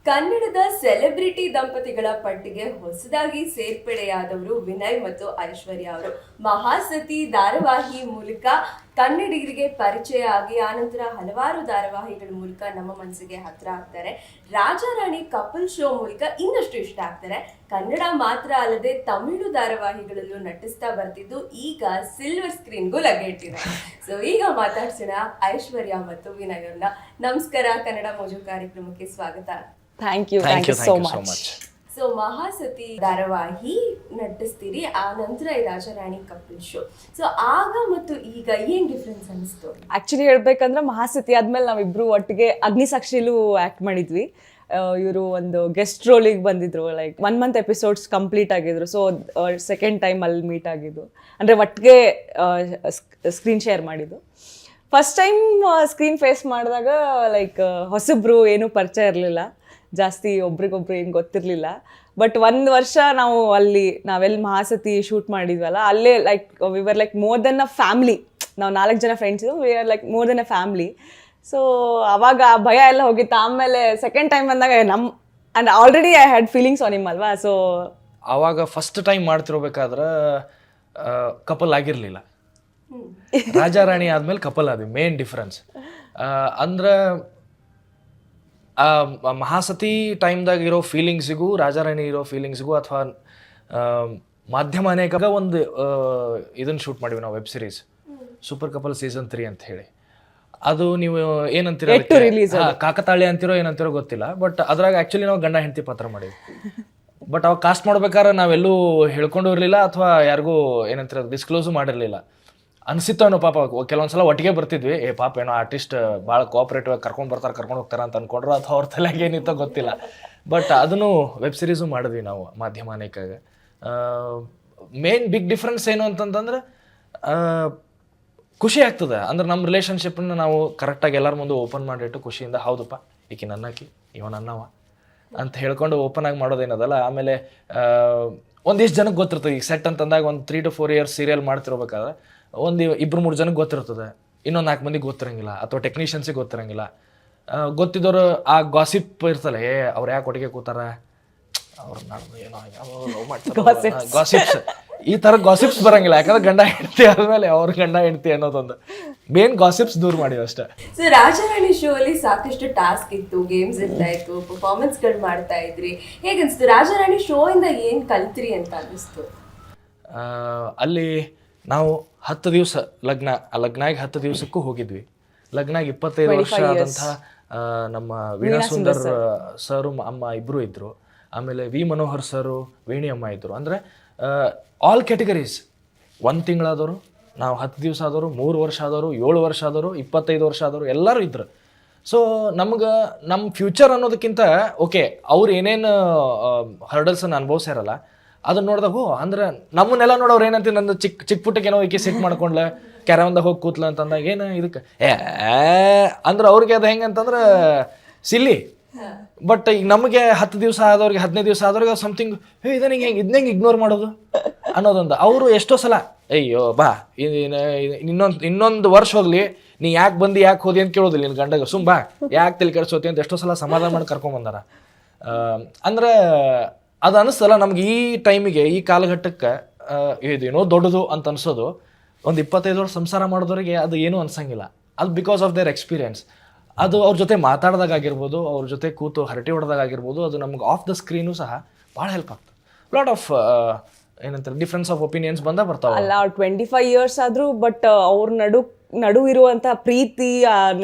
ಕನ್ನಡದ ಸೆಲೆಬ್ರಿಟಿ ದಂಪತಿಗಳ ಪಟ್ಟಿಗೆ ಹೊಸದಾಗಿ ಸೇರ್ಪಡೆಯಾದವರು ವಿನಯ್ ಮತ್ತು ಐಶ್ವರ್ಯ ಅವರು. ಮಹಾಸತಿ ಧಾರಾವಾಹಿ ಮೂಲಕ ಕನ್ನಡಿಗರಿಗೆ ಪರಿಚಯ ಆಗಿ ಆನಂತರ ಹಲವಾರು ಧಾರಾವಾಹಿಗಳ ಮೂಲಕ ನಮ್ಮ ಮನಸ್ಸಿಗೆ ಹತ್ರ ಆಗ್ತಾರೆ. ರಾಜಾರಾಣಿ ಕಪಲ್ ಶೋ ಮೂಲಕ ಇನ್ನಷ್ಟು ಇಷ್ಟ ಆಗ್ತಾರೆ. ಕನ್ನಡ ಮಾತ್ರ ಅಲ್ಲದೆ ತಮಿಳು ಧಾರಾವಾಹಿಗಳಲ್ಲೂ ನಟಿಸ್ತಾ ಬರ್ತಿದ್ದು ಈಗ ಸಿಲ್ವರ್ ಸ್ಕ್ರೀನ್ಗೂ ಲಗ್ಗೆಟ್ಟಿದೆ. ಸೊ ಈಗ ಮಾತಾಡ್ಸೋಣ ಐಶ್ವರ್ಯ ಮತ್ತು ವಿನಯ್ ಅವ್ರನ್ನ. ನಮಸ್ಕಾರ, ಕನ್ನಡ ಮೋಜು ಕಾರ್ಯಕ್ರಮಕ್ಕೆ ಸ್ವಾಗತ. Thank you so much. So Mahasati ಧಾರಾವಾಹಿ ನಟಿಸ್ತೀರಿ, ಆ ನಂತರ ಈ ರಾಜಾರಾಣಿ ಕಪಲ್ ಶೋ. ಸೊ ಆಗ ಮತ್ತು ಈಗ ಏನ್ ಡಿಫ್ರೆನ್ಸ್ ಅನಿಸ್ತು? ಆಕ್ಚುಲಿ ಹೇಳ್ಬೇಕಂದ್ರೆ ಮಹಾಸತಿ ಆದ್ಮೇಲೆ ನಾವಿಬ್ರು ಒಟ್ಟಿಗೆ ಅಗ್ನಿಸಾಕ್ಷಿಲೂ ಆಕ್ಟ್ ಮಾಡಿದ್ವಿ. ಇವರು ಒಂದು ಗೆಸ್ಟ್ ರೋಲಿಗೆ ಬಂದಿದ್ರು, ಲೈಕ್ 1 month ಎಪಿಸೋಡ್ಸ್ ಕಂಪ್ಲೀಟ್ ಆಗಿದ್ರು. ಸೊ ಸೆಕೆಂಡ್ ಟೈಮ್ ಅಲ್ಲಿ ಮೀಟ್ ಆಗಿದ್ದು, ಅಂದರೆ ಒಟ್ಟಿಗೆ ಸ್ಕ್ರೀನ್ ಶೇರ್ ಮಾಡಿದ್ದು. ಫಸ್ಟ್ ಟೈಮ್ ಸ್ಕ್ರೀನ್ ಫೇಸ್ ಮಾಡಿದಾಗ ಲೈಕ್ ಹೊಸಬ್ರು ಏನೂ ಪರಿಚಯ ಇರಲಿಲ್ಲ, ಜಾಸ್ತಿ ಒಬ್ರಿಗೊಬ್ರು ಏನು ಗೊತ್ತಿರಲಿಲ್ಲ. ಬಟ್ 1 ವರ್ಷ ನಾವು ನಾವೆಲ್ಲಿ ಮಹಾಸತಿ ಶೂಟ್ ಮಾಡಿದ್ವಲ್ಲ, ಅಲ್ಲೇ like we were like more than a family. ನಾವು 4 ಜನ friends, we are like more than a family. So ಅವಾಗ ಭಯ ಎಲ್ಲ ಹೋಗಿತ್ತು. ಆಮೇಲೆ ಸೆಕೆಂಡ್ ಟೈಮ್ ಬಂದಾಗ and already I had feelings on him ಅಲ್ವಾ. ಸೊ ಆವಾಗ ಫಸ್ಟ್ ಟೈಮ್ ಮಾಡ್ತಿರ್ಬೇಕಾದ್ರೆ ಕಪಲ್ ಆಗಿರಲಿಲ್ಲ. ರಾಜಾರಾಣಿ ಆದ್ಮೇಲೆ ಕಪಲ್ ಆದ್ವಿ. ಮೇನ್ ಡಿಫ್ರೆನ್ಸ್ ಅಂದ್ರೆ ಮಹಾಸತಿ ಟೈಮ್ದಾಗ ಇರೋ ಫೀಲಿಂಗ್ಸಿಗೂ ರಾಜಾರಾಣಿ ಇರೋ ಫೀಲಿಂಗ್ಸಿಗೂ ಅಥವಾ ಮಾಧ್ಯಮ ಅನೇಕ ಒಂದು ಇದನ್ನು ಶೂಟ್ ಮಾಡಿವಿ ನಾವು, web series super couple season 3 ಅಂತ ಹೇಳಿ. ಅದು ನೀವು ಏನಂತೀರ, ಕಾಕತಾಳಿ ಅಂತಿರೋ ಏನಂತಿರೋ ಗೊತ್ತಿಲ್ಲ. ಬಟ್ ಅದ್ರಾಗ ಆ್ಯಕ್ಚುಲಿ ನಾವು ಗಂಡ ಹೆಂಡತಿ ಪಾತ್ರ ಮಾಡಿದ್ವಿ. ಬಟ್ ಅವಾಗ ಕಾಸ್ಟ್ ಮಾಡ್ಬೇಕಾದ್ರೆ ನಾವೆಲ್ಲೂ ಹೇಳ್ಕೊಂಡು ಇರಲಿಲ್ಲ ಅಥವಾ ಯಾರಿಗೂ ಏನಂತೀರ ಡಿಸ್ಕ್ಲೋಸು ಮಾಡಿರಲಿಲ್ಲ. ಅನಿಸಿತ್ತು ಪಾಪ ಕೆಲವೊಂದ್ಸಲ ಒಟ್ಟಿಗೆ ಬರ್ತಿದ್ವಿ, ಪಾಪ ಏನೋ ಆರ್ಟಿಸ್ಟ್ ಭಾಳ ಕೋಆಪ್ರೇಟಿವ್ ಆಗಿ ಕರ್ಕೊಂಡು ಹೋಗ್ತಾರ ಅಂತ ಅನ್ಕೊಂಡ್ರು, ಅಥವಾ ಅವ್ರ ತಲೆಗೆ ಏನಿತ್ತೋ ಗೊತ್ತಿಲ್ಲ. ಬಟ್ ಅದನ್ನು ವೆಬ್ ಸೀರೀಸು ಮಾಡಿದ್ವಿ ನಾವು ಮಾಧ್ಯಮ ಅನೇಕಾಗ. ಮೇನ್ ಬಿಗ್ ಡಿಫ್ರೆನ್ಸ್ ಏನು ಅಂತಂತಂದ್ರೆ ಖುಷಿ ಆಗ್ತದೆ. ಅಂದ್ರೆ ನಮ್ಮ ರಿಲೇಷನ್ಶಿಪ್ನ ನಾವು ಕರೆಕ್ಟಾಗಿ ಎಲ್ಲರ ಮುಂದೆ ಓಪನ್ ಮಾಡಿಟ್ಟು ಖುಷಿಯಿಂದ, ಹೌದಪ್ಪ ಈಕಿ ನನ್ನಾಕಿ ಇವ ನನ್ನವ ಅಂತ ಹೇಳ್ಕೊಂಡು ಓಪನ್ ಆಗಿ ಮಾಡೋದೇನದಲ್ಲ. ಆಮೇಲೆ ಒಂದಿಷ್ಟು ಜನಕ್ಕೆ ಗೊತ್ತಿರ್ತದೆ. ಈಗ ಸೆಟ್ ಅಂತಂದಾಗ ಒಂದು 3 to 4 years ಸೀರಿಯಲ್ ಮಾಡ್ತಿರ್ಬೇಕಾದ್ರೆ ಒಂದು 2-3 ಜನಕ್ಕೆ ಗೊತ್ತಿರ್ತದೆ, ಇನ್ನೊಂದು 4 ಮಂದಿಗೆ ಗೊತ್ತಿರಂಗಿಲ್ಲ, ಅಥವಾ ಟೆಕ್ನಿಷಿಯನ್ಸಿಗೆ ಗೊತ್ತಿರಂಗಿಲ್ಲ. ಗೊತ್ತಿದ್ದವರು ಆ ಗಾಸಿಪ್ ಇರ್ತಲ್ಲ, ಅವ್ರು ಯಾಕೆ ಒಟ್ಟಿಗೆ ಕೂತಾರ, ಅವ್ರು ಏನೋ ಲವ್ ಮಾಡ್ತಾರೆ, ಗಾಸಿಪ್ಸ್, ಈ ಥರ ಗಾಸಿಪ್ಸ್ ಬರಂಗಿಲ್ಲ. ಯಾಕಂದ್ರೆ ಗಂಡ ಹೆಂಡತಿ ಆದ್ಮೇಲೆ ಅವ್ರ ಗಂಡ ಹೆಂಡತಿ ಅನ್ನೋದೊಂದು ಮೇನ್ ಗಾಸಿಪ್ಸ್ ದೂರ ಮಾಡಿವಿ ಅಷ್ಟೇ. ಸೊ ರಾಜಾರಾಣಿ ಶೋ ಅಲ್ಲಿ ಸಾಕಷ್ಟು ಟಾಸ್ಕ್ ಇತ್ತು, ಗೇಮ್ಸ್ ಇರ್ತಾ ಇತ್ತು, ಪರ್ಫಾರ್ಮೆನ್ಸ್ಗಳು ಮಾಡ್ತಾ ಇದ್ರಿ. ಹೇಗನ್ಸ್ತು? ರಾಜಾರಾಣಿ ಶೋ ಇಂದ ಏನು ಕಲ್ತ್ರಿ ಅಂತ ಅನ್ನಿಸ್ತು? ಅಲ್ಲಿ ನಾವು 10 ದಿವಸ ಲಗ್ನಾಗಿ 10 ದಿವಸಕ್ಕೂ ಹೋಗಿದ್ವಿ. ಲಗ್ನಾಗಿ 25 ವರ್ಷ ಆದಂತಹ ನಮ್ಮ ವೀಣಾ ಸುಂದರ್ ಸರು ಅಮ್ಮ ಇಬ್ಬರು ಇದ್ರು. ಆಮೇಲೆ ವಿ ಮನೋಹರ್ ಸರು, ವೇಣಿ ಅಮ್ಮ ಇದ್ರು. ಅಂದರೆ ಆಲ್ ಕ್ಯಾಟಗರೀಸ್, 1 ತಿಂಗಳಾದವರು, ನಾವು 10 ದಿವಸ ಆದವರು, 3 ವರ್ಷ ಆದವರು, 7 ವರ್ಷ ಆದವರು, 25 ವರ್ಷ ಆದವರು, ಎಲ್ಲರೂ ಇದ್ರು. ಸೊ ನಮ್ಗೆ ನಮ್ಮ ಫ್ಯೂಚರ್ ಅನ್ನೋದಕ್ಕಿಂತ ಓಕೆ ಅವ್ರು ಏನೇನು ಹರ್ಡಲ್ಸನ್ನು ಅನುಭವಿಸ್ಯಾರಲ್ಲ ಅದನ್ನ ನೋಡಿದಾಗ, ಅಂದ್ರೆ ನಮ್ಮನ್ನೆಲ್ಲ ನೋಡೋರು ಏನಂತ, ನಂದು ಚಿಕ್ಕ ಪುಟ್ಟಕ್ಕೆ ಏನೋ ಈಕೆ ಸೆಟ್ ಮಾಡ್ಕೊಂಡ್ಲ ಕ್ಯಾರವಂದಾಗ ಹೋಗಿ ಕೂತ್ಲ ಅಂತಂದಾಗ ಏನು ಇದಕ್ಕೆ ಅಂದ್ರೆ ಅವ್ರಿಗೆ ಅದು ಹೆಂಗಂತಂದ್ರೆ ಸಿಲ್ಲಿ. ಬಟ್ ಈಗ ನಮಗೆ 10 ದಿವಸ ಆದವ್ರಿಗೆ, 15 ದಿವಸ ಆದವ್ರಿಗೆ ಸಮಥಿಂಗ್ ಇದನ್ನ ಹೆಂಗೆ ಇಗ್ನೋರ್ ಮಾಡೋದು ಅನ್ನೋದೊಂದು. ಅವರು ಎಷ್ಟೋ ಸಲ ಅಯ್ಯೋ ಬಾ ಇನ್ನೊಂದು ವರ್ಷ ಹೋಗ್ಲಿ, ನೀ ಯಾಕೆ ಬಂದು ಯಾಕೆ ಹೋದಿ ಅಂತ ಕೇಳೋದಿಲ್ಲ ನಿನ್ನ ಗಂಡಗ, ಬಾ ಯಾಕೆ ತಲೆ ಕೆಡಿಸೋತಿ ಅಂತ ಎಷ್ಟೋ ಸಲ ಸಮಾಧಾನ ಮಾಡಿ ಕರ್ಕೊಂಬಂದಾರ. ಅಂದ್ರೆ ಅದು ಅನಿಸ್ತಲ್ಲ ನಮ್ಗೆ ಈ ಟೈಮಿಗೆ, ಈ ಕಾಲಘಟ್ಟಕ್ಕೆ ಇದೇನೋ ದೊಡ್ಡದು ಅಂತ ಅನ್ಸೋದು. ಒಂದು 25 ವರ್ಷ ಸಂಸಾರ ಮಾಡಿದವರಿಗೆ ಅದು ಏನೂ ಅನ್ಸಂಗಿಲ್ಲ. ಅದು ಬಿಕಾಸ್ ಆಫ್ ದೇರ್ ಎಕ್ಸ್ಪೀರಿಯನ್ಸ್. ಅದು ಅವ್ರ ಜೊತೆ ಮಾತಾಡ್ದಾಗ ಆಗಿರ್ಬೋದು, ಅವ್ರ ಜೊತೆ ಕೂತು ಹರಟೆ ಹೊಡೆದಾಗ ಆಗಿರ್ಬೋದು, ಅದು ನಮ್ಗೆ ಆಫ್ ದ ಸ್ಕ್ರೀನು ಸಹ ಭಾಳ ಹೆಲ್ಪ್ ಆಗ್ತದೆ. ಲಾಟ್ ಆಫ್ ಏನಂತಾರೆ ಡಿಫ್ರೆನ್ಸ್ ಆಫ್ ಒಪಿನಿಯನ್ಸ್ ಬರ್ತಾವೆ. ಅಲ್ಲ, 25 years ಆದರೂ ಬಟ್ ಅವ್ರ ನಡು ಇರುವಂಥ ಪ್ರೀತಿ,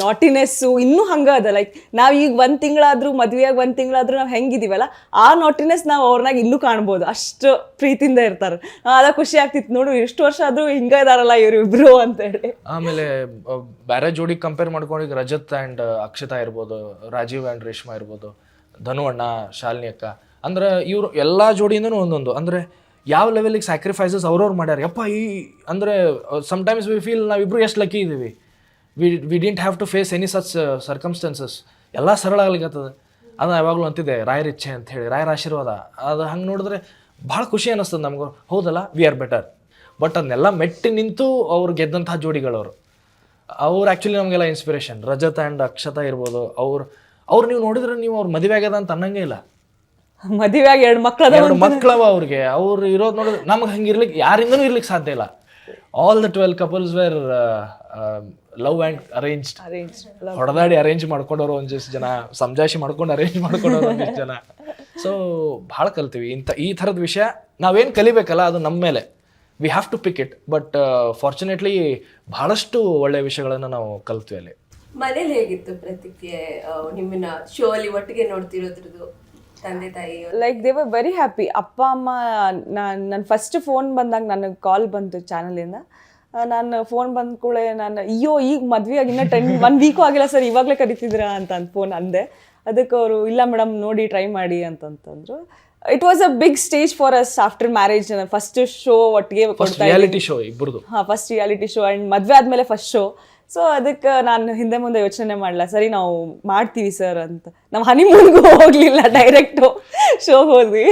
ನಾಟಿನೆಸ್ಸು ಇನ್ನೂ ಹಂಗ ಅದ. ಲೈಕ್ ನಾವು ಈಗ 1 ತಿಂಗಳಾದ್ರೂ ಮದುವೆಯಾಗಿ 1 ತಿಂಗಳಾದ್ರೂ ನಾವು ಹೆಂಗಿದೀವಲ್ಲ, ಆ ನಾಟಿನೆಸ್ ನಾವು ಅವ್ರನ್ನಾಗ ಇನ್ನೂ ಕಾಣ್ಬೋದು. ಅಷ್ಟು ಪ್ರೀತಿಯಿಂದ ಇರ್ತಾರೆ. ಅದ ಖುಷಿ ಆಗ್ತಿತ್ತು, ನೋಡು ಎಷ್ಟು ವರ್ಷ ಆದ್ರೂ ಹಿಂಗ ಇದಾರಲ್ಲ ಇವ್ರಿಬ್ರು ಅಂತೇಳಿ. ಆಮೇಲೆ ಬೇರೆ ಜೋಡಿ ಕಂಪೇರ್ ಮಾಡ್ಕೊಂಡು ಈಗ ರಜತ್ ಆ್ಯಂಡ್ ಅಕ್ಷತಾ ಇರ್ಬೋದು, ರಾಜೀವ್ ಆ್ಯಂಡ್ ರೇಷ್ಮಾ ಇರ್ಬೋದು, ಧನು ಅಣ್ಣ, ಶಾಲಿನಿ ಅಕ್ಕ, ಅಂದ್ರೆ ಇವರು ಎಲ್ಲ ಜೋಡಿಯಿಂದನೂ ಒಂದೊಂದು ಅಂದರೆ ಯಾವ ಲೆವೆಲಿಗೆ ಸ್ಯಾಕ್ರಿಫೈಸಸ್ ಅವ್ರವ್ರು ಮಾಡ್ಯಾರ. ಯಪ್ಪ ಅಂದರೆ ಸಮ್ಟೈಮ್ಸ್ ವಿ ಫೀಲ್ ನಾವಿಬ್ರು ಎಷ್ಟು ಲಕ್ಕಿ ಇದ್ದೀವಿ. We didn't have to face any such circumstances. ಎಲ್ಲ ಸರಳ ಆಗ್ಲಿಕ್ಕತ್ತದ. ಅದು ಯಾವಾಗಲೂ ಅಂತಿದ್ದೆ, ರಾಯರ ಇಚ್ಛೆ ಅಂತ ಹೇಳಿ, ರಾಯರ ಆಶೀರ್ವಾದ. ಅದು ಹಂಗೆ ನೋಡಿದ್ರೆ ಭಾಳ ಖುಷಿ ಅನ್ನಿಸ್ತದೆ ನಮಗೂ. ಹೌದಲ್ಲ, ವಿ ಆರ್ ಬೆಟರ್. ಬಟ್ ಅದನ್ನೆಲ್ಲ ಮೆಟ್ಟಿ ನಿಂತು ಅವ್ರು ಗೆದ್ದಂತಹ ಜೋಡಿಗಳವರು. ಅವ್ರು ಆ್ಯಕ್ಚುಲಿ ನಮಗೆಲ್ಲ ಇನ್ಸ್ಪಿರೇಷನ್. ರಜತ್ ಆ್ಯಂಡ್ ಅಕ್ಷತಾ ಇರ್ಬೋದು, ಅವ್ರು ನೀವು ನೋಡಿದ್ರೆ ನೀವು ಅವ್ರ ಮದುವೆ ಆಗ್ಯದ ಅಂತ ಅನ್ನಂಗೇ ಇಲ್ಲ. ಮದುವೆ ಆಗಿ 2 ಮಕ್ಳದ. 2 ಮಕ್ಕಳವ ಅವ್ರಿಗೆ. ಅವ್ರು ಇರೋದು ನೋಡಿದ್ರೆ ನಮ್ಗೆ ಹಂಗೆ ಇರ್ಲಿಕ್ಕೆ ಯಾರಿಂದನೂ ಇರ್ಲಿಕ್ಕೆ ಸಾಧ್ಯ ಇಲ್ಲ. All the 12 couples where love and arranged. ಹೊಡೆದಾಡಿ ಅರೇಂಜ್ ಮಾಡ್ಕೊಂಡವ್ರು ಒಂದಿಷ್ಟು ಜನ, ಸಮಜಾಯಿಷಿ ಮಾಡ್ಕೊಂಡು ಅರೇಂಜ್ ಮಾಡ್ಕೊಂಡವ್ರು ಒಂದಿಷ್ಟು ಜನ. ಸೊ ಭಾಳ ಕಲ್ತೀವಿ ಈ ಥರದ ವಿಷಯ. ನಾವೇನು ಕಲಿಬೇಕಲ್ಲ ಅದು ನಮ್ಮ ಮೇಲೆ, we have to pick it. But fortunately ಬಹಳಷ್ಟು ಒಳ್ಳೆಯ ವಿಷಯಗಳನ್ನು ನಾವು ಕಲ್ತ್ವಿ ಅಲ್ಲಿ. ಮನೇಲಿ ಹೇಗಿತ್ತು ಪ್ರತಿಕ್ರಿಯೆ ನಿಮ್ಮನ್ನ ಶೋ ಅಲ್ಲಿ ಒಟ್ಟಿಗೆ ನೋಡ್ತಿರೋದ್ರದ್ದು ತಂದೆ ತಾಯಿ? Like they were very happy. ಅಪ್ಪ ಅಮ್ಮ ನನ್ನ ಫಸ್ಟ್ ಫೋನ್ ಬಂದಾಗ ನನಗೆ ಕಾಲ್ ಬಂತು ಚಾನಲಿಂದ. ನಾನು ಫೋನ್ ಬಂದ ಕೂಡಲೇ ನಾನು ಅಯ್ಯೋ ಈಗ ಮದ್ವೆ ಆಗಿ ಇನ್ನೂ 1 ವೀಕು ಆಗಿಲ್ಲ ಸರ್, ಇವಾಗಲೇ ಕರಿತಿದ್ದೀರಾ ಅಂತ ಫೋನ್ ಅಂದೆ. ಅದಕ್ಕೆ ಅವರು ಇಲ್ಲ ಮೇಡಮ್ ನೋಡಿ ಟ್ರೈ ಮಾಡಿ ಅಂತಂತಂದ್ರು. It was a big stage for us after marriage. First show ಒಟ್ಟಿಗೆ ಕೊಡ್ತಾ ರಿಯಾಲಿಟಿ ಶೋ ಇಬ್ಬರದು. ಫಸ್ಟ್ ರಿಯಾಲಿಟಿ ಶೋ ಆ್ಯಂಡ್ ಮದುವೆ ಆದಮೇಲೆ ಫಸ್ಟ್ ಶೋ. ಸೊ ಅದಕ್ಕೆ ನಾನು ಹಿಂದೆ ಮುಂದೆ ಯೋಚನೆ ಮಾಡಲ್ಲ, ಸರಿ ನಾವು ಮಾಡ್ತೀವಿ ಸರ್ ಅಂತ. ನಾವು ಹನಿಮೂನ್ಗೂ ಹೋಗಲಿಲ್ಲ, ಡೈರೆಕ್ಟು ಶೋ ಹೋದ್ವಿ.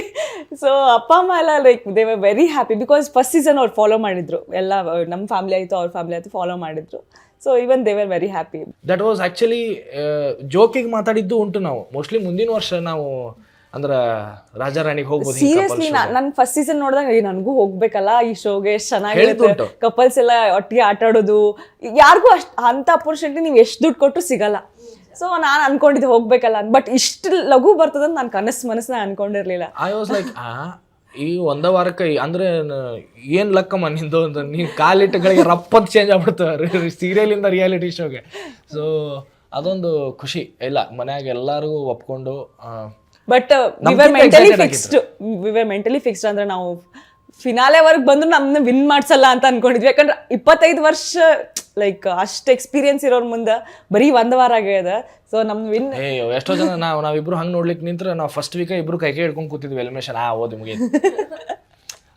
ಸೊ ಅಪ್ಪ ಅಮ್ಮ ಎಲ್ಲ like they were very happy because first season ಅವ್ರು ಫಾಲೋ ಮಾಡಿದ್ರು. ಎಲ್ಲ ನಮ್ಮ ಫ್ಯಾಮಿಲಿ ಆಯಿತು ಅವ್ರ ಫ್ಯಾಮಿಲಿ ಆಯಿತು ಫಾಲೋ ಮಾಡಿದ್ರು. So even they were very happy. That was actually ಜೋಕಿಗೆ ಮಾತಾಡಿದ್ದು ಉಂಟು. ನಾವು ಮೋಸ್ಟ್ಲಿ ಮುಂದಿನ ವರ್ಷ ನಾವು ಅಂದ್ರೆ ರಾಜಾರಾಣಿಗೆ ಹೋಗ್ಬೋದು. ಸೀರಿಯಸ್ಲಿ ನಾನು ಫಸ್ಟ್ ಸೀಸನ್ ನೋಡಿದಾಗ ನನಗೂ ಹೋಗ್ಬೇಕಲ್ಲ ಈ ಶೋಗೆ, ಎಷ್ಟು ಚೆನ್ನಾಗಿರುತ್ತೆ, ಕಪಲ್ಸ್ ಎಲ್ಲ ಒಟ್ಟಿಗೆ ಆಟ ಆಡೋದು. ಯಾರಿಗೂ ಅಂತ ಅಪರ್ಚುನಿಟಿ ನೀವು ಎಷ್ಟು ದುಡ್ಡು ಕೊಟ್ಟು ಸಿಗಲ್ಲ. ಸೊ ನಾನು ಅನ್ಕೊಂಡಿದ್ದೆ ಹೋಗ್ಬೇಕಲ್ಲ, ಬಟ್ ಇಷ್ಟು ಲಘು ಬರ್ತದಂತ ನಾನು ಮನಸ್ಸಿನ ಅನ್ಕೊಂಡಿರ್ಲಿಲ್ಲ. ಐ ವಾಸ್ ಲೈಕ್ ಈ 1 ವಾರಕ್ಕೆ ಅಂದ್ರೆ ಏನ್ ಲಕ್ಕಮ್ಮ ನಿಂದು ಅಂತ. ನೀವು ಕಾಲಿಟ್ಟಗಳಿಗೆ ರಪ್ಪತ್ ಚೇಂಜ್ ಆಗ್ಬಿಡ್ತವೆ ಸೀರಿಯಲಿಂದ ರಿಯಾಲಿಟಿ ಶೋಗೆ. ಸೊ ಅದೊಂದು ಖುಷಿ. ಇಲ್ಲ ಮನ್ಯಾಗ ಎಲ್ಲರಿಗೂ ಒಪ್ಕೊಂಡು. But we were mentally fixed ಅಂದ್ರೆ ನಾವು ಫಿನಾಲೆವರೆಗೆ ಬಂದ್ರು ನಮ್ಮನ್ನ ವಿನ್ ಮಾಡ್ಸಲ್ಲ ಅಂತ ಅನ್ಕೊಂಡಿದ್ವಿ. ಯಾಕಂದ್ರೆ 25 ವರ್ಷ ಲೈಕ್ ಅಷ್ಟು ಎಕ್ಸ್ಪೀರಿಯನ್ಸ್ ಇರೋರ್ ಮುಂದೆ ಬರೀ 1 ವಾರ ಆಗ್ಯದ. ಸೊ ನಮ್ ವಿನ್ ಎಷ್ಟೋ ಜನ ನಾವಿಬ್ರು ಹಂಗೆ ನೋಡ್ಲಿಕ್ಕೆ ನಿಂತ್ರೆ ನಾವು ಫಸ್ಟ್ ವೀಕ ಇಬ್ರು ಕೈ ಹಿಡ್ಕೊಂಡು ಕೂತಿದ್ವಿ ಎಲಿಮಿನೇಷನ್ ಓದಿ ಮುಗಿ.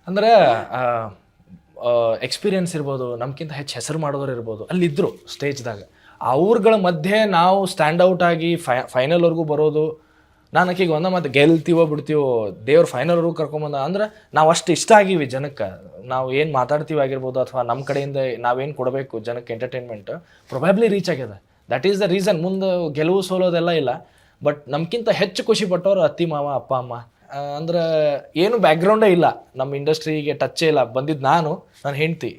ಅಂದ್ರೆ ಎಕ್ಸ್ಪೀರಿಯನ್ಸ್ ಇರ್ಬೋದು, ನಮ್ಗಿಂತ ಹೆಚ್ಚು ಹೆಸರು ಮಾಡೋರು ಇರ್ಬೋದು, ಅಲ್ಲಿದ್ರು ಸ್ಟೇಜ್ದಾಗ. ಅವ್ರಗಳ ಮಧ್ಯೆ ನಾವು ಸ್ಟ್ಯಾಂಡ್ ಔಟ್ ಆಗಿ ಫೈನಲ್ವರೆಗೂ ಬರೋದು. ನಾನು ಆಕಿಗೆ ಒಂದ ಮಾತು, ಗೆಲ್ತೀವೋ ಬಿಡ್ತೀವೋ ದೇವ್ರ ಫೈನಲ್ವರೆಗೂ ಕರ್ಕೊಂಬಂದ ಅಂದ್ರೆ ನಾವು ಅಷ್ಟು ಇಷ್ಟ ಆಗಿವಿ ಜನಕ್ಕೆ. ನಾವು ಏನು ಮಾತಾಡ್ತೀವಿ ಆಗಿರ್ಬೋದು ಅಥವಾ ನಮ್ಮ ಕಡೆಯಿಂದ ನಾವೇನು ಕೊಡಬೇಕು ಜನಕ್ಕೆ ಎಂಟರ್ಟೈನ್ಮೆಂಟ್ ಪ್ರೊಬ್ಯಾಬ್ಲಿ ರೀಚ್ ಆಗ್ಯದ. That is the reason. ಮುಂದೆ ಗೆಲುವು ಸೋಲೋದೆಲ್ಲ ಇಲ್ಲ. ಬಟ್ ನಮ್ಗಿಂತ ಹೆಚ್ಚು ಖುಷಿ ಪಟ್ಟವ್ರು ಅತ್ತಿ ಮಾವ ಅಪ್ಪ ಅಮ್ಮ. ಅಂದ್ರೆ ಏನು ಬ್ಯಾಕ್ಗ್ರೌಂಡೇ ಇಲ್ಲ, ನಮ್ಮ ಇಂಡಸ್ಟ್ರಿಗೆ ಟಚ್ಚೇ ಇಲ್ಲ. ಬಂದಿದ್ದು ನನ್ನ ಹೆಂಡ್ತಿ,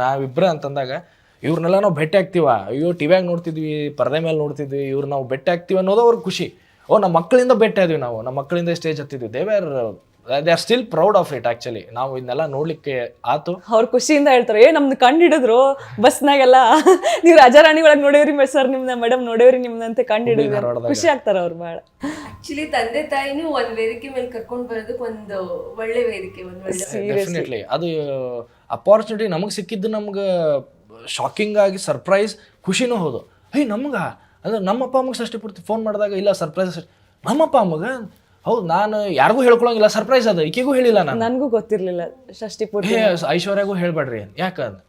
ನಾವಿಬ್ಬರ ಅಂತಂದಾಗ ಇವ್ರನ್ನೆಲ್ಲ ನಾವು ಭೇಟಿ ಆಗ್ತೀವ. ಅಯ್ಯೋ ಟಿವ್ಯಾಗ ನೋಡ್ತಿದ್ವಿ, ಪರದೆ ಮೇಲೆ ನೋಡ್ತಿದ್ವಿ, ಇವ್ರು ನಾವು ಭೇಟಿ ಆಗ್ತೀವಿ ಅನ್ನೋದು ಅವ್ರಿಗೆ ಖುಷಿ. ನಮ್ಮ ಮಕ್ಕಳಿಂದ ಭೇಟಿ ಆದ್ವಿ, ನಮ್ಮ ಮಕ್ಕಳಿಂದ ಸ್ಟೇಜ್ ಹತ್ತಿದ್ವಿ. They are still proud of it. Actually ನಾವು ಇದನ್ನೆಲ್ಲ ನೋಡ್ಲಿಕ್ಕೆ ಆತು. ಅವ್ರ ಖುಷಿಯಿಂದ ಹೇಳ್ತಾರೆ, ನಮ್ದು ಕಂಡು ಹಿಡಿದ್ರು ಬಸ್ನಾಗೆಲ್ಲ, ನೀವು ರಾಜಾರಾಣಿ ಒಳಗೆ ನೋಡೇವ್ರಿ ಸರ್ ನಿಮ್ನ, ಮೇಡಮ್ ನೋಡೇವ್ರಿ ನಿಮ್ದಂತೆ ಕಂಡು ಹಿಡಿದ್ರು. ಖುಷಿ ಆಗ್ತಾರ ಅವ್ರು ಭಾಳ. ಆಕ್ಚುಲಿ ತಂದೆ ತಾಯಿನೂ ಒಂದ್ ವೇದಿಕೆ ಮೇಲೆ ಕರ್ಕೊಂಡು ಬರೋದಕ್ಕೆ ಒಂದು ಒಳ್ಳೆ ವೇದಿಕೆ, ಡೆಫಿನೆಟ್ಲಿ. ಅದು ಅಪಾರ್ಚುನಿಟಿ ನಮಗೆ ಸಿಕ್ಕಿದ್ದು ನಮ್ಗೆ ಶಾಕಿಂಗ್ ಆಗಿ ಸರ್ಪ್ರೈಸ್, ಖುಷಿನೂ ಹೌದು. ನಮ್ಗ ಅಂದ್ರೆ ನಮ್ಮಪ್ಪ ಅಮ್ಮಗೆ ಷಷ್ಠಿ ಪೂರ್ತಿ ಫೋನ್ ಮಾಡಿದಾಗ ಇಲ್ಲ ಸರ್ಪ್ರೈಸ್. ನಮ್ಮಪ್ಪ ಅಮ್ಮಗೆ ಹೌದು, ನಾನು ಯಾರಿಗೂ ಹೇಳ್ಕೊಳಂಗಿಲ್ಲ, ಸರ್ಪ್ರೈಸ್ ಅದ. ಈಕೆಗೂ ಹೇಳಿಲ್ಲ, ನನಗೂ ಗೊತ್ತಿರಲಿಲ್ಲ ಷಷ್ಠಿ ಪೂರ್ತಿ. ಐಶ್ವರ್ಯಾಗೂ ಹೇಳ್ಬೇಡ್ರಿ ಯಾಕಂದ್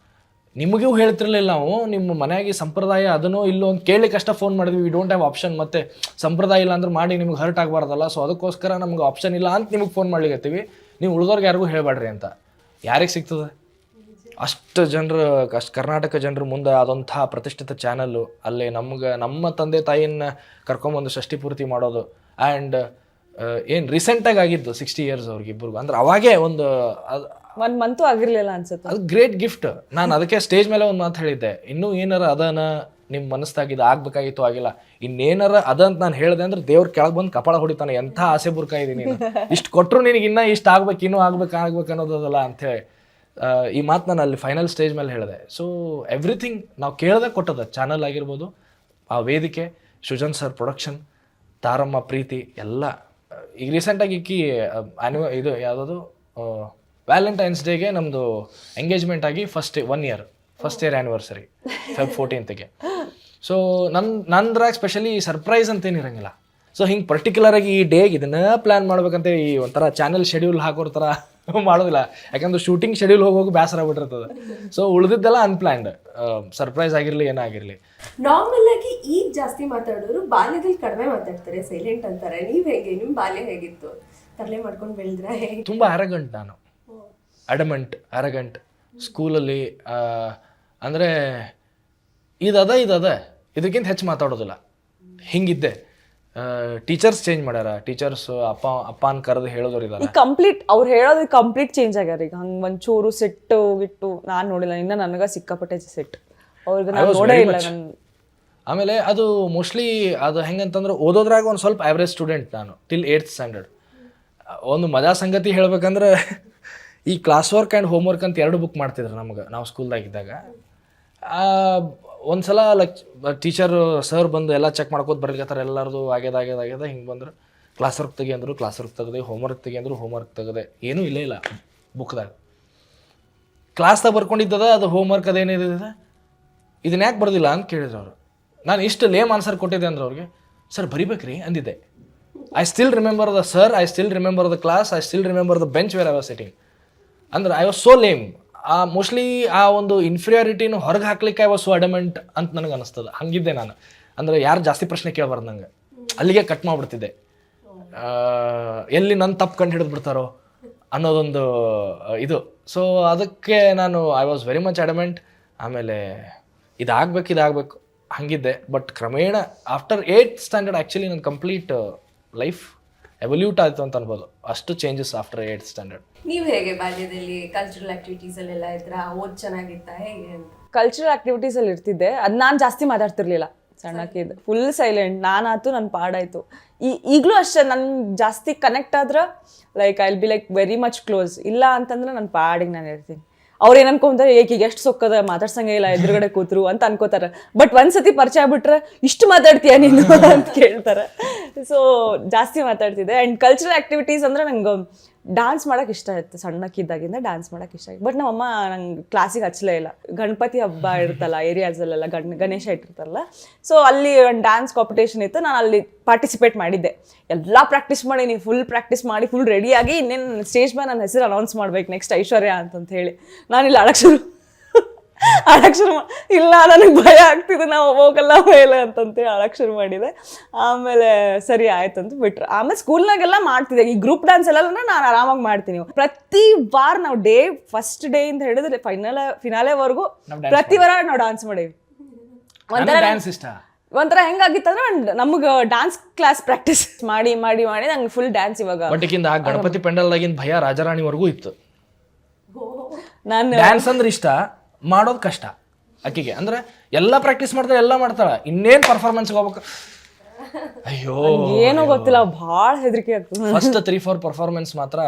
ನಿಮಗೂ ಹೇಳ್ತಿರ್ಲಿಲ್ಲ. ನಾವು ನಿಮ್ಮ ಮನೆಯಾಗಿ ಸಂಪ್ರದಾಯ ಅದನ್ನೋ ಇಲ್ಲೋ ಅಂತ ಕೇಳಲಿಕ್ಕೆ ಅಷ್ಟ ಫೋನ್ ಮಾಡಿದ್ವಿ. We don't have option. ಮತ್ತೆ ಸಂಪ್ರದಾಯ ಇಲ್ಲ ಅಂದ್ರೆ ಮಾಡಿ ನಿಮ್ಗೆ ಹರ್ಟ್ ಆಗಬಾರ್ದಲ್ಲ. ಸೊ ಅದಕ್ಕೋಸ್ಕರ ನಮ್ಗೆ ಆಪ್ಷನ್ ಇಲ್ಲ ಅಂತ ನಿಮಗೆ ಫೋನ್ ಮಾಡ್ಲಿಕ್ಕತ್ತೀವಿ. ನೀವು ಉಳಿದವ್ರಿಗೆ ಯಾರಿಗೂ ಹೇಳ್ಬೇಡ್ರಿ ಅಂತ. ಯಾರಿಗೆ ಸಿಗ್ತದೆ ಅಷ್ಟು ಜನರು, ಅಷ್ಟು ಕರ್ನಾಟಕ ಜನರು ಮುಂದೆ ಅದೊಂಥ ಪ್ರತಿಷ್ಠಿತ ಚಾನಲ್ಲು. ಅಲ್ಲಿ ನಮ್ಮ ತಂದೆ ತಾಯಿನ ಕರ್ಕೊಂಬಂದು ಷಷ್ಠಿ ಪೂರ್ತಿ ಮಾಡೋದು. ಆ್ಯಂಡ್ ಏನು ರೀಸೆಂಟಾಗಿ ಆಗಿದ್ದು 60 years ಅವ್ರಿಗಿಬ್ಬರಿಗೂ. ಅಂದ್ರೆ ಅವಾಗೇ ಒಂದು 1 ಮಂತು ಆಗಿರಲಿಲ್ಲ ಅನ್ಸುತ್ತೆ. ಅದು ಗ್ರೇಟ್ ಗಿಫ್ಟ್. ನಾನು ಅದಕ್ಕೆ ಸ್ಟೇಜ್ ಮೇಲೆ ಒಂದು ಮಾತು ಹೇಳಿದ್ದೆ, ಇನ್ನೂ ಏನಾರ ಅದನ್ನ ನಿಮ್ಮ ಮನಸ್ಸಾಗಿದ್ದು ಆಗಬೇಕಾಗಿತ್ತು, ಆಗಿಲ್ಲ, ಇನ್ನೇನಾರ ಅದಂತ ನಾನು ಹೇಳಿದೆ ಅಂದ್ರೆ ದೇವ್ರ ಕೆಳಗೆ ಬಂದು ಕಪಾಳ ಹೊಡಿತಾನೆ. ಎಂಥ ಆಸೆ ಬುರ್ಕ ಇದ್ದೀನಿ, ಇಷ್ಟು ಕೊಟ್ಟರು ನಿನಗೆ ಇನ್ನೂ ಇಷ್ಟು ಆಗ್ಬೇಕು, ಇನ್ನೂ ಆಗ್ಬೇಕು ಅನ್ನೋದಲ್ಲ ಅಂಥೇಳಿ ಈ ಮಾತು ನಾನು ಅಲ್ಲಿ ಫೈನಲ್ ಸ್ಟೇಜ್ ಮೇಲೆ ಹೇಳಿದೆ. ಸೊ ಎವ್ರಿಥಿಂಗ್ ನಾವು ಕೇಳ್ದೆ ಕೊಟ್ಟದ. ಚಾನಲ್ ಆಗಿರ್ಬೋದು, ಆ ವೇದಿಕೆ, ಸೃಜನ್ ಸರ್ ಪ್ರೊಡಕ್ಷನ್, ತಾರಮ್ಮ ಪ್ರೀತಿ ಎಲ್ಲ. ಈಗ ರೀಸೆಂಟಾಗಿ ಇದು ಯಾವುದದು ವ್ಯಾಲೆಂಟೈನ್ಸ್ ಡೇಗೆ ನಮ್ಮದು ಎಂಗೇಜ್ಮೆಂಟ್ ಆಗಿ first year anniversary Feb 14th. So ನಂದ್ರಾಗ ಸ್ಪೆಷಲಿ ಸರ್ಪ್ರೈಸ್ ಅಂತೇನಿರಂಗಿಲ್ಲ. ಸೊ ಹಿಂಗೆ ಪರ್ಟಿಕ್ಯುಲರಾಗಿ ಈ ಡೇಗೆ ಇದನ್ನ ಪ್ಲ್ಯಾನ್ ಮಾಡ್ಬೇಕಂತ ಈ ಒಂಥರ ಚಾನಲ್ ಶೆಡ್ಯೂಲ್ ಹಾಕೋರ್ ಥರ ಮಾಡೋದಿಲ್ಲ. ಯಾಕಂದ್ರೆ ಶೂಟಿಂಗ್ ಶೆಡ್ಯೂಲ್ ಹೋಗೋಗಿ ಬೇಸರ ಆಗ್ಬಿಟ್ಟಿರ್ತದೆ. ಸೊ ಉಳಿದಿದ್ದೆಲ್ಲ ಅನ್ಪ್ಲ್ಯಾನ್ಡ್, ಸರ್ಪ್ರೈಸ್ ಆಗಿರಲಿ ಏನಾಗಿರಲಿ. ನಾರ್ಮಲ್ ಆಗಿ ಈಗ ಜಾಸ್ತಿ ಮಾತಾಡೋರು ಬಾಲ್ಯದಲ್ಲಿ ಕಡಿಮೆ ಮಾತಾಡ್ತಾರೆ, ಸೈಲೆಂಟ್ ಅಂತಾರೆ. ನೀವ್ ಹೇಗೆ, ನಿಮ್ ಬಾಲ್ಯ ಹೇಗಿತ್ತು? ತರಲೆ ಮಾಡ್ಕೊಂಡು ಬೆಳೆದ್ರ? ತುಂಬ ಅರಗಂಟ್ ನಾನು, ಅರಗಂಟ್ ಸ್ಕೂಲಲ್ಲಿ. ಅಂದರೆ ಇದದ ಇದಕ್ಕಿಂತ ಹೆಚ್ಚು ಮಾತಾಡೋದಿಲ್ಲ, ಹಿಂಗಿದ್ದೆ. ಟೀಚರ್ಸ್ ಚೇಂಜ್ ಮಾಡ್ಯಾರ. ಟೀಚರ್ಸ್ ಅಪ್ಪ ಕರೆದು ಹೇಳೋರು ಇದಾರೆ. ಈಗ ಕಂಪ್ಲೀಟ್ ಅವ್ರು ಹೇಳೋದು ಕಂಪ್ಲೀಟ್ ಚೇಂಜ್ ಆಗ್ಯಾರ. ಈಗ ಹಂಗೆ ಒಂಚೂರು ಸೆಟ್ಟು ಗಿಟ್ಟು ನಾನು ನೋಡಿಲ್ಲ, ಇನ್ನ ನನಗೆ ಸಿಕ್ಕಾಪಟ್ಟೆ ಸೆಟ್. ಅವ್ರಿಗೆ ನಾನು ನೋಡೇ ಇಲ್ಲ ನಾನು. ಆಮೇಲೆ ಅದು ಮೋಸ್ಟ್ಲಿ ಅದು ಹೆಂಗಂತಂದ್ರೆ ಓದೋದ್ರಾಗ ಒಂದು ಸ್ವಲ್ಪ ಆವ್ರೇಜ್ ಸ್ಟೂಡೆಂಟ್ ನಾನು ಟಿಲ್ 8th ಸ್ಟ್ಯಾಂಡರ್ಡ್. ಒಂದು ಮಜಾ ಸಂಗತಿ ಹೇಳ್ಬೇಕಂದ್ರೆ ಈ class work and home work ಅಂತ 2 ಬುಕ್ ಮಾಡ್ತಿದ್ರು ನಮ್ಗೆ ನಾವು ಸ್ಕೂಲ್ದಾಗಿದ್ದಾಗ. ಒಂದು ಸಲ ಟೀಚರ್ ಸರ್ ಬಂದು ಎಲ್ಲ ಚೆಕ್ ಮಾಡ್ಕೋತ ಬರ್ಲಿಕತ್ತಾರೆ, ಎಲ್ಲರದು ಆಗ್ಯದ ಹಿಂಗೆ ಬಂದ್ರೆ ಕ್ಲಾಸ್ ವರ್ಕ್ ತೆಗಿ ಅಂದರು, ಕ್ಲಾಸ್ ವರ್ಕ್ ತೆಗೆದೆ. ಹೋಮ್ ವರ್ಕ್ ತೆಗಿ ಅಂದರು, ಹೋಮ್ ವರ್ಕ್ ತೆಗೆದೆ. ಏನೂ ಇಲ್ಲ ಬುಕ್ದಾಗ. ಕ್ಲಾಸ್ದಾಗ ಬರ್ಕೊಂಡಿದ್ದದ ಅದು ಹೋಮ್ ವರ್ಕ್ ಅದೇನಿದೆ ಇದನ್ನ ಯಾಕೆ ಬರ್ದಿಲ್ಲ ಅಂತ ಕೇಳಿದ್ರು ಅವರು. ನಾನು ಇಷ್ಟು ಲೇಮ್ ಆನ್ಸರ್ ಕೊಟ್ಟಿದ್ದೆ ಅಂದ್ರೆ ಅವ್ರಿಗೆ, ಸರ್ ಬರಿಬೇಕ್ರಿ ಅಂದಿದ್ದೆ. I still remember the sir, I still remember the class, I still remember the bench where I was sitting. ಅಂದ್ರೆ I was so lame. Mostly ಆ ಒಂದು ಇನ್ಫೀರಿಯಾರಿಟಿನ ಹೊರಗೆ ಹಾಕ್ಲಿಕ್ಕೆ ಐ ವಾಸ್ ಸೋ ಅಡಮೆಂಟ್ ಅಂತ ನನಗೆ ಅನಿಸ್ತದೆ. ಹಂಗಿದ್ದೆ ನಾನು. ಅಂದರೆ ಯಾರು ಜಾಸ್ತಿ ಪ್ರಶ್ನೆ ಕೇಳಬಾರ್ದು ನಂಗೆ, ಅಲ್ಲಿಗೆ ಕಟ್ ಮಾಡಿಬಿಡ್ತಿದ್ದೆ. ಎಲ್ಲಿ ನನ್ನ ತಪ್ಪು ಕಂಡು ಹಿಡಿದು ಬಿಡ್ತಾರೋ ಅನ್ನೋದೊಂದು ಇದು. ಸೊ ಅದಕ್ಕೆ ನಾನು I was very much adamant. ಆಮೇಲೆ ಇದಾಗಬೇಕು ಹಂಗಿದ್ದೆ. ಬಟ್ ಕ್ರಮೇಣ ಆಫ್ಟರ್ 8th ಸ್ಟ್ಯಾಂಡರ್ಡ್ ಆ್ಯಕ್ಚುಲಿ ನನ್ನ ಕಂಪ್ಲೀಟ್ ಲೈಫ್ ಎವಲ್ಯೂಟ್ ಆಯಿತು ಅಂತ ಅನ್ಬೋದು. ಅಷ್ಟು ಚೇಂಜಸ್ ಆಫ್ಟರ್ 8th ಸ್ಟ್ಯಾಂಡರ್ಡ್. ನೀವು ಹೇಗೆ ಬಾಲ್ಯದಲ್ಲಿ ಕಲ್ಚರಲ್ ಆಕ್ಟಿವಿಟೀಸ್ ಅಲ್ಲೆಲ್ಲ ಇದ್ರ ಓದ್ ಚೆನ್ನಾಗಿತ್ತ ಹೇಗೆ ಅಂತ? ಕಲ್ಚರಲ್ ಆಕ್ಟಿವಿಟೀಸ್ ಅಲ್ಲಿ ಇರ್ತಿದ್ದೆ. ಅದು ನಾನು ಜಾಸ್ತಿ ಮಾತಾಡ್ತಿರ್ಲಿಲ್ಲ ಸಣ್ಣಕ್ಕಿದ್ದು. Full silent. ನಾನಾಯ್ತು ನನ್ನ ಪಾಡಾಯ್ತು. ಈಗಲೂ ಅಷ್ಟೇ. ನನ್ ಜಾಸ್ತಿ ಕನೆಕ್ಟ್ ಆದ್ರೆ like I will be like very much close. ಇಲ್ಲ ಅಂತಂದ್ರೆ ನನ್ನ ಪಾಡಿಗೆ ನಾನು ಇರ್ತೀನಿ. ಅವ್ರು ಏನು ಅನ್ಕೊಂತಾರೆ, ಈಗ ಎಷ್ಟು ಸೊಕ್ಕದ ಮಾತಾಡ್ಸಂಗೇ ಇಲ್ಲ ಎದುರುಗಡೆ ಕೂತ್ರು ಅಂತ ಅನ್ಕೋತಾರೆ. ಬಟ್ ಒಂದ್ಸತಿ ಪರಿಚಯ ಆಗ್ಬಿಟ್ರೆ ಇಷ್ಟು ಮಾತಾಡ್ತೀಯ ನೀನು ಅಂತ ಕೇಳ್ತಾರೆ. ಸೊ ಜಾಸ್ತಿ ಮಾತಾಡ್ತಿದ್ದೆ. ಆ್ಯಂಡ್ ಕಲ್ಚರಲ್ ಆ್ಯಕ್ಟಿವಿಟೀಸ್ ಅಂದರೆ ನಂಗೆ ಡ್ಯಾನ್ಸ್ ಮಾಡೋಕೆ ಇಷ್ಟ ಇತ್ತು. ಸಣ್ಣಕ್ಕಿದ್ದಾಗಿಂದ ಡ್ಯಾನ್ಸ್ ಮಾಡೋಕೆ ಇಷ್ಟ ಆಯ್ತು. ಬಟ್ ನಮ್ಮಮ್ಮ ನಂಗೆ ಕ್ಲಾಸಿಗೆ ಹಚ್ಚಲೇ ಇಲ್ಲ. ಗಣಪತಿ ಹಬ್ಬ ಇರುತ್ತಲ್ಲ ಏರಿಯಾಸಲ್ಲೆಲ್ಲ ಗಣೇಶ ಇಟ್ಟಿರ್ತಾರಲ್ಲ, ಸೊ ಅಲ್ಲಿ ಒಂದು ಡ್ಯಾನ್ಸ್ ಕಾಂಪಿಟೇಷನ್ ಇತ್ತು. ನಾನು ಅಲ್ಲಿ ಪಾರ್ಟಿಸಿಪೇಟ್ ಮಾಡಿದ್ದೆ. ಎಲ್ಲ ಪ್ರಾಕ್ಟೀಸ್ ಮಾಡಿ ಫುಲ್ ಪ್ರಾಕ್ಟೀಸ್ ಮಾಡಿ ಫುಲ್ ರೆಡಿಯಾಗಿ ಇನ್ನೇನು ಸ್ಟೇಜ್ ಮೇಲೆ ನನ್ನ ಹೆಸರು ಅನೌನ್ಸ್ ಮಾಡ್ಬೇಕು ನೆಕ್ಸ್ಟ್ ಐಶ್ವರ್ಯ ಅಂತಂತ ಹೇಳಿ. ನಾನಿಲ್ಲಿ ಅಡಕ್ಷರು ಇಲ್ಲ ನನಗೆ ಭಯ ಆಗ್ತಿದೆ, ನಾವು ಹೋಗಲ್ಲ ಮೇಲೆ ಅಂತಂತೇಳಿ ಅಳಕ್ಷರು ಮಾಡಿದೆ. ಆಮೇಲೆ ಸರಿ ಆಯ್ತು ಅಂತ ಬಿಟ್ರು. ಆಮೇಲೆ ಸ್ಕೂಲ್ನಾಗೆಲ್ಲ ಮಾಡ್ತಿದ್ದೆ. ಈ ಗ್ರೂಪ್ ಡ್ಯಾನ್ಸ್ ಎಲ್ಲ ನಾನು ಆರಾಮಾಗಿ ಮಾಡ್ತೀನಿ. ಪ್ರತಿ ವಾರ ನಾವು ಫಸ್ಟ್ ಡೇ ಇಂದ ಹಿಡಿದ್ರೆ ಫಿನಾಲೆವರೆಗೂ ಪ್ರತಿ ವಾರ ನಾವು ಡ್ಯಾನ್ಸ್ ಮಾಡೀವಿ. ಒಂಥರ ಹೆಂಗಾಗಿತ್ತಂದ್ರೆ ನಮ್ಗೆ ಡ್ಯಾನ್ಸ್ ಕ್ಲಾಸ್ ಪ್ರಾಕ್ಟೀಸ್ ಮಾಡಿ ಮಾಡಿ ಮಾಡಿ ನಂಗೆ ಫುಲ್ ಡ್ಯಾನ್ಸ್. ಇವಾಗ ಗಣಪತಿ ಪೆಂಡಲ್ದಾಗಿನ ಭಯ ರಾಜಾರಾಣಿವರೆಗೂ ಇತ್ತು. ನಾನು ಡ್ಯಾನ್ಸ್ ಅಂದ್ರೆ ಇಷ್ಟ, ಮಾಡೋದು ಕಷ್ಟ ಆಕಿಗೆ. ಅಂದ್ರೆ ಎಲ್ಲ ಪ್ರಾಕ್ಟೀಸ್ ಮಾಡ್ತಾಳೆ, ಎಲ್ಲ ಮಾಡ್ತಾಳೆ, ಇನ್ನೇನು ಪರ್ಫಾರ್ಮೆನ್ಸ್ಗೆ ಹೋಗ್ಬೇಕು. ಅಯ್ಯೋ ಏನೋ ಗೊತ್ತಿಲ್ಲ, ಭಾಳ ಹೆದರಿಕೆ ಆಗ್ತದೆ. ಫಸ್ಟ್ 3-4 ಪರ್ಫಾರ್ಮೆನ್ಸ್ ಮಾತ್ರ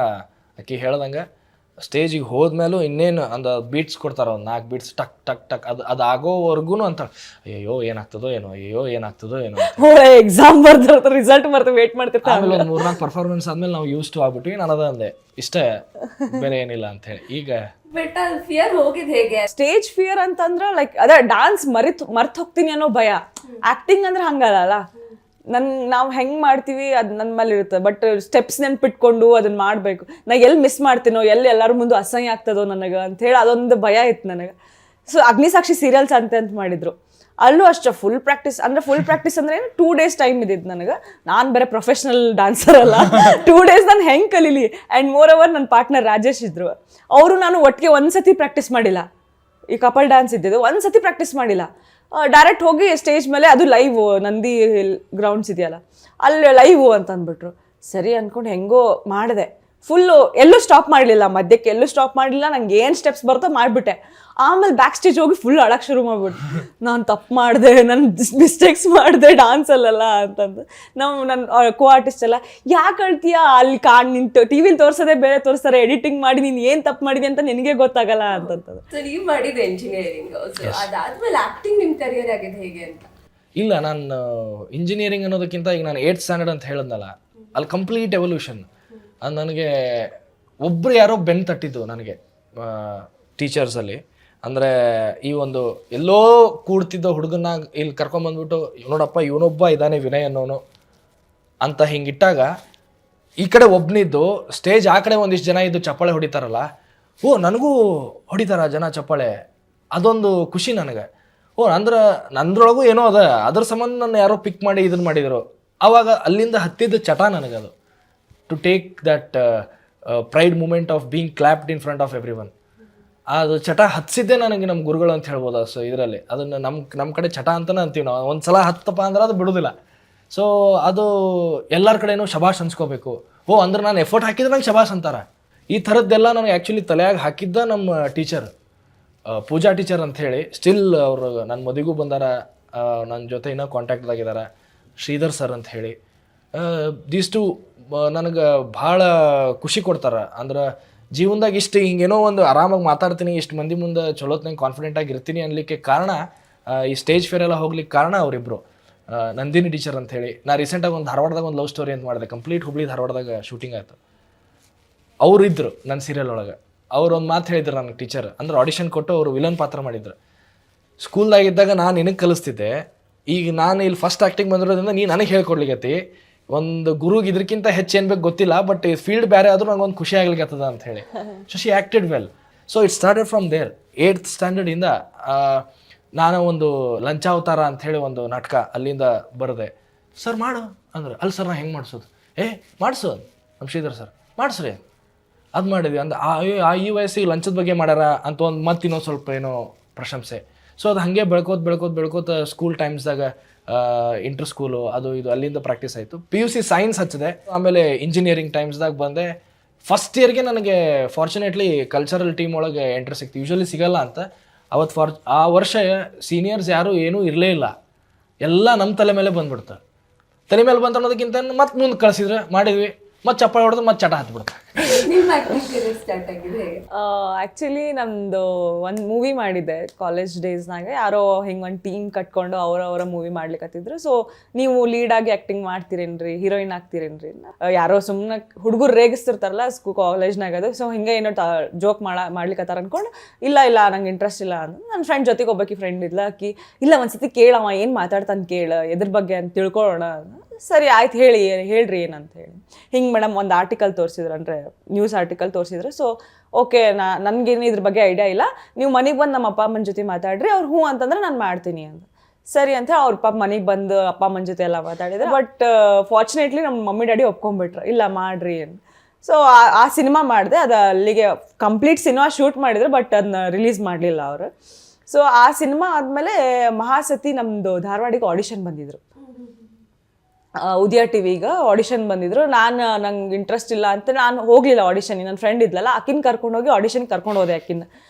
ಆಕಿ ಹೇಳ್ದಂಗೆ ಸ್ಟೇಜಿಗೆ ಹೋದ್ಮೇಲೂ ಇನ್ನೇನು ಒಂದು ಬೀಟ್ಸ್ ಕೊಡ್ತಾರ, ಒಂದು 4 ಬೀಟ್ಸ್ ಟಕ್ ಟಕ್ ಟಕ್ ಅದು ಆಗೋವರೆಗೂ ಅಂತ ಅಯ್ಯೋ ಏನಾಗ್ತದೋ ಏನೋ ಎಕ್ಸಾಮ್ ಬರ್ತಿರ್ತಾರೆ, ರಿಸಲ್ಟ್ ಬರ್ತಾರೆ, ವೇಟ್ ಮಾಡ್ತಿರ್ತಾರೆ. ಆಮೇಲೆ ಒಂದು 3-4 ಪರ್ಫಾರ್ಮೆನ್ಸ್ ಆದ್ಮೇಲೆ ನಾವು ಯೂಸ್ ಟು ಆಗ್ಬಿಟ್ವಿ. ನಾನು ಅಂದೆ ಇಷ್ಟೇ, ಬೇರೆ ಏನಿಲ್ಲ ಅಂತ ಹೇಳಿ. ಈಗ ಫಿಯರ್ ಹೋಗಿದ್ ಹೇಗೆ? ಸ್ಟೇಜ್ ಫಿಯರ್ ಅಂತಂದ್ರೆ ಲೈಕ್ ಅದೇ ಡ್ಯಾನ್ಸ್ ಮರ್ತ್ ಹೋಗ್ತೀನಿ ಅನ್ನೋ ಭಯ. ಆಕ್ಟಿಂಗ್ ಅಂದ್ರೆ ಹಂಗಲ್ಲ, ನಾವು ಹೆಂಗೆ ಮಾಡ್ತೀವಿ ಅದು ನನ್ನ ಮೇಲೆ ಇರುತ್ತೆ. ಬಟ್ ಸ್ಟೆಪ್ಸ್ ನೆನ್ಪಿಟ್ಕೊಂಡು ಅದನ್ನ ಮಾಡಬೇಕು. ನಾ ಎಲ್ಲಿ ಮಿಸ್ ಮಾಡ್ತೀನೋ, ಎಲ್ಲರ ಮುಂದೆ ಅಸಹ್ಯ ಆಗ್ತದೋ ನನಗೆ ಅಂಥೇಳಿ ಅದೊಂದು ಭಯ ಇತ್ತು ನನಗೆ. ಸೊ ಅಗ್ನಿಸಾಕ್ಷಿ ಸೀರಿಯಲ್ಸ್ ಅಂತ ಮಾಡಿದ್ರು. ಅಲ್ಲೂ ಅಷ್ಟೇ ಫುಲ್ ಪ್ರಾಕ್ಟೀಸ್ ಅಂದ್ರೆ 2 days ಟೈಮ್ ಇದ್ದಿದ್ದು ನನಗೆ. ನಾನು ಬೇರೆ ಪ್ರೊಫೆಷ್ನಲ್ ಡ್ಯಾನ್ಸರ್ ಅಲ್ಲ. 2 days ನಾನು ಹೆಂಗೆ ಕಲೀಲಿ. ಆ್ಯಂಡ್ ಮೋರ್ ಓವರ್ ನನ್ನ ಪಾರ್ಟ್ನರ್ ರಾಜೇಶ್ ಇದ್ರು. ಅವರು ನಾನು ಒಟ್ಟಿಗೆ ಒಂದ್ಸತಿ ಪ್ರಾಕ್ಟೀಸ್ ಮಾಡಿಲ್ಲ. ಈ ಕಪಲ್ ಡ್ಯಾನ್ಸ್ ಇದ್ದಿದ್ದು ಒಂದ್ಸತಿ ಪ್ರಾಕ್ಟೀಸ್ ಮಾಡಿಲ್ಲ. ಡೈರೆಕ್ಟ್ ಹೋಗಿ ಸ್ಟೇಜ್ ಮೇಲೆ, ಅದು ಲೈವ್ ನಂದಿ ಗ್ರೌಂಡ್ಸ್ ಇದೆಯಲ್ಲ ಅಲ್ಲಿ ಲೈವ್ ಅಂತ ಅಂದ್ಬಿಟ್ರು. ಸರಿ ಅಂದ್ಕೊಂಡು ಹೆಂಗೋ ಮಾಡಿದೆ. ಫುಲ್ಲು ಎಲ್ಲೂ ಸ್ಟಾಪ್ ಮಾಡಲಿಲ್ಲ, ಮಧ್ಯಕ್ಕೆ ಎಲ್ಲೂ ಸ್ಟಾಪ್ ಮಾಡಲಿಲ್ಲ. ನಂಗೆ ಏನು ಸ್ಟೆಪ್ಸ್ ಬರ್ತೋ ಮಾಡಿಬಿಟ್ಟೆ. ಆಮೇಲೆ ಬ್ಯಾಕ್ ಸ್ಟೇಜ್ ಹೋಗಿ ಫುಲ್ ಅಳಕ್ಕೆ ಶುರು ಮಾಡ್ಬಿಟ್ಟು, ನಾನು ತಪ್ಪು ಮಾಡಿದೆ, ನಾನು ಮಿಸ್ಟೇಕ್ಸ್ ಮಾಡಿದೆ ಡ್ಯಾನ್ಸಲ್ಲೆಲ್ಲ ಅಂತಂದು. ನನ್ನ ಕೋ ಆರ್ಟಿಸ್ಟ್ ಎಲ್ಲ ಯಾಕೆ ಅಳ್ತೀಯ, ಅಲ್ಲಿ ನಿಂತು ಟಿ ವಿಲಿ ತೋರಿಸೋದೇ ಬೇರೆ ತೋರಿಸ್ತಾರೆ, ಎಡಿಟಿಂಗ್ ಮಾಡಿ ನೀನು ಏನು ತಪ್ಪು ಮಾಡಿದೆ ಅಂತ ನಿನಗೆ ಗೊತ್ತಾಗಲ್ಲ ಅಂತಂತದ್ದು. ಸೊ ನೀವು ಮಾಡಿದ ಇಂಜಿನಿಯರಿಂಗ್, ಅದಾದ್ಮೇಲೆ ಆಕ್ಟಿಂಗ್ ನಿಮ್ಮ ಕರಿಯರ್ ಆಗಿದೆ ಹೇಗೆ ಅಂತ? ಇಲ್ಲ, ನಾನು ಇಂಜಿನಿಯರಿಂಗ್ ಅನ್ನೋದಕ್ಕಿಂತ ಈಗ ನಾನು 8th ಸ್ಟ್ಯಾಂಡರ್ಡ್ ಅಂತ ಹೇಳಿದ್ನಲ್ಲ, ಅಲ್ಲಿ ಕಂಪ್ಲೀಟ್ ಎವಲ್ಯೂಷನ್. ಅದು ನನಗೆ ಒಬ್ಬರು ಯಾರೋ ಬೆನ್ನು ತಟ್ಟಿದ್ದು ನನಗೆ ಟೀಚರ್ಸಲ್ಲಿ. ಅಂದರೆ ಈ ಒಂದು ಎಲ್ಲೋ ಕೂಡ್ತಿದ್ದ ಹುಡುಗನ್ನ ಇಲ್ಲಿ ಕರ್ಕೊಂಬಂದ್ಬಿಟ್ಟು ನೋಡಪ್ಪ ಇವನೊಬ್ಬ ಇದ್ದಾನೆ ವಿನಯ್ ಅನ್ನೋನು ಅಂತ ಹಿಂಗಿಟ್ಟಾಗ, ಈ ಕಡೆ ಒಬ್ಬನಿದ್ದು ಸ್ಟೇಜ್ ಆ ಕಡೆ ಒಂದಿಷ್ಟು ಜನ ಇದ್ದು ಚಪ್ಪಾಳೆ ಹೊಡಿತಾರಲ್ಲ, ಓ ನನಗೂ ಹೊಡಿತಾರ ಜನ ಚಪ್ಪಾಳೆ, ಅದೊಂದು ಖುಷಿ ನನಗೆ. ಓ ಅಂದ್ರೆ ನಂದ್ರೊಳಗೂ ಏನೋ ಅದ, ಅದ್ರ ಸಂಬಂಧ ನನ್ನ ಯಾರೋ ಪಿಕ್ ಮಾಡಿ ಇದನ್ನು ಮಾಡಿದರು. ಆವಾಗ ಅಲ್ಲಿಂದ ಹತ್ತಿದ್ದ ಚಟ ನನಗದು, to take that pride moment of being clapped in front of everyone. ಅದು ಚಟ ಹತ್ಸಿದ್ದೆ ನನಗೆ ನಮ್ಮ ಗುರುಗಳು ಅಂತ ಹೇಳ್ಬೋದು. ಸೊ ಇದರಲ್ಲಿ ಅದನ್ನು ನಮ್ಮ ಕಡೆ ಚಟ ಅಂತಲೇ ಅಂತೀವಿ ನಾವು. ಒಂದು ಸಲ ಹತ್ತಪ್ಪ ಅಂದ್ರೆ ಅದು ಬಿಡೋದಿಲ್ಲ. ಸೊ ಅದು ಎಲ್ಲರ ಕಡೆನೂ ಶಬಾಷ್ ಅನ್ಸ್ಕೋಬೇಕು. ಓ ಅಂದ್ರೆ ನಾನು ಎಫರ್ಟ್ ಹಾಕಿದ್ರೆ ನಂಗೆ ಶಬಾಷ್ ಅಂತಾರೆ. ಈ ಥರದ್ದೆಲ್ಲ ನನಗೆ ಆ್ಯಕ್ಚುಲಿ ತಲೆಯಾಗಿ ಹಾಕಿದ್ದ ನಮ್ಮ ಟೀಚರ್ ಪೂಜಾ ಟೀಚರ್ ಅಂತ ಹೇಳಿ. ಸ್ಟಿಲ್ ಅವರು ನನ್ನ ಮದುವೆಗೂ ಬಂದಾರ, ನನ್ನ ಜೊತೆ ಇನ್ನೂ ಕಾಂಟ್ಯಾಕ್ಟ್ದಾಗಿದ್ದಾರೆ. ಶ್ರೀಧರ್ ಸರ್ ಅಂತ ಹೇಳಿ. ದೀಸ್ ಟು ನನಗೆ ಭಾಳ ಖುಷಿ ಕೊಡ್ತಾರೆ. ಅಂದ್ರೆ ಜೀವನದಾಗ ಇಷ್ಟು ಹಿಂಗೇನೋ ಒಂದು ಆರಾಮಾಗಿ ಮಾತಾಡ್ತೀನಿ, ಇಷ್ಟು ಮಂದಿ ಮುಂದೆ ಚಲೋತ್ನಂಗೆ ಕಾನ್ಫಿಡೆಂಟ್ ಆಗಿರ್ತೀನಿ ಅನ್ಲಿಕ್ಕೆ ಕಾರಣ, ಈ ಸ್ಟೇಜ್ ಫೇರ್ ಎಲ್ಲ ಹೋಗ್ಲಿಕ್ಕೆ ಕಾರಣ ಅವರಿಬ್ಬರು. ನಂದಿನಿ ಟೀಚರ್ ಅಂತ ಹೇಳಿ. ನಾ ರೀಸೆಂಟಾಗಿ ಒಂದು ಧಾರವಾಡದಾಗ ಒಂದು ಲವ್ ಸ್ಟೋರಿ ಅಂತ ಮಾಡಿದೆ, ಕಂಪ್ಲೀಟ್ ಹುಬ್ಳಿ ಧಾರವಾಡದಾಗ ಶೂಟಿಂಗ್ ಆಯಿತು. ಅವರು ಇದ್ದರು ನನ್ನ ಸೀರಿಯಲ್ ಒಳಗೆ. ಅವ್ರು ಒಂದು ಮಾತು ಹೇಳಿದ್ರು ನನಗೆ ಟೀಚರ್, ಅಂದ್ರೆ ಆಡಿಷನ್ ಕೊಟ್ಟು ಅವರು ವಿಲನ್ ಪಾತ್ರ ಮಾಡಿದ್ರು. ಸ್ಕೂಲ್ದಾಗಿದ್ದಾಗ ನಾನು ನಿನಗೆ ಕಲಿಸ್ತಿದ್ದೆ, ಈಗ ನಾನು ಇಲ್ಲಿ ಫಸ್ಟ್ ಆ್ಯಕ್ಟಿಂಗ್ ಬಂದಿರೋದ್ರಿಂದ ನೀ ನನಗೆ ಹೇಳ್ಕೊಡ್ಲಿಕ್ಕತ್ತಿ. ಒಂದು ಗುರುಗೆ ಇದಕ್ಕಿಂತ ಹೆಚ್ಚು ಏನು ಬೇಕು ಗೊತ್ತಿಲ್ಲ, ಬಟ್ ಫೀಲ್ಡ್ ಬೇರೆ ಆದರೂ ನಂಗೆ ಒಂದು ಖುಷಿ ಆಗ್ಲಿಕ್ಕತ್ತದ ಅಂತ ಹೇಳಿ. So she acted well. So it started from there. 8th ಸ್ಟ್ಯಾಂಡರ್ಡಿಂದ ನಾನು ಒಂದು ಲಂಚಾವತಾರ ಅಂಥೇಳಿ ಒಂದು ನಾಟಕ ಅಲ್ಲಿಂದ ಬರದೆ. ಸರ್ ಮಾಡು ಅಂದ್ರೆ, ಅಲ್ಲಿ ಸರ್ ನಾ ಹೆಂಗೆ ಮಾಡಿಸೋದು? ಮಾಡಿಸು ನಮ್ಮ ಶ್ರೀಧರ್ ಸರ್, ಮಾಡಿಸ್ರಿ. ಅದು ಮಾಡಿದ್ವಿ ಅಂದ್ರೆ ಈ ವಯಸ್ಸಿಗೆ ಲಂಚದ ಬಗ್ಗೆ ಮಾಡ್ಯಾರ ಅಂತ ಒಂದು ಮತ್ತೆ ಇನ್ನೊಂದು ಸ್ವಲ್ಪ ಏನೋ ಪ್ರಶಂಸೆ. ಸೊ ಅದು ಹಾಗೆ ಬೆಳ್ಕೋತ ಸ್ಕೂಲ್ ಟೈಮ್ಸ್ದಾಗ ಇಂಟರ್ ಸ್ಕೂಲು ಅದು ಇದು ಅಲ್ಲಿಂದ ಪ್ರಾಕ್ಟೀಸ್ ಆಯಿತು. PUC ಸೈನ್ಸ್ ಹಚ್ಚಿದೆ. ಆಮೇಲೆ ಇಂಜಿನಿಯರಿಂಗ್ ಟೈಮ್ಸ್ದಾಗ ಬಂದೆ. ಫಸ್ಟ್ ಇಯರ್ಗೆ ನನಗೆ ಫಾರ್ಚುನೇಟ್ಲಿ ಕಲ್ಚರಲ್ ಟೀಮ್ ಒಳಗೆ ಎಂಟ್ರಿ ಸಿಕ್ತು. ಯೂಶ್ವಲಿ ಸಿಗಲ್ಲ ಅಂತ. ಆ ವರ್ಷ ಸೀನಿಯರ್ಸ್ ಯಾರೂ ಏನೂ ಇರಲೇ ಇಲ್ಲ, ಎಲ್ಲ ನಮ್ಮ ತಲೆ ಮೇಲೆ ಬಂದ್ಬಿಡ್ತಾರೆ. ತಲೆ ಮೇಲೆ ಬಂತ ಅನ್ನೋದಕ್ಕಿಂತ ಮತ್ತೆ ಮುಂದೆ ಕಳಿಸಿದ್ರೆ ಮಾಡಿದ್ವಿ, ಮತ್ತೆ ಚಪ್ಪಾಳೆ ಹೊಡೆದು ಮತ್ತೆ ಚಟ ಹತ್ಬಿಡ್ತಾರೆ. ನಿಮ್ಮ ಆಕ್ಟಿಂಗ್ ಕರಿಯರ್ ಸ್ಟಾರ್ಟ್ ಆಗಿದೆ ಹೇಗೆ? ಆ್ಯಕ್ಚುಲಿ ನಮ್ಮದು ಒಂದು ಮೂವಿ ಮಾಡಿದ್ದೆ ಕಾಲೇಜ್ ಡೇಸ್ನಾಗ. ಯಾರೋ ಹಿಂಗೆ ಒಂದು ಟೀಮ್ ಕಟ್ಕೊಂಡು ಅವರ ಮೂವಿ ಮಾಡ್ಲಿಕ್ಕತ್ತಿದ್ರು. ಸೊ ನೀವು ಲೀಡಾಗಿ ಆ್ಯಕ್ಟಿಂಗ್ ಮಾಡ್ತೀರೇನ್ರಿ, ಹೀರೋಯಿನ್ ಆಗ್ತೀರೇನ್ರಿ? ಯಾರೋ ಸುಮ್ಮನೆ ಹುಡುಗರು ರೇಗಿಸ್ತಿರ್ತಾರಲ್ಲ ಕಾಲೇಜ್ನಾಗ, ಅದು ಸೊ ಹಿಂಗೆ ಏನೋ ಜೋಕ್ ಮಾಡ್ಲಿಕ್ಕತ್ತಾರ ಅಂದ್ಕೊಂಡು ಇಲ್ಲ ನಂಗೆ ಇಂಟ್ರೆಸ್ಟ್ ಇಲ್ಲ ಅಂತ ನನ್ನ ಫ್ರೆಂಡ್ ಜೊತೆಗೆ ಒಬ್ಬಾಕಿ ಫ್ರೆಂಡ್ ಇದ್ಲ. ಆಕಿ ಇಲ್ಲ ಒಂದ್ಸತಿ ಕೇಳವ ಏನು ಮಾತಾಡ್ತಾನೆ ಕೇಳ, ಎದ್ರ ಬಗ್ಗೆ ಅಂತ ತಿಳ್ಕೊಳ್ಳೋಣ. ಸರಿ ಆಯ್ತು ಹೇಳ್ರಿ ಏನಂತ ಹೇಳಿ. ಹಿಂಗೆ ಮೇಡಮ್ ಒಂದು ಆರ್ಟಿಕಲ್ ತೋರಿಸಿದ್ರು, ಅಂದರೆ ನ್ಯೂಸ್ ಆರ್ಟಿಕಲ್ ತೋರಿಸಿದ್ರು. ಸೊ ಓಕೆ, ನನಗೇನು ಇದ್ರ ಬಗ್ಗೆ ಐಡಿಯಾ ಇಲ್ಲ, ನೀವು ಮನೆಗೆ ಬಂದು ನಮ್ಮ ಅಪ್ಪ ಅಮ್ಮನ ಜೊತೆ ಮಾತಾಡ್ರಿ, ಅವ್ರು ಹ್ಞೂ ಅಂತಂದ್ರೆ ನಾನು ಮಾಡ್ತೀನಿ ಅಂತ. ಸರಿ ಅಂತ ಅವ್ರ ಪಾಪ ಮನೆಗೆ ಬಂದು ಅಪ್ಪ ಅಮ್ಮನ ಜೊತೆ ಎಲ್ಲ ಮಾತಾಡಿದ್ರು. ಬಟ್ ಫಾರ್ಚುನೇಟ್ಲಿ ನಮ್ಮ ಮಮ್ಮಿ ಡ್ಯಾಡಿ ಒಪ್ಕೊಂಡ್ಬಿಟ್ರು, ಇಲ್ಲ ಮಾಡ್ರಿ ಅಂತ. ಸೊ ಆ ಸಿನಿಮಾ ಮಾಡಿದೆ. ಅದು ಅಲ್ಲಿಗೆ ಕಂಪ್ಲೀಟ್ ಸಿನಿಮಾ ಶೂಟ್ ಮಾಡಿದ್ರು, ಬಟ್ ಅದನ್ನ ರಿಲೀಸ್ ಮಾಡಲಿಲ್ಲ ಅವರು. ಸೊ ಆ ಸಿನಿಮಾ ಆದಮೇಲೆ ಮಹಾಸತಿ ನಮ್ಮದು ಧಾರವಾಡಿಗೆ ಆಡಿಷನ್ ಬಂದಿದ್ರು. ಉದಯ ಟಿವಿಗೆ ಆಡಿಷನ್ ಬಂದಿದ್ರು. ನಂಗೆ ಇಂಟ್ರೆಸ್ಟ್ ಇಲ್ಲ ಅಂತ ನಾನು ಹೋಗಲಿಲ್ಲ ಆಡಿಷನ್ಗೆ. ನನ್ನ ಫ್ರೆಂಡ್ ಇದ್ಲಲ್ಲ, ಆಕಿನ ಕರ್ಕೊಂಡೋಗಿ ಆಡಿಷನ್ಗೆ ಕರ್ಕೊಂಡು ಹೋದೆ.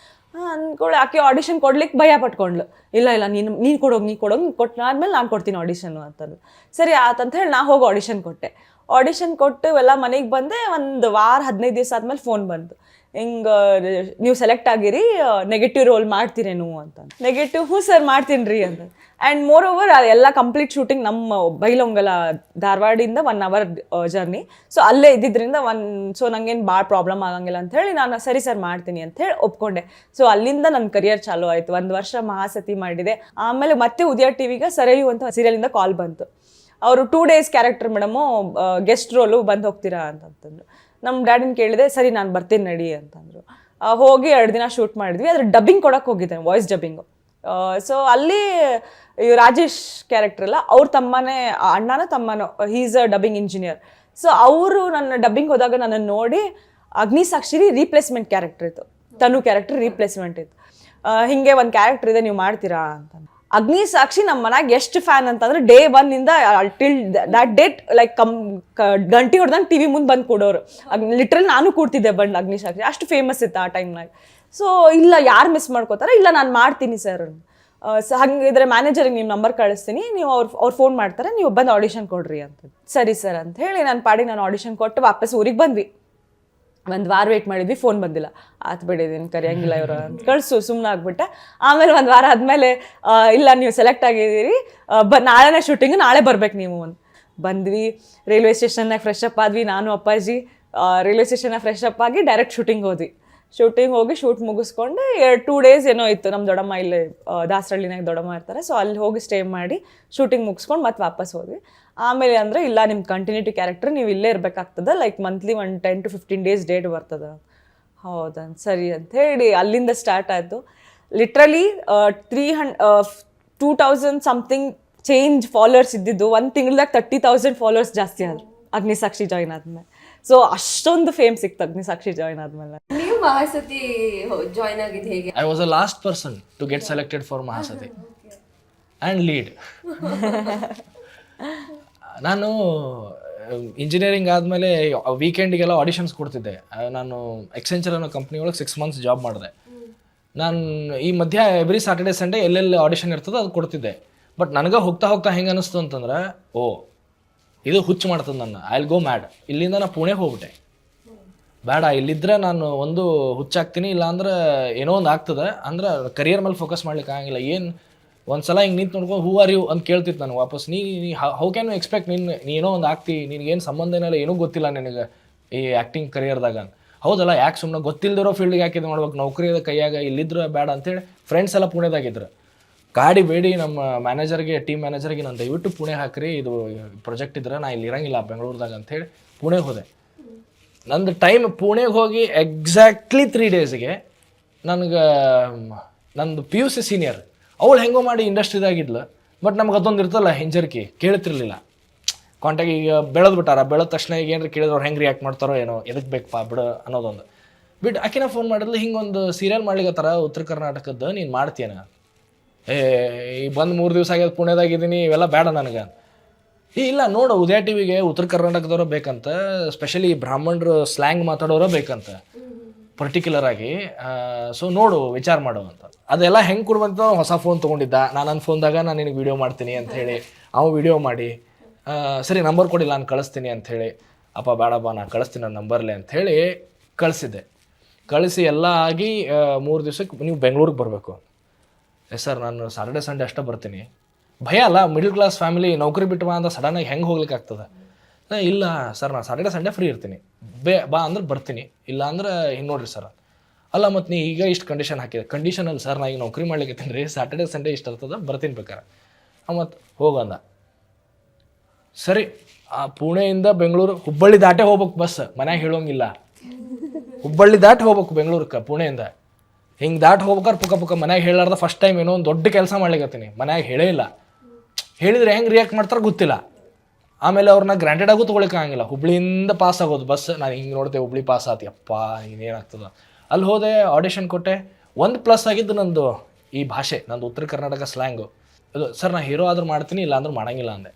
ಅಂದ್ಕೊಳ್ಳಿ ಆಕೆ ಆಡಿಷನ್ ಕೊಡ್ಲಿಕ್ಕೆ ಭಯ ಪಟ್ಕೊಂಡ್ಲು. ಇಲ್ಲ ನೀನು ಕೊಡೋಗಿ ಕೊಟ್ಟಾದ್ಮೇಲೆ ನಾನು ಕೊಡ್ತೀನಿ ಆಡಿಷನ್ನು ಅಂತಂದು. ಸರಿ ಆತಂತ ಹೇಳಿ ನಾ ಹೋಗಿ ಆಡಿಷನ್ ಕೊಟ್ಟೆ. ಆಡಿಷನ್ ಕೊಟ್ಟು ಎಲ್ಲ ಮನೆಗೆ ಬಂದೆ. ಒಂದು ವಾರ 15 ದಿವಸ ಆದ್ಮೇಲೆ ಫೋನ್ ಬಂತು, ಹಿಂಗೆ ನೀವು ಸೆಲೆಕ್ಟ್ ಆಗಿರಿ, ನೆಗೆಟಿವ್ ರೋಲ್ ಮಾಡ್ತೀರೇನು ಅಂತ. ನೆಗೆಟಿವ್ ಹ್ಞೂ ಸರ್ ಮಾಡ್ತೀನಿ ರೀ ಅಂತ. ಆ್ಯಂಡ್ ಮೋರ್ ಓವರ್ ಎಲ್ಲ ಕಂಪ್ಲೀಟ್ ಶೂಟಿಂಗ್ ನಮ್ಮ ಬೈಲೊಂಗಲ ಧಾರವಾಡಿಂದ 1 hour ಜರ್ನಿ. ಸೊ ಅಲ್ಲೇ ಇದ್ದಿದ್ದರಿಂದ ಸೊ ನಂಗೇನು ಭಾಳ ಪ್ರಾಬ್ಲಮ್ ಆಗಂಗಿಲ್ಲ ಅಂತ ಹೇಳಿ ನಾನು ಸರಿ ಸರ್ ಮಾಡ್ತೀನಿ ಅಂತ ಹೇಳಿ ಒಪ್ಕೊಂಡೆ. ಸೊ ಅಲ್ಲಿಂದ ನನ್ನ ಕರಿಯರ್ ಚಾಲೂ ಆಯಿತು. 1 ವರ್ಷ ಮಹಾಸತಿ ಮಾಡಿದೆ. ಆಮೇಲೆ ಮತ್ತೆ ಉದಯ ಟಿವಿಗೆ ಸರಯು ಅಂತ ಸೀರಿಯಲಿಂದ ಕಾಲ್ ಬಂತು. ಅವರು 2 days character madam, guest role ಬಂದು ಹೋಗ್ತೀರಾ ಅಂತಂತಂದ್ರು. ನಮ್ಮ ಡ್ಯಾಡಿನ ಕೇಳಿದೆ, ಸರಿ ನಾನು ಬರ್ತೀನಿ ನಡಿ ಅಂತಂದರು. ಹೋಗಿ 2 ದಿನ ಶೂಟ್ ಮಾಡಿದ್ವಿ. ಅದ್ರ ಡಬ್ಬಿಂಗ್ ಕೊಡೋಕೆ ಹೋಗಿದ್ದೆ, ವಾಯ್ಸ್ ಡಬ್ಬಿಂಗು. ಸೊ ಅಲ್ಲಿ ರಾಜೇಶ್ ಕ್ಯಾರೆಕ್ಟರ್ ಅಲ್ಲ, ಅವ್ರ ಅಣ್ಣನೋ ತಮ್ಮನೋ, is a dubbing engineer. So ಅವರು ನನ್ನ ಡಬ್ಬಿಂಗ್ ಹೋದಾಗ ನನ್ನನ್ನು ನೋಡಿ, ಅಗ್ನಿ ಸಾಕ್ಷಿ ರೀಪ್ಲೇಸ್ಮೆಂಟ್ ಕ್ಯಾರೆಕ್ಟರ್ ಇತ್ತು, ತನು ಕ್ಯಾರೆಕ್ಟರ್ ರೀಪ್ಲೇಸ್ಮೆಂಟ್ ಇತ್ತು. ಹಿಂಗೆ ಒಂದು ಕ್ಯಾರೆಕ್ಟರ್ ಇದೆ, ನೀವು ಮಾಡ್ತೀರಾ ಅಂತ. ಅಗ್ನಿ ಸಾಕ್ಷಿ ನಮ್ಮ ಮನೆಗೆ ಎಷ್ಟು ಫ್ಯಾನ್ ಅಂತಂದ್ರೆ ಡೇ 1 ಇಂದ ಟಿಲ್ ದಟ್ ಡೇಟ್ ಲೈಕ್ ಗಂಟಿ ಹೊಡೆದಂಗೆ ಟಿವಿ ಮುಂದೆ ಬಂದು ಕೊಡೋರು. ಲಿಟ್ರಲ್ ನಾನು ಕೂಡ್ತಿದ್ದೆ ಬಂದು ಅಗ್ನಿ ಸಾಕ್ಷಿ, ಅಷ್ಟು ಫೇಮಸ್ ಇತ್ತು ಆ ಟೈಮ್ನಾಗ. ಸೊ ಇಲ್ಲ ಯಾರು ಮಿಸ್ ಮಾಡ್ಕೋತಾರೆ, ಇಲ್ಲ ನಾನು ಮಾಡ್ತೀನಿ ಸರ್. ಹಾಗಿದ್ರೆ ಮ್ಯಾನೇಜರಿಗೆ ನಿಮ್ಮ ನಂಬರ್ ಕಳಿಸ್ತೀನಿ, ನೀವು ಅವ್ರು ಫೋನ್ ಮಾಡ್ತಾರೆ, ನೀವು ಬಂದು ಆಡಿಷನ್ ಕೊಡ್ರಿ ಅಂತ. ಸರಿ ಸರ್ ಅಂತ ಹೇಳಿ ನಾನು ಪಾಡಿಗೆ ನಾನು ಆಡಿಷನ್ ಕೊಟ್ಟು ವಾಪಸ್ ಊರಿಗೆ ಬಂದ್ವಿ. 1 ವಾರ ವೇಟ್ ಮಾಡಿದ್ವಿ, ಫೋನ್ ಬಂದಿಲ್ಲ. ಆತು ಬಿಡಿದೀನಿ, ಕರಿಯಂಗಿಲ್ಲ ಇವರು ಅಂತ ಕಳಿಸು ಸುಮ್ಮನೆ ಆಗ್ಬಿಟ್ಟೆ. ಆಮೇಲೆ 1 ವಾರ ಆದಮೇಲೆ ಇಲ್ಲ ನೀವು ಸೆಲೆಕ್ಟ್ ಆಗಿದ್ದೀರಿ, ನಾಳೆನೇ ಶೂಟಿಂಗು, ನಾಳೆ ಬರ್ಬೇಕು ನೀವು ಅಂತ. ಬಂದ್ವಿ, ರೈಲ್ವೆ ಸ್ಟೇಷನ್ನಾಗ ಫ್ರೆಶ್ ಅಪ್ ಆದ್ವಿ, ನಾನು ಅಪ್ಪಾಜಿ. ರೈಲ್ವೆ ಸ್ಟೇಷನ್ನಾಗ ಫ್ರೆಶ್ ಅಪ್ ಆಗಿ ಡೈರೆಕ್ಟ್ ಶೂಟಿಂಗ್ ಹೋದ್ವಿ. ಶೂಟಿಂಗ್ ಹೋಗಿ ಶೂಟ್ ಮುಗಿಸ್ಕೊಂಡು 2 days ಏನೋ ಇತ್ತು. ನಮ್ಮ ದೊಡ್ಡಮ್ಮ ಇಲ್ಲಿ ದಾಸರಳ್ಳಿನಾಗ ದೊಡ್ಡಮ್ಮ ಇರ್ತಾರೆ. ಸೊ ಅಲ್ಲಿ ಹೋಗಿ ಸ್ಟೇ ಮಾಡಿ ಶೂಟಿಂಗ್ ಮುಗಿಸ್ಕೊಂಡು ಮತ್ತೆ ವಾಪಸ್ ಹೋದ್ವಿ. ಆಮೇಲೆ ಅಂದರೆ ಇಲ್ಲ ನಿಮ್ಮ ಕಂಟಿನ್ಯೂಟಿ ಕ್ಯಾರೆಕ್ಟರ್ ನೀವು ಇಲ್ಲೇ ಇರಬೇಕಾಗ್ತದೆ, like monthly 10 to 15 days date ಬರ್ತದೆ. ಹೌದಾ ಸರಿ ಅಂತ ಹೇಳಿ ಅಲ್ಲಿಂದ ಸ್ಟಾರ್ಟ್ ಆಯಿತು. ಲಿಟ್ರಲಿ 2000 ಸಮಥಿಂಗ್ ಚೇಂಜ್ ಫಾಲೋವರ್ಸ್ ಇದ್ದಿದ್ದು 1 ತಿಂಗಳದಾಗ 30,000 ಫಾಲೋವರ್ಸ್ ಜಾಸ್ತಿ ಆದರು ಅಗ್ನಿಸಾಕ್ಷಿ ಜಾಯ್ನ್ ಆದ್ಮೇಲೆ. ಸೊ ಅಷ್ಟೊಂದು ಫೇಮ್ ಸಿಕ್ತು ಅಗ್ನಿಸಾಕ್ಷಿ ಜಾಯ್ನ್ ಆದ್ಮೇಲೆ. ನೀವು ಮಹಾಸತಿ ಜಾಯ್ನ್ ಆಗಿದ್ದು ಹೇಗೆ? I was the last person to get selected for Mahasati and lead. ನಾನು ಇಂಜಿನಿಯರಿಂಗ್ ಆದಮೇಲೆ ವೀಕೆಂಡಿಗೆಲ್ಲ ಆಡಿಷನ್ಸ್ ಕೊಡ್ತಿದ್ದೆ. ನಾನು ಎಕ್ಸೆಂಚರ್ ಅನ್ನೋ ಕಂಪ್ನಿ ಒಳಗೆ 6 months ಜಾಬ್ ಮಾಡಿದೆ. ನಾನು ಈ ಮಧ್ಯ ಎವ್ರಿ ಸ್ಯಾಟರ್ಡೆ ಸಂಡೇ ಎಲ್ಲೆಲ್ಲಿ ಆಡಿಷನ್ ಇರ್ತದೋ ಅದು ಕೊಡ್ತಿದ್ದೆ. ಬಟ್ ನನಗೆ ಹೋಗ್ತಾ ಹೋಗ್ತಾ ಹೆಂಗೆ ಅನ್ನಿಸ್ತು ಅಂತಂದ್ರೆ, ಓ ಇದು ಹುಚ್ಚು ಮಾಡ್ತದೆ ನನ್ನ, ಐ ವಿಲ್ ಗೋ ಮ್ಯಾಡ್. ಇಲ್ಲಿಂದ ನಾನು ಪುಣೆಗೆ ಹೋಗ್ಬಿಟ್ಟೆ. ಬೇಡ, ಇಲ್ಲಿದ್ರೆ ನಾನು ಒಂದು ಹುಚ್ಚಾಗ್ತೀನಿ, ಇಲ್ಲಾಂದ್ರೆ ಏನೋ ಒಂದು ಆಗ್ತದೆ. ಅಂದ್ರೆ ಕರಿಯರ್ ಮೇಲೆ ಫೋಕಸ್ ಮಾಡ್ಲಿಕ್ಕೆ ಆಗಂಗಿಲ್ಲ. ಏನು ಒಂದ್ಸಲ ಹಿಂಗೆ ನಿಂತು ನೋಡ್ಕೊಂಡು ಹೂ ಆರ್ ಯು ಅಂತ ಕೇಳ್ತಿತ್ತು ನಾನು ವಾಪಸ್. ಹೌ ಕ್ಯಾನ್ ಯು ಎಕ್ಸ್ಪೆಕ್ಟ್ ನೀನೋ ಒಂದು ಆಗ್ತಿ, ನಿನಗೇನು ಸಂಬಂಧ ಏನಿಲ್ಲ, ಏನೂ ಗೊತ್ತಿಲ್ಲ ನಿನಗೆ ಈ ಆ್ಯಕ್ಟಿಂಗ್ ಕರಿಯರ್ದಾಗ. ಹೌದಲ್ಲ, ಯಾಕೆ ಸುಮ್ಮನೆ ಗೊತ್ತಿಲ್ಲದಿರೋ ಫೀಲ್ಡ್ಗೆ ಯಾಕೆ ಇದು ಮಾಡ್ಬೇಕು, ನೌಕರಿ ಕೈಯಾಗ, ಇಲ್ಲಿದ್ರೆ ಬೇಡ ಅಂತೇಳಿ ಫ್ರೆಂಡ್ಸ್ ಎಲ್ಲ ಪುಣೆದಾಗಿದ್ರು. ಗಾಡಿ ಬೇಡಿ ನಮ್ಮ ಮ್ಯಾನೇಜರ್ಗೆ, ಟೀಮ್ ಮ್ಯಾನೇಜರ್ಗೆ, ನಾನು ದಯವಿಟ್ಟು ಪುಣೆ ಹಾಕ್ರಿ, ಇದು ಪ್ರಾಜೆಕ್ಟ್ ಇದ್ರೆ ನಾ ಇಲ್ಲಿ ಇರಂಗಿಲ್ಲ ಬೆಂಗಳೂರದಾಗ ಅಂಥೇಳಿ ಪುಣೆಗೆ ಹೋದೆ. ನಂದು ಟೈಮ್ ಪುಣೆಗೆ ಹೋಗಿ ಎಕ್ಸಾಕ್ಟ್ಲಿ 3 daysಗೆ ನನಗೆ ನಂದು PUC ಸೀನಿಯರ್ ಅವಳು ಹೆಂಗೋ ಮಾಡಿ ಇಂಡಸ್ಟ್ರಿದಾಗಿದ್ಲು. ಬಟ್ ನಮ್ಗೆ ಅದೊಂದು ಇರ್ತಲ್ಲ ಹಿಂಜರಿಕೆ, ಕೇಳ್ತಿರ್ಲಿಲ್ಲ. ಕಾಂಟ್ಯಾಕ್ಟ್ ಈಗ ಬೆಳೆದು ಬಿಟ್ಟಾರ, ಬೆಳೆದ ತಕ್ಷಣ ಈಗ ಏನಾರು ಕೇಳಿದ್ರೆ ಅವ್ರು ಹೆಂಗೆ ರಿಯಾಕ್ಟ್ ಮಾಡ್ತಾರೋ ಏನೋ, ಎದಕ್ಕೆ ಬೇಕಪ್ಪ ಬಿಡು ಅನ್ನೋದೊಂದು ಬಿಟ್ಟು ಆಕಿನ ಫೋನ್ ಮಾಡಿದ್ಲು. ಹಿಂಗೊಂದು ಸೀರಿಯಲ್ ಮಾಡ್ಲಿಕ್ಕತ್ತಾರ ಉತ್ತರ ಕರ್ನಾಟಕದ್ದು, ನೀನು ಮಾಡ್ತೀಯನ? ಈಗ ಬಂದು 3 ದಿವಸ ಆಗ್ಯದ, ಪುಣೆದಾಗಿದ್ದೀನಿ, ಇವೆಲ್ಲ ಬೇಡ ನನಗೆ. ಇಲ್ಲ ನೋಡು, ಉದಯ ಟಿವಿಗೆ ಉತ್ತರ ಕರ್ನಾಟಕದವರು ಬೇಕಂತ, ಸ್ಪೆಷಲಿ ಬ್ರಾಹ್ಮಣರು ಸ್ಲ್ಯಾಂಗ್ ಮಾತಾಡೋರು ಬೇಕಂತ ಪರ್ಟಿಕ್ಯುಲರ್ ಆಗಿ. ಸೊ ನೋಡು, ವಿಚಾರ ಮಾಡು ಅಂತ. ಅದೆಲ್ಲ ಹೆಂಗೆ ಕೊಡ್ಬಂತ ಹೊಸ ಫೋನ್ ತೊಗೊಂಡಿದ್ದ. ನಾನು ನನ್ನ ಫೋನ್ದಾಗ ನಾನು ನಿನಗೆ ವೀಡಿಯೋ ಮಾಡ್ತೀನಿ ಅಂಥೇಳಿ ಅವು ವೀಡಿಯೋ ಮಾಡಿ, ಸರಿ ನಂಬರ್ ಕೊಡಿಲ್ಲ ನಾನು ಕಳಿಸ್ತೀನಿ ಅಂಥೇಳಿ, ಅಪ್ಪ ಬೇಡಪ್ಪ ನಾನು ಕಳಿಸ್ತೀನಿ ನನ್ನ ನಂಬರ್ಲೆ ಅಂಥೇಳಿ ಕಳಿಸಿದ್ದೆ. ಕಳಿಸಿ ಎಲ್ಲ ಆಗಿ 3 ದಿವ್ಸಕ್ಕೆ ನೀವು ಬೆಂಗಳೂರಿಗೆ ಬರಬೇಕು. ಸರ್ ನಾನು ಸಾಟರ್ಡೆ ಸಂಡೇ ಅಷ್ಟೇ ಬರ್ತೀನಿ. ಭಯ ಅಲ್ಲ, ಮಿಡಲ್ ಕ್ಲಾಸ್ ಫ್ಯಾಮಿಲಿ, ನೌಕರಿ ಬಿಟ್ಟು ಬಾ ಅಂತ ಸಡನ್ನಾಗಿ ಹೆಂಗೆ ಹೋಗ್ಲಿಕ್ಕೆ ಆಗ್ತದೆ. ಇಲ್ಲ ಸರ್ ನಾನು ಸಾಟರ್ಡೆ ಸಂಡೇ ಫ್ರೀ ಇರ್ತೀನಿ, ಬಾ ಅಂದ್ರೆ ಬರ್ತೀನಿ, ಇಲ್ಲ ಅಂದ್ರೆ ಹಿಂಗೆ ನೋಡ್ರಿ ಸರ್. ಅಲ್ಲ ಮತ್ತು ನೀ ಈಗ ಇಷ್ಟು ಕಂಡೀಷನ್ ಹಾಕಿದೆ. ಕಂಡೀಷನಲ್ಲಿ ಸರ್ ನಾ ಈಗ ನೌಕರಿ ಮಾಡ್ಲಿಕ್ಕೆ ರೀ, ಸಾಟರ್ಡೆ ಸಂಡೇ ಇಷ್ಟು ಇರ್ತದೆ, ಬರ್ತೀನಿ ಬೇಕಾರೆ. ಮತ್ತು ಹೋಗಂದ. ಸರಿ, ಆ ಪುಣೆಯಿಂದ ಬೆಂಗಳೂರು, ಹುಬ್ಬಳ್ಳಿ ದಾಟೇ ಹೋಗ್ಬೇಕು ಬಸ್, ಮನ್ಯಾಗ ಹೇಳೋಂಗಿಲ್ಲ. ಹುಬ್ಬಳ್ಳಿ ದಾಟಿ ಹೋಗ್ಬೇಕು ಬೆಂಗಳೂರಿಗೆ ಪುಣೆಯಿಂದ. ಹಿಂಗೆ ದಾಟಿ ಹೋಗ್ಬೇಕಾರೆ ಪುಕ್ಕ ಮನ್ಯಾಗ ಹೇಳಾರ್ದ ಫಸ್ಟ್ ಟೈಮ್ ಏನೋ ಒಂದು ದೊಡ್ಡ ಕೆಲಸ ಮಾಡ್ಲಿಕ್ಕತ್ತೀನಿ. ಮನ್ಯಾಗ ಹೇಳೇ ಇಲ್ಲ. ಹೇಳಿದ್ರೆ ಹೆಂಗೆ ರಿಯಾಕ್ಟ್ ಮಾಡ್ತಾರೆ ಗೊತ್ತಿಲ್ಲ. ಆಮೇಲೆ ಅವ್ರನ್ನ ಗ್ರಾಂಟೆಡ್ ಆಗೂ ತೊಗೊಳಿಕ್ಕೆ ಆಗಂಗಿಲ್ಲ. ಹುಬ್ಳಿಯಿಂದ ಪಾಸ್ ಆಗೋದು ಬಸ್. ನಾನು ಹಿಂಗೆ ನೋಡ್ತೆ, ಹುಬ್ಳಿ ಪಾಸ್ ಆತಿ, ಅಪ್ಪ ಇನ್ನೇನಾಗ್ತದೆ. ಅಲ್ಲಿ ಹೋದೆ, ಆಡಿಷನ್ ಕೊಟ್ಟೆ. ಒಂದು ಪ್ಲಸ್ ಆಗಿದ್ದು ನಂದು ಈ ಭಾಷೆ, ನಂದು ಉತ್ತರ ಕರ್ನಾಟಕ ಸ್ಲ್ಯಾಂಗು. ಅದು ಸರ್ ನಾ ಹೀರೋ ಆದ್ರೂ ಮಾಡ್ತೀನಿ, ಇಲ್ಲ ಅಂದ್ರೆ ಮಾಡಂಗಿಲ್ಲ ಅಂದೆ.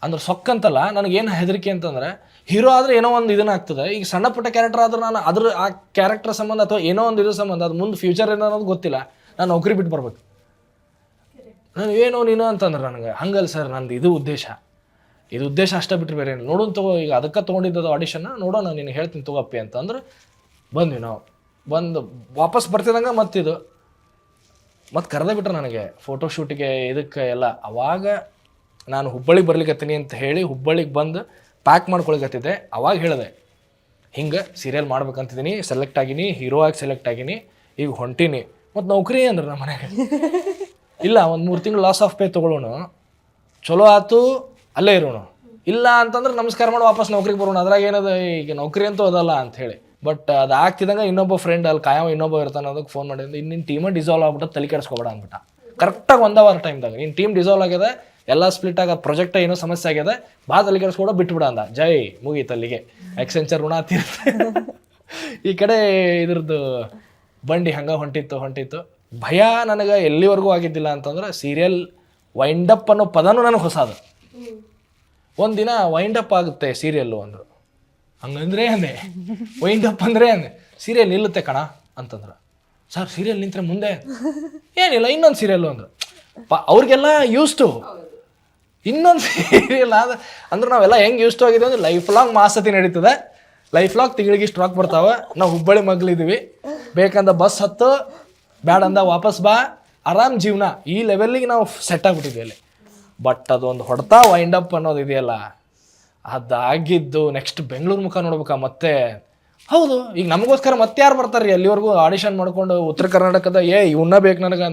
ಅಂದ್ರೆ ಸೊಕ್ಕಂತಲ್ಲ, ನನಗೇನು ಹೆದರಿಕೆ ಅಂತಂದರೆ, ಹೀರೋ ಆದರೆ ಏನೋ ಒಂದು ಇದನ್ನ ಆಗ್ತದೆ. ಈಗ ಸಣ್ಣ ಪುಟ್ಟ ಕ್ಯಾರೆಕ್ಟರ್ ಆದ್ರೆ ನಾನು ಅದ್ರ ಆ ಕ್ಯಾರೆಕ್ಟರ್ ಸಂಬಂಧ ಅಥವಾ ಏನೋ ಒಂದು ಇದು ಸಂಬಂಧ, ಅದು ಮುಂದೆ ಫ್ಯೂಚರ್ ಏನೋ ಅನ್ನೋದು ಗೊತ್ತಿಲ್ಲ, ನಾನು ನೌಕರಿ ಬಿಟ್ಟು ಬರ್ಬೇಕು. ನಾನು ಏನೋ ನೀನು ಅಂತಂದ್ರೆ ನನಗೆ ಹಂಗಲ್ಲ ಸರ್, ನಂದು ಇದು ಉದ್ದೇಶ ಅಷ್ಟೇ ಬಿಟ್ಟರೆ ಬೇರೆ ಏನು. ನೋಡೋಣ ತಗೋ, ಈಗ ಅದಕ್ಕೆ ತೊಗೊಂಡಿದ್ದದು ಆಡಿಷನ್ನ, ನೋಡೋಣ ನಿನಗೆ ಹೇಳ್ತೀನಿ ತಗೋಪ್ಪಿ ಅಂತಂದ್ರೆ ಬಂದ್ವಿ. ನಾವು ಬಂದು ವಾಪಸ್ ಬರ್ತಿದ್ದಂಗೆ ಮತ್ತಿದು ಮತ್ತು ಕರೆದೇ ಬಿಟ್ರೆ ನನಗೆ ಫೋಟೋಶೂಟಿಗೆ ಇದಕ್ಕೆ ಎಲ್ಲ. ಅವಾಗ ನಾನು ಹುಬ್ಬಳ್ಳಿಗೆ ಬರ್ಲಿಕ್ಕತ್ತೀನಿ ಅಂತ ಹೇಳಿ ಹುಬ್ಬಳ್ಳಿಗೆ ಬಂದು ಪ್ಯಾಕ್ ಮಾಡ್ಕೊಳಿಕತ್ತಿದ್ದೆ. ಅವಾಗ ಹೇಳಿದೆ, ಹಿಂಗೆ ಸೀರಿಯಲ್ ಮಾಡ್ಬೇಕಂತಿದ್ದೀನಿ, ಸೆಲೆಕ್ಟ್ ಆಗೀನಿ, ಹೀರೋ ಆಗಿ ಸೆಲೆಕ್ಟ್ ಆಗೀನಿ, ಈಗ ಹೊಂಟೀನಿ. ಮತ್ತು ನೌಕರಿ ಅಂದ್ರೆ ನಮ್ಮ ಮನೆಗೆ ಇಲ್ಲ, ಒಂದು 3 ತಿಂಗಳು ಲಾಸ್ ಆಫ್ ಪೇ ತೊಗೊಳ್ಳೋಣ, ಚಲೋ ಆಯ್ತು ಅಲ್ಲೇ ಇರೋಣ, ಇಲ್ಲ ಅಂತಂದ್ರೆ ನಮಸ್ಕಾರ ಮಾಡಿ ವಾಪಸ್ ನೌಕರಿಗೆ ಬರೋಣ. ಅದ್ರಾಗ ಏನದು, ಈಗ ನೌಕರಿ ಅಂತೂ ಅದಲ್ಲ ಅಂಥೇಳಿ. ಬಟ್ ಅದು ಆಗ್ತಿದ್ದಂಗೆ ಇನ್ನೊಬ್ಬ ಫ್ರೆಂಡ್ ಅಲ್ಲಿ ಕಾಯವ ಇನ್ನೊಬ್ಬ ಇರ್ತಾನೆ, ಅದಕ್ಕೆ ಫೋನ್ ಮಾಡಿದ್ದು, ನಿನ್ನ ಟೀಮ ಡಿಸಾಲ್ವ್ ಆಗ್ಬಿಟ್ಟು ತಲೆ ಕೆಡಿಸ್ಕೊಬೇಡ ಅಂದ್ಬಿಟ್ಟ. ಕರೆಕ್ಟಾಗಿ 1 hour ಟೈಮ್ದಾಗ ನಿನ್ನ ಟೀಮ್ ಡಿಸಾಲ್ವ್ ಆಗಿದೆ, ಎಲ್ಲ ಸ್ಪ್ಲಿಟ್ ಆಗ, ಪ್ರಾಜೆಕ್ಟ್ ಏನೋ ಸಮಸ್ಯೆ ಆಗಿದೆ, ಭಾಳ ತಲೆ ಕೆಡಿಸ್ಕೊಡ ಬಿಟ್ಬಿಡ ಅಂದ. ಜೈ ಮುಗೀತು ಅಲ್ಲಿಗೆ. ಎಕ್ಸೆಂಚರ್ ಋಣ ತೀರ್ತೆ. ಈ ಕಡೆ ಇದ್ರದ್ದು ಬಂಡಿ ಹಂಗೆ ಹೊಂಟಿತ್ತು. ಭಯ ನನಗೆ ಎಲ್ಲಿವರೆಗೂ ಆಗಿದ್ದಿಲ್ಲ ಅಂತಂದ್ರೆ, ಸೀರಿಯಲ್ ವೈಂಡಪ್ ಅನ್ನೋ ಪದನೂ ನನಗೆ ಹೊಸದು. ಒಂದಿನ ವೈಂಡಪ್ ಆಗುತ್ತೆ ಸೀರಿಯಲ್ಲು ಅಂದರು. ಹಂಗಂದ್ರೆ ಅಂದೆ, ವೈಂಡಪ್ ಅಂದರೆ ಅಂದೆ, ಸೀರಿಯಲ್ ನಿಲ್ಲುತ್ತೆ ಕಣ ಅಂತಂದ್ರೆ. ಸರ್ ಸೀರಿಯಲ್ ನಿಂತರೆ ಮುಂದೆ ಏನಿಲ್ಲ, ಇನ್ನೊಂದು ಸೀರಿಯಲ್ಲು ಅಂದರು. ಅವ್ರಿಗೆಲ್ಲ ಯೂಸ್ಟು ಇನ್ನೊಂದು ಸೀರಿಯಲ್ ಅಂದ್ರೆ ನಾವೆಲ್ಲ ಹೆಂಗೆ ಯೂಸ್ಟ್ ಆಗಿದ್ದೀವಿ ಅಂದ್ರೆ, ಲೈಫ್ ಲಾಂಗ್ ಮಾಸತಿ ನಡೀತದೆ, ಲೈಫ್ ಲಾಂಗ್ ತಿಂಗಳಿಗೆ ಇಷ್ಟು ರೊಕ್ಕ ಬರ್ತಾವೆ, ನಾವು ಹುಬ್ಬಳ್ಳಿ ಮಗ್ಲಿದ್ದೀವಿ, ಬೇಕಂದ ಬಸ್ ಹತ್ತು, ಬೇಡಂದ ವಾಪಸ್ ಬಾ, ಆರಾಮ್ ಜೀವನ, ಈ ಲೆವೆಲ್ಲಿಗೆ ನಾವು ಸೆಟ್ ಆಗಿಬಿಟ್ಟಿದ್ವಿ ಅಲ್ಲಿ. ಬಟ್ ಅದೊಂದು ಹೊಡ್ತಾ ವೈಂಡಪ್ ಅನ್ನೋದು ಇದೆಯಲ್ಲ, ಅದಾಗಿದ್ದು ನೆಕ್ಸ್ಟ್ ಬೆಂಗಳೂರು ಮುಖ ನೋಡ್ಬೇಕಾ ಮತ್ತೆ. ಹೌದು, ಈಗ ನಮಗೋಸ್ಕರ ಮತ್ತೆ ಯಾರು ಬರ್ತಾರೆ ರೀ ಅಲ್ಲಿವರೆಗೂ ಆಡಿಷನ್ ಮಾಡ್ಕೊಂಡು ಉತ್ತರ ಕರ್ನಾಟಕದ ಇವನ್ನ ಬೇಕು ನನಗೆ.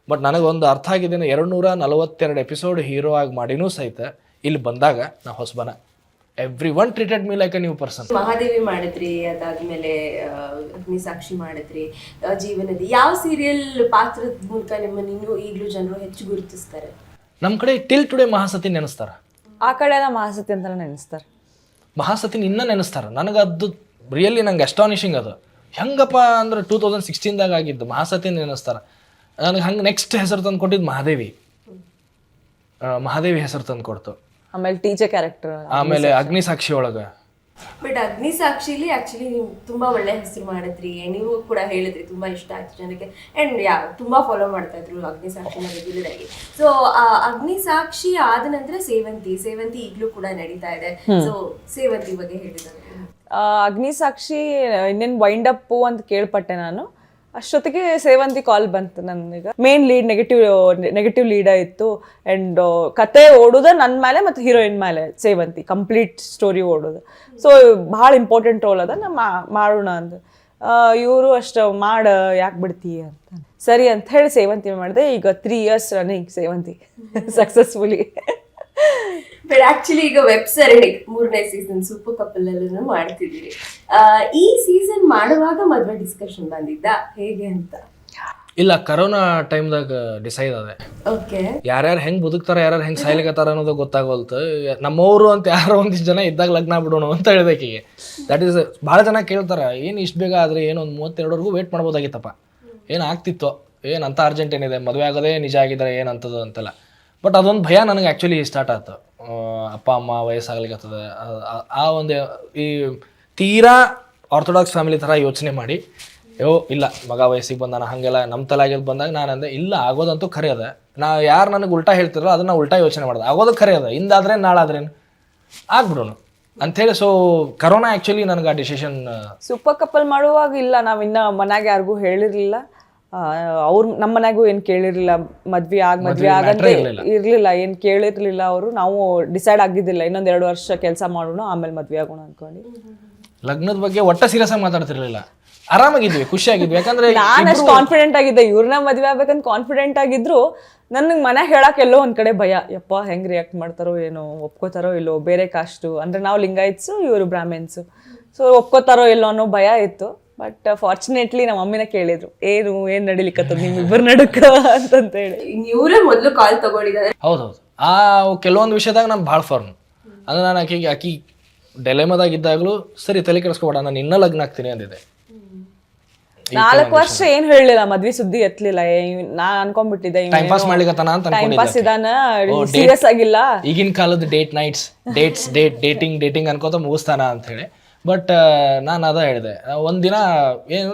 ಬಟ್ ನನಗೊಂದು ಅರ್ಥ ಆಗಿದೆ, 242 ಎಪಿಸೋಡ್ ಹೀರೋ ಆಗಿ ಮಾಡಿನೂ ಸಹಿತ ಇಲ್ಲಿ ಬಂದಾಗ ನಾ ಹೊಸಬನ. Everyone treated me like a new person. Mahadevi ಮಾಡಿದ್ರಿ, ಅದಾದ್ಮೇಲೆ ಅಗ್ನಿಸಾಕ್ಷಿ ಮಾಡಿದ್ರಿ. ಜೀವನದಿ ಯಾವ ಸೀರಿಯಲ್ ಪಾತ್ರದ ಮೂಲಕ ನಿಮ್ಮನ್ನು ಇನ್ನೂ ಈಗಲೂ ಜನರು ಹೆಚ್ಚು ಗುರುತಿಸ್ತಾರೆ? ನಮ್ಮ ಕಡೆ ಟಿಲ್ ಟುಡೇ ಮಹಾಸತಿ ನೆನೆಸ್ತಾರೆ. ಆ ಕಡೆ ಎಲ್ಲ ಮಹಾಸತಿ ಅಂತಾನೆ ನೆನೆಸ್ತಾರೆ. ಮಹಾಸತಿನ ಇನ್ನೂ ನೆನೆಸ್ತಾರೆ. ನನಗೆ ಅದು ರಿಯಲಿ ನಂಗೆ ಅಸ್ಟಾನಿಷಿಂಗ್. ಅದು ಹೆಂಗಪ್ಪ ಅಂದ್ರೆ 2016ದಾಗ ಆಗಿದ್ದು ಮಹಾಸತಿನ ನೆನೆಸ್ತಾರೆ. ನನಗೆ ಹಂಗೆ ನೆಕ್ಸ್ಟ್ ಹೆಸರು ತಂದು ಕೊಟ್ಟಿದ್ದು ಮಹಾದೇವಿ ಹೆಸರು ತಂದು ಕೊಡ್ತು. ಆಮೇಲೆ ಟೀಚರ್ ಕ್ಯಾರೆಕ್ಟರ್. ಆಮೇಲೆ ಅಗ್ನಿಸಾಕ್ಷಿ ಒಳಗ ಬಟ್ ಅಗ್ನಿಸಾಕ್ಷಿಲಿ ಆಕ್ಚುಲಿ ನೀವು ತುಂಬಾ ಒಳ್ಳೆ ಹೆಸರು ಮಾಡಿದ್ರಿ, ನೀವು ಕೂಡ ಹೇಳಿದ್ರಿ ತುಂಬಾ ಇಷ್ಟ ಆಯ್ತು ಜನಕ್ಕೆ, ಅಂಡ್ ತುಂಬಾ ಫಾಲೋ ಮಾಡ್ತಾ ಇದ್ರು ಅಗ್ನಿಸಾಕ್ಷಿನ ರೆಗ್ಯುಲರ್ ಆಗಿ. ಸೊ ಅಗ್ನಿಸಾಕ್ಷಿ ಆದ ನಂತರ ಸೇವಂತಿ ಈಗಲೂ ಕೂಡ ನಡೀತಾ ಇದೆ. ಸೊ ಸೇವಂತಿ ಬಗ್ಗೆ ಹೇಳಿದ್ದಾರೆ. ಅಗ್ನಿಸಾಕ್ಷಿ ಇನ್ನೇನು ವೈಂಡ್ ಅಪ್ ಅಂತ ಕೇಳ್ಪಟ್ಟೆ ನಾನು. ಅಷ್ಟೊತ್ತಿಗೆ ಸೇವಂತಿ ಕಾಲ್ ಬಂತು ನನಗೆ. ಮೇನ್ ಲೀಡ್ ನೆಗೆಟಿವ್ ಲೀಡ್ ಇತ್ತು ಆ್ಯಂಡ್ ಕತೆ ಓಡೋದು ನನ್ನ ಮೇಲೆ ಮತ್ತು ಹೀರೋಯಿನ್ ಮೇಲೆ ಸೇವಂತಿ ಕಂಪ್ಲೀಟ್ ಸ್ಟೋರಿ ಓಡೋದು. ಸೊ ಭಾಳ ಇಂಪಾರ್ಟೆಂಟ್ ರೋಲ್ ಅದ, ನಾ ಮಾಡೋಣ ಅಂತ. ಇವರು ಅಷ್ಟು ಯಾಕೆ ಬಿಡ್ತೀಯ ಅಂತ ಸರಿ ಅಂತ ಹೇಳಿ ಸೇವಂತಿ ಮಾಡಿದೆ. ಈಗ 3 years running Sevanthi successfully. But actually ಈಗ ವೆಬ್ ಸರಣಿ 3ನೇ ಸೀಸನ್ ಸೂಪರ್ ಕಪಲ್ ಎಲ್ಲೂ ಮಾಡ್ತಿದ್ದೀರಿ. ಈ ಸೀಸನ್ ಮಾಡುವಾಗ ಮದುವೆ ಡಿಸ್ಕಷನ್ ಬಂದಿದ್ದ ಹೇಗೆ ಅಂತ? ಇಲ್ಲ, ಕರೋನಾ ಟೈಮ್ದಾಗ ಡಿಸೈಡ್ ಅದೇ. ಓಕೆ, ಯಾರ್ಯಾರು ಹೆಂಗ್ ಬದುಕ್ತಾರ, ಯಾರ್ಯಾರು ಹೆಂಗ್ ಸಾಯ್ಲಿಕತ್ತಾರ ಅನ್ನೋದು ಗೊತ್ತಾಗೋಲ್ತು. ನಮ್ಮವರು ಅಂತ ಯಾರೋ ಒಂದಿಷ್ಟು ಜನ ಇದ್ದಾಗ ಲಗ್ನ ಬಿಡೋಣ ಅಂತ ಹೇಳ್ಬೇಕೀಗ. ದಟ್ ಈಸ್ ಭಾಳ ಜನ ಕೇಳ್ತಾರ, ಏನು ಇಷ್ಟು ಬೇಗ ಆದರೆ ಏನು ಒಂದು 32ವರೆಗೂ ವೇಟ್ ಮಾಡ್ಬೋದಾಗಿತ್ತಪ್ಪ, ಏನು ಆಗ್ತಿತ್ತು, ಏನು ಅಂತ ಅರ್ಜೆಂಟ್ ಏನಿದೆ, ಮದುವೆ ಆಗೋದೇ ನಿಜ ಆಗಿದ್ದಾರೆ ಏನಂತದ್ದು ಅಂತೆಲ್ಲ. ಬಟ್ ಅದೊಂದು ಭಯ ನನಗೆ ಆ್ಯಕ್ಚುಲಿ ಸ್ಟಾರ್ಟ್ ಆಯ್ತು. ಅಪ್ಪ ಅಮ್ಮ ವಯಸ್ಸಾಗ್ಲಿಕ್ಕತ್ತದ, ಆ ಒಂದು ಈ ತೀರಾ ಆರ್ಥೋಡಾಕ್ಸ್ ಫ್ಯಾಮಿಲಿ ಥರ ಯೋಚನೆ ಮಾಡಿ ಇಲ್ಲ ಮಗ ವಯಸ್ಸಿಗೆ ಬಂದಾನ ಹಾಗೆಲ್ಲ ನಮ್ಮ ತಲೆಯಾಗಿದ್ದು ಬಂದಾಗ ನಾನು ಅಂದೆ ಇಲ್ಲ, ಆಗೋದಂತೂ ಖರೆ ಅದ. ಯಾರು ನನಗೆ ಉಲ್ಟಾ ಹೇಳ್ತಿರೋ ಅದನ್ನ ಉಲ್ಟಾ ಯೋಚನೆ ಮಾಡ್ದೆ. ಆಗೋದು ಖರೆ ಅದ, ಇಂದಾದ್ರೆ ನಾಳಾದ್ರೇನು ಆಗ್ಬಿಡೋಣ ಅಂಥೇಳಿ. ಸೊ ಕರೋನಾ ಆ್ಯಕ್ಚುಲಿ ನನಗೆ ಆ ಡಿಸಿಷನ್. ಸೂಪರ್ ಕಪಲ್ ಮಾಡುವಾಗ ಇಲ್ಲ, ನಾವಿನ್ನ ಮನ್ಯಾಗ ಯಾರಿಗೂ ಹೇಳಿರ್ಲಿಲ್ಲ. ಅವ್ರು ನಮ್ಮ ಮನ್ಯಾಗೂ ಏನು ಕೇಳಿರ್ಲಿಲ್ಲ, ಮದ್ವೆ ಆಗಂತ ಇರ್ಲಿಲ್ಲ, ಏನು ಕೇಳಿರ್ಲಿಲ್ಲ ಅವರು. ನಾವು ಡಿಸೈಡ್ ಆಗಿದ್ದಿಲ್ಲ, ಇನ್ನೊಂದು 2 ವರ್ಷ ಕೆಲಸ ಮಾಡೋಣ ಆಮೇಲೆ ಮದ್ವೆ ಆಗೋಣ ಅನ್ಕೊಂಡು. ಲಗ್ನದ ಬಗ್ಗೆ ಒಟ್ಟ ಸೀರಿಯಸ್ ಆಗಿ ಮಾತಾಡ್ತಿರ್ಲಿಲ್ಲ, ಆರಾಮಾಗಿದ್ವಿ, ಖುಷಿಯಾಗಿದ್ವಿ. ಯಾಕಂದ್ರೆ ನಾನು ಅಷ್ಟು ಕಾನ್ಫಿಡೆಂಟ್ ಆಗಿದ್ದೆ, ಇವ್ರನ್ನ ಮದ್ವೆ ಆಗ್ಬೇಕಂತ ಕಾನ್ಫಿಡೆಂಟ್ ಆಗಿದ್ರು. ನನಗೆ ಮನೆ ಹೇಳಕ್ ಎಲ್ಲೋ ಒಂದ್ ಕಡೆ ಭಯ, ಯಪ್ಪ ಹೆಂಗ್ ರಿಯಾಕ್ಟ್ ಮಾಡ್ತಾರೋ ಏನೋ, ಒಪ್ಕೋತಾರೋ ಇಲ್ಲೋ, ಬೇರೆ ಕಾಸ್ಟು ಅಂದ್ರೆ ನಾವು ಲಿಂಗಾಯತ್ಸು ಇವರು ಬ್ರಾಹ್ಮಿನ್ಸು, ಸೊ ಒಪ್ಕೋತಾರೋ ಎಲ್ಲೋ ಅನ್ನೋ ಭಯ ಇತ್ತು. ಬಟ್ ಫಾರ್ಚುನೇಟ್ಲಿ ನಮ್ಮ ಮಮ್ಮಿನ ಕೇಳಿದ್ರು, ಏನ್ ನಡಿಲಿಕ್ಕತ್ತದ ನಿಮ್ಮಿಬ್ಬರು ನಡುಕ ಅಂತಂತ ಹೇಳಿ. ಇವರೇ ಮೊದಲು ಕಾಲ್ ತಗೊಂಡಿದ್ದಾರೆ. ಹೌದೌದು, ಆ ಕೆಲವೊಂದು ವಿಷಯದಾಗ ನಾನು ಭಾಳ ಫರ್ಮ್. ಅಂದ್ರೆ ನಾನು ಆಕಿ ಡೆಲೆಮದಾಗ ಇದ್ದಾಗಲೂ ಸರಿ ತಲೆ ಕೆಡಿಸ್ಕೊಬೇಡ, ನಾನು ಇನ್ನೂ ಲಗ್ನ ಆಗ್ತೀನಿ ಅಂದಿದೆ. 4 ವರ್ಷ ಏನ್ ಹೇಳಲಿಲ್ಲ, ಮದ್ವೆ ಸುದ್ದಿ ಎತ್ತಲಿಲ್ಲ. ನಾನ್ ಅನ್ಕೊಂಡ್ಬಿಟ್ಟಿದ್ದೆ ಟೈಮ್ ಪಾಸ್ ಮಾಡ್ಲಿಕತ್ತಾನ ಅಂತ ಟೈಮ್ ಪಾಸ್ ಇದಾನ, ಸೀರಿಯಸ್ ಆಗಿಲ್ಲ. ಈಗಿನ ಕಾಲದ ಡೇಟಿಂಗ್ ಅನ್ಕೋತ ಮುಗಿಸ್ತಾನ ಅಂತ ಹೇಳಿ. ಬಟ್ ನಾನು ಅದ ಹೇಳಿದೆ, ಒಂದಿನ ಏನು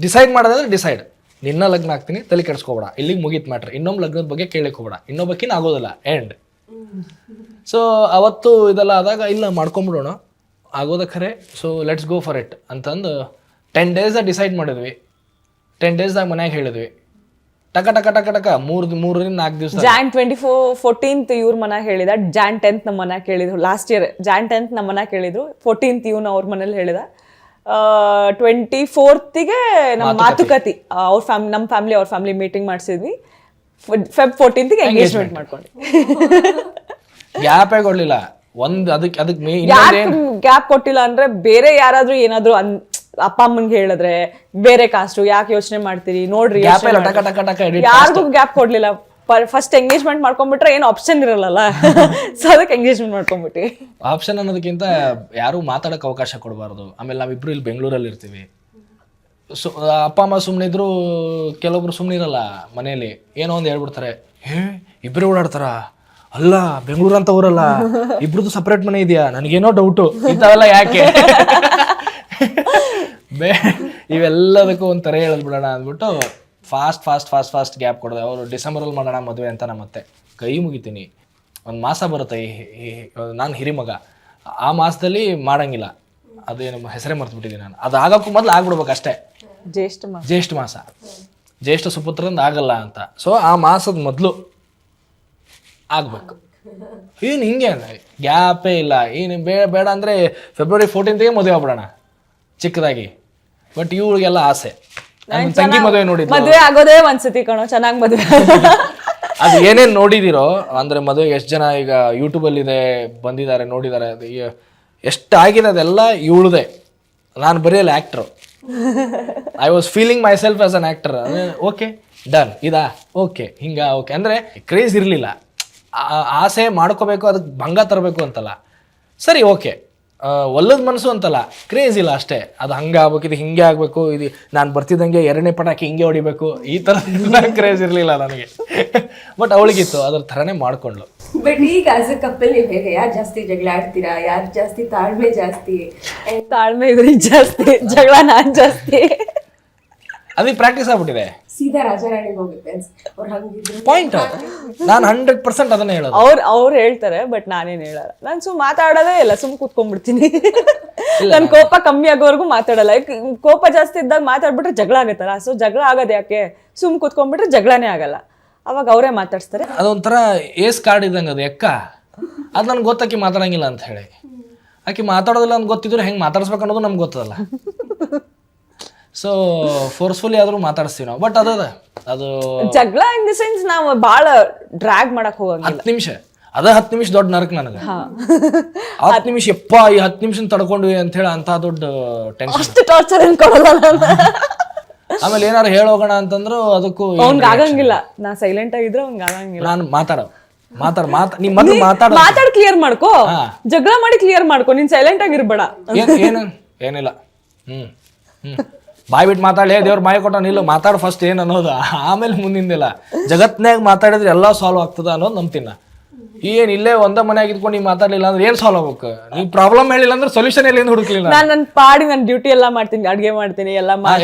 ಡಿಸೈಡ್ ಮಾಡೋದಂದ್ರೆ ಡಿಸೈಡ್, ನಿನ್ನ ಲಗ್ನ ಆಗ್ತೀನಿ, ತಲೆ ಕೆಡಿಸ್ಕೋಬೇಡ, ಇಲ್ಲಿಗೆ ಮುಗೀತು ಮ್ಯಾಟ್ರ್, ಇನ್ನೊಮ್ಮೆ ಲಗ್ನದ ಬಗ್ಗೆ ಕೇಳಕ್ಕೆ ಹೋಗ್ಬೇಡ, ಇನ್ನೊಬ್ಬಕಿನ ಆಗೋದಿಲ್ಲ ಎಂಡ್. ಸೊ ಅವತ್ತು ಇದೆಲ್ಲ ಆದಾಗ ಇಲ್ಲ ಮಾಡ್ಕೊಂಬಿಡೋಣ, ಆಗೋದ ಖರೆ, so let's go for it ಅಂತಂದು 10 days ಡಿಸೈಡ್ ಮಾಡಿದ್ವಿ. 10 days ಮನ್ಯಾಗ ಹೇಳಿದ್ವಿ. ಟಕ 3 4 ದಿವಸ. Jan 14th ಇವ್ರ ಮನ್ಯಾಗ ಹೇಳಿದ, Jan 10th ನಮ್ಮ ಮನ್ಯಾಗ ಕೇಳಿದ್ರು. ಲಾಸ್ಟ್ ಇಯರ್ Jan 10th ನಮ್ಮ ಮನ್ಯಾಗ ಕೇಳಿದ್ರು, 14th ಇವ್ನ ಅವ್ರ ಮನೇಲಿ ಹೇಳಿದ. 24th ನಮ್ಮ ಮಾತುಕತೆ, ನಮ್ಮ ಫ್ಯಾಮಿಲಿ ಅವ್ರ ಫ್ಯಾಮಿಲಿ ಮೀಟಿಂಗ್ ಮಾಡಿಸಿದ್ವಿ. Feb 14th ಎಂಗೇಜ್ಮೆಂಟ್ ಮಾಡ್ಕೊಂಡ್ವಿ. ಗ್ಯಾಪೇ ಕೊಡ್ಲಿಲ್ಲ ಒಂದು. ಅದಕ್ಕೆ ಗ್ಯಾಪ್ ಕೊಟ್ಟಿಲ್ಲ ಅಂದ್ರೆ ಬೇರೆ ಯಾರಾದ್ರೂ ಏನಾದ್ರು ಅಪ್ಪ ಅಮ್ಮನ್ಗೆ ಹೇಳಿದ್ರೆ ಬೇರೆ ಕಾಸ್ಟು ಯಾಕೆ ಯೋಚನೆ ಮಾಡ್ತೀರಿ ನೋಡ್ರಿ, ಯಾರಿಗೂ ಗ್ಯಾಪ್ ಕೊಡ್ಲಿಲ್ಲ. ಫಸ್ಟ್ ಎಂಗೇಜ್ಮೆಂಟ್ ಮಾಡ್ಕೊಂಡ್ಬಿಟ್ರೆ ಏನು ಆಪ್ಷನ್ ಇರಲ್ಲ, ಸೊ ಅದಕ್ಕೆ ಎಂಗೇಜ್ಮೆಂಟ್ ಮಾಡ್ಕೊಂಡ್ಬಿಟ್ಟಿ. ಆಪ್ಷನ್ ಅನ್ನೋದಕ್ಕಿಂತ ಯಾರು ಮಾತಾಡಕ್ಕೆ ಅವಕಾಶ ಕೊಡಬಾರ್ದು. ಆಮೇಲೆ ನಾವಿಬ್ರು ಇಲ್ಲಿ ಬೆಂಗಳೂರಲ್ಲಿ ಇರ್ತೀವಿ. ಅಪ್ಪ ಅಮ್ಮ ಸುಮ್ಮನೆ ಇದ್ರು, ಕೆಲವೊಬ್ರು ಸುಮ್ಮನೆ ಇರಲ್ಲ ಮನೇಲಿ, ಏನೋ ಒಂದು ಹೇಳ್ಬಿಡ್ತಾರೆ, ಇಬ್ಬರೇ ಓಡಾಡ್ತಾರ, ಅಲ್ಲ ಬೆಂಗಳೂರು ಅಂತ ಊರಲ್ಲ, ಇಬ್ರದ್ದು ಸಪ್ರೇಟ್ ಮನೆ ಇದೆಯಾ, ನನಗೇನೋ ಡೌಟು, ಇಂಥವೆಲ್ಲ ಯಾಕೆ ಇವೆಲ್ಲದಕ್ಕೂ ಒಂದು ತರ ಹೇಳಿದ್ಬಿಡೋಣ ಅಂದ್ಬಿಟ್ಟು ಫಾಸ್ಟ್ ಗ್ಯಾಪ್ ಕೊಡೋದು. ಅವರು ಡಿಸೆಂಬರಲ್ಲಿ ಮಾಡೋಣ ಮದುವೆ ಅಂತ. ನಮ್ಮ ಮತ್ತೆ ಕೈ ಮುಗಿತೀನಿ, ಒಂದು ಮಾಸ ಬರುತ್ತೆ, ನಾನು ಹಿರಿಮಗ, ಆ ಮಾಸದಲ್ಲಿ ಮಾಡಂಗಿಲ್ಲ, ಅದೇನು ಹೆಸರೇ ಮರ್ತ್ಬಿಟ್ಟಿದ್ದೀನಿ ನಾನು. ಅದು ಆಗೋಕ್ಕೂ ಮೊದಲು ಆಗ್ಬಿಡ್ಬೇಕು ಅಷ್ಟೇ, ಜ್ಯೇಷ್ಠ ಮಾಸ, ಜ್ಯೇಷ್ಠ ಸುಪುತ್ರಂದು ಆಗಲ್ಲ ಅಂತ. ಸೊ ಆ ಮಾಸದ ಮೊದಲು ಆಗ್ಬೇಕು. ಏನು ಹಿಂಗೆ ಅಂದ್ರೆ ಗ್ಯಾಪೇ ಇಲ್ಲ, ಏನು ಬೇಡ ಅಂದರೆ February 14th ಮದುವೆ ಆಗ್ಬಿಡೋಣ ಚಿಕ್ಕದಾಗಿ. ಬಟ್ ಇವ್ರಿಗೆಲ್ಲ ಆಸೆ, ತಂಗಿ ಮದುವೆ ನೋಡಿದ್ರು, ಮದುವೆ ಆಗೋದೇ ಒಂದ್ಸತಿ ಕಣೋ, ಚೆನ್ನಾಗಿ ಮದುವೆ. ಅದು ಏನೇನು ನೋಡಿದಿರೋ ಅಂದ್ರೆ ಮದುವೆ ಎಷ್ಟು ಜನ ಈಗ ಯೂಟ್ಯೂಬಲ್ಲಿ ಇದೆ, ಬಂದಿದ್ದಾರೆ, ನೋಡಿದ್ದಾರೆ, ಅದು ಎಷ್ಟಾಗಿದೆ ಅದೆಲ್ಲ ಇವಳದೆ. ನಾನು ಬರೆಯಲ್ಲ actor, I was feeling myself as an actor. Okay done, ಇದಾ ಓಕೆ, ಹಿಂಗ ಓಕೆ ಅಂದರೆ ಕ್ರೇಜ್ ಇರಲಿಲ್ಲ. ಆಸೆ ಮಾಡ್ಕೋಬೇಕು, ಅದಕ್ಕೆ ಭಂಗ ತರಬೇಕು ಅಂತಲ್ಲ. ಸರಿ ಓಕೆ, ಒಲ್ಲದ ಮನಸ್ಸು ಅಂತಲ್ಲ, ಕ್ರೇಜ್ ಇಲ್ಲ ಅಷ್ಟೇ. ಅದು ಹಂಗೆ ಆಗ್ಬೇಕು, ಇದು ಹಿಂಗೆ ಆಗಬೇಕು, ಇದು ನಾನು ಬರ್ತಿದ್ದಂಗೆ 2ನೇ ಪಟಾಕಿ ಹಿಂಗೆ ಹೊಡಿಬೇಕು, ಈ ಥರ ಕ್ರೇಜ್ ಇರಲಿಲ್ಲ ನನಗೆ. ಬಟ್ ಅವಳಿಗಿತ್ತು, ಅದ್ರ ಥರನೇ ಮಾಡ್ಕೊಂಡ್ಳು. ಬಟ್ ಈಗ ಆಸ್ ಅ ಕಪಲ್ ನೀವು ಹೇಗೆ, ಯಾರು ಜಾಸ್ತಿ ಜಗಳ ಆಡ್ತೀರಾ, ಯಾರು ಜಾಸ್ತಿ ತಾಳ್ಮೆ ಜಾಸ್ತಿ? ತಾಳ್ಮೆ ಇವ್ರಿಗೆ ಜಾಸ್ತಿ, ಜಗಳ ನಾನು ಜಾಸ್ತಿ. ಅದಕ್ಕೆ ಪ್ರಾಕ್ಟೀಸ್ ಆಗ್ಬಿಟ್ಟಿದೆ. ಸೀದಾ ರಾಜಾರಾಣಿಗೆ ಹೋಗುತ್ತೆ ಅವ್ರು ಹಂಗಿದ್ರು ಪಾಯಿಂಟ್. ನಾನು 100% ಅದನ್ನೇ ಹೇಳೋದು. ಅವ್ರು ಹೇಳ್ತಾರೆ, ಬಟ್ ನಾನೇನು ಹೇಳಲ್ಲ. ನಾನು ಮಾತಾಡೋದೇ ಇಲ್ಲ, ಕೂತ್ಕೊಂಡ್ಬಿಡ್ತೀನಿ. ನನ್ನ ಕೋಪ ಕಮ್ಮಿ ಆಗೋವರೆಗೂ ಮಾತಾಡಲ್ಲ. ಕೋಪ ಜಾಸ್ತಿ ಇದ್ದಾಗ ಮಾತಾಡ್ಬಿಟ್ರೆ ಜಗಳ ಆಗತ್ತಲ್ಲ. ಸೊ ಜಗಳ ಆಗೋದು ಯಾಕೆ, ಕೂತ್ಕೊಂಡ್ಬಿಟ್ರೆ ಜಗಳನೇ ಆಗಲ್ಲ. ಅವಾಗ ಅವರೇ ಮಾತಾಡ್ಸ್ತಾರೆ. ಅದೊಂಥರ ಏಸ್ ಕಾರ್ಡ್ ಇದ್ದಂಗೆ ಅದು ಎಕ್ಕ. ಅದು ನನ್ಗೆ ಗೊತ್ತಾಕಿ ಮಾತಾಡಂಗಿಲ್ಲ ಅಂತ ಹೇಳಿ. ಆಕಿ ಮಾತಾಡೋದಿಲ್ಲ ಅಂತ ಗೊತ್ತಿದ್ರು ಹೆಂಗೆ ಮಾತಾಡ್ಸ್ಬೇಕು ಅನ್ನೋದು ನಮ್ಗೆ ಗೊತ್ತದಲ್ಲ. ಸೊ ಫೋರ್ಸ್ಫುಲಿ ಆದ್ರೂ ಮಾತಾಡಿಸ್ತೀವಿ ನಾವು. ಬಟ್ ಅದು ಜಗಳ ಇನ್ ದಿ ಸೆನ್ಸ್ ನಾವು ಭಾಳ ಡ್ರ್ಯಾಗ್ ಮಾಡಕ್ ಹೋಗಂಗಿಲ್ಲ. 10 ನಿಮಿಷ 10 ನಿಮಿಷ ದೊಡ್ಡ ನರಕ ನನಗೆ. 10 ನಿಮಿಷ ಎಪ್ಪ, ಈ 10 ನಿಮಿಷ ತಡ್ಕೊಂಡ್ವಿ ಅಂತ ಹೇಳಿ ಅಂತ ದೊಡ್ಡ ಟೆನ್ಷನ್. ಅಷ್ಟು ಟಾರ್ಚರ್ ಏನ್ ಕೊಡಲ್ಲ ನಾನು. ಆಮೇಲೆ ಏನಾರು ಹೇಳೋಗೋಣ ಅಂತಂದ್ರು ಅದಕ್ಕೂ ಅವ್ನ್ಗೆ ಆಗಂಗಿಲ್ಲ. ನಾ ಸೈಲೆಂಟ್ ಆಗಿದ್ರೆ ಅವ್ನ್ಗೆ ಆಗಂಗಿಲ್ಲ. ನಾನು ನೀನ್ ಮೊದ್ಲು ಮಾತಾಡ್ ಕ್ಲಿಯರ್ ಮಾಡ್ಕೋ, ಜಗಳ ಮಾಡಿ ಕ್ಲಿಯರ್ ಮಾಡ್ಕೋ. ನೀನ್ ಸೈಲೆಂಟ್ ಆಗಿರ್ಬೇಡ. ಏನಿಲ್ಲ ಬಾಯ್ ಬಿಟ್ಟು ಮಾತಾಡಿ, ದೇವ್ರ ಬಾಯಿ ಕೊಟ್ಟ ನಿಲ್ಲ, ಮಾತಾಡ ಫಸ್ಟ್ ಏನ್ ಅನ್ನೋದು, ಆಮೇಲೆ ಮುಂದಿಂದಿಲ್ಲ. ಜಗತ್ನಾಗ ಮಾತಾಡಿದ್ರೆ ಎಲ್ಲ ಸಾಲ್ವ್ ಆಗ್ತದ ಅನ್ನೋದು ನಂಬ್ತೀನ. ಏನ್ ಇಲ್ಲೇ ಒಂದ ಮನೆಯಾಗ ಇದ್ಕೊಂಡು ನೀವ್ ಮಾತಾಡ್ಲಿಲ್ಲ ಅಂದ್ರೆ ಏನ್ ಸಾಲ್ವ್ ಆಗ್ಬೇಕು? ನೀವ್ ಪ್ರಾಬ್ಲಮ್ ಹೇಳಿಲ್ಲ ಅಂದ್ರೆ ಸೊಲ್ಯೂಷನ್ ಎಲ್ಲಿಂದ ಹುಡುಕ್ಲಿಲ್ಲ. ನಾನು ನನ್ನ ಪಾಡಿ ನನ್ನ ಡ್ಯೂಟಿ ಎಲ್ಲ ಮಾಡ್ತೀನಿ, ಅಡ್ಗೆ ಮಾಡ್ತೀನಿ, ಎಲ್ಲ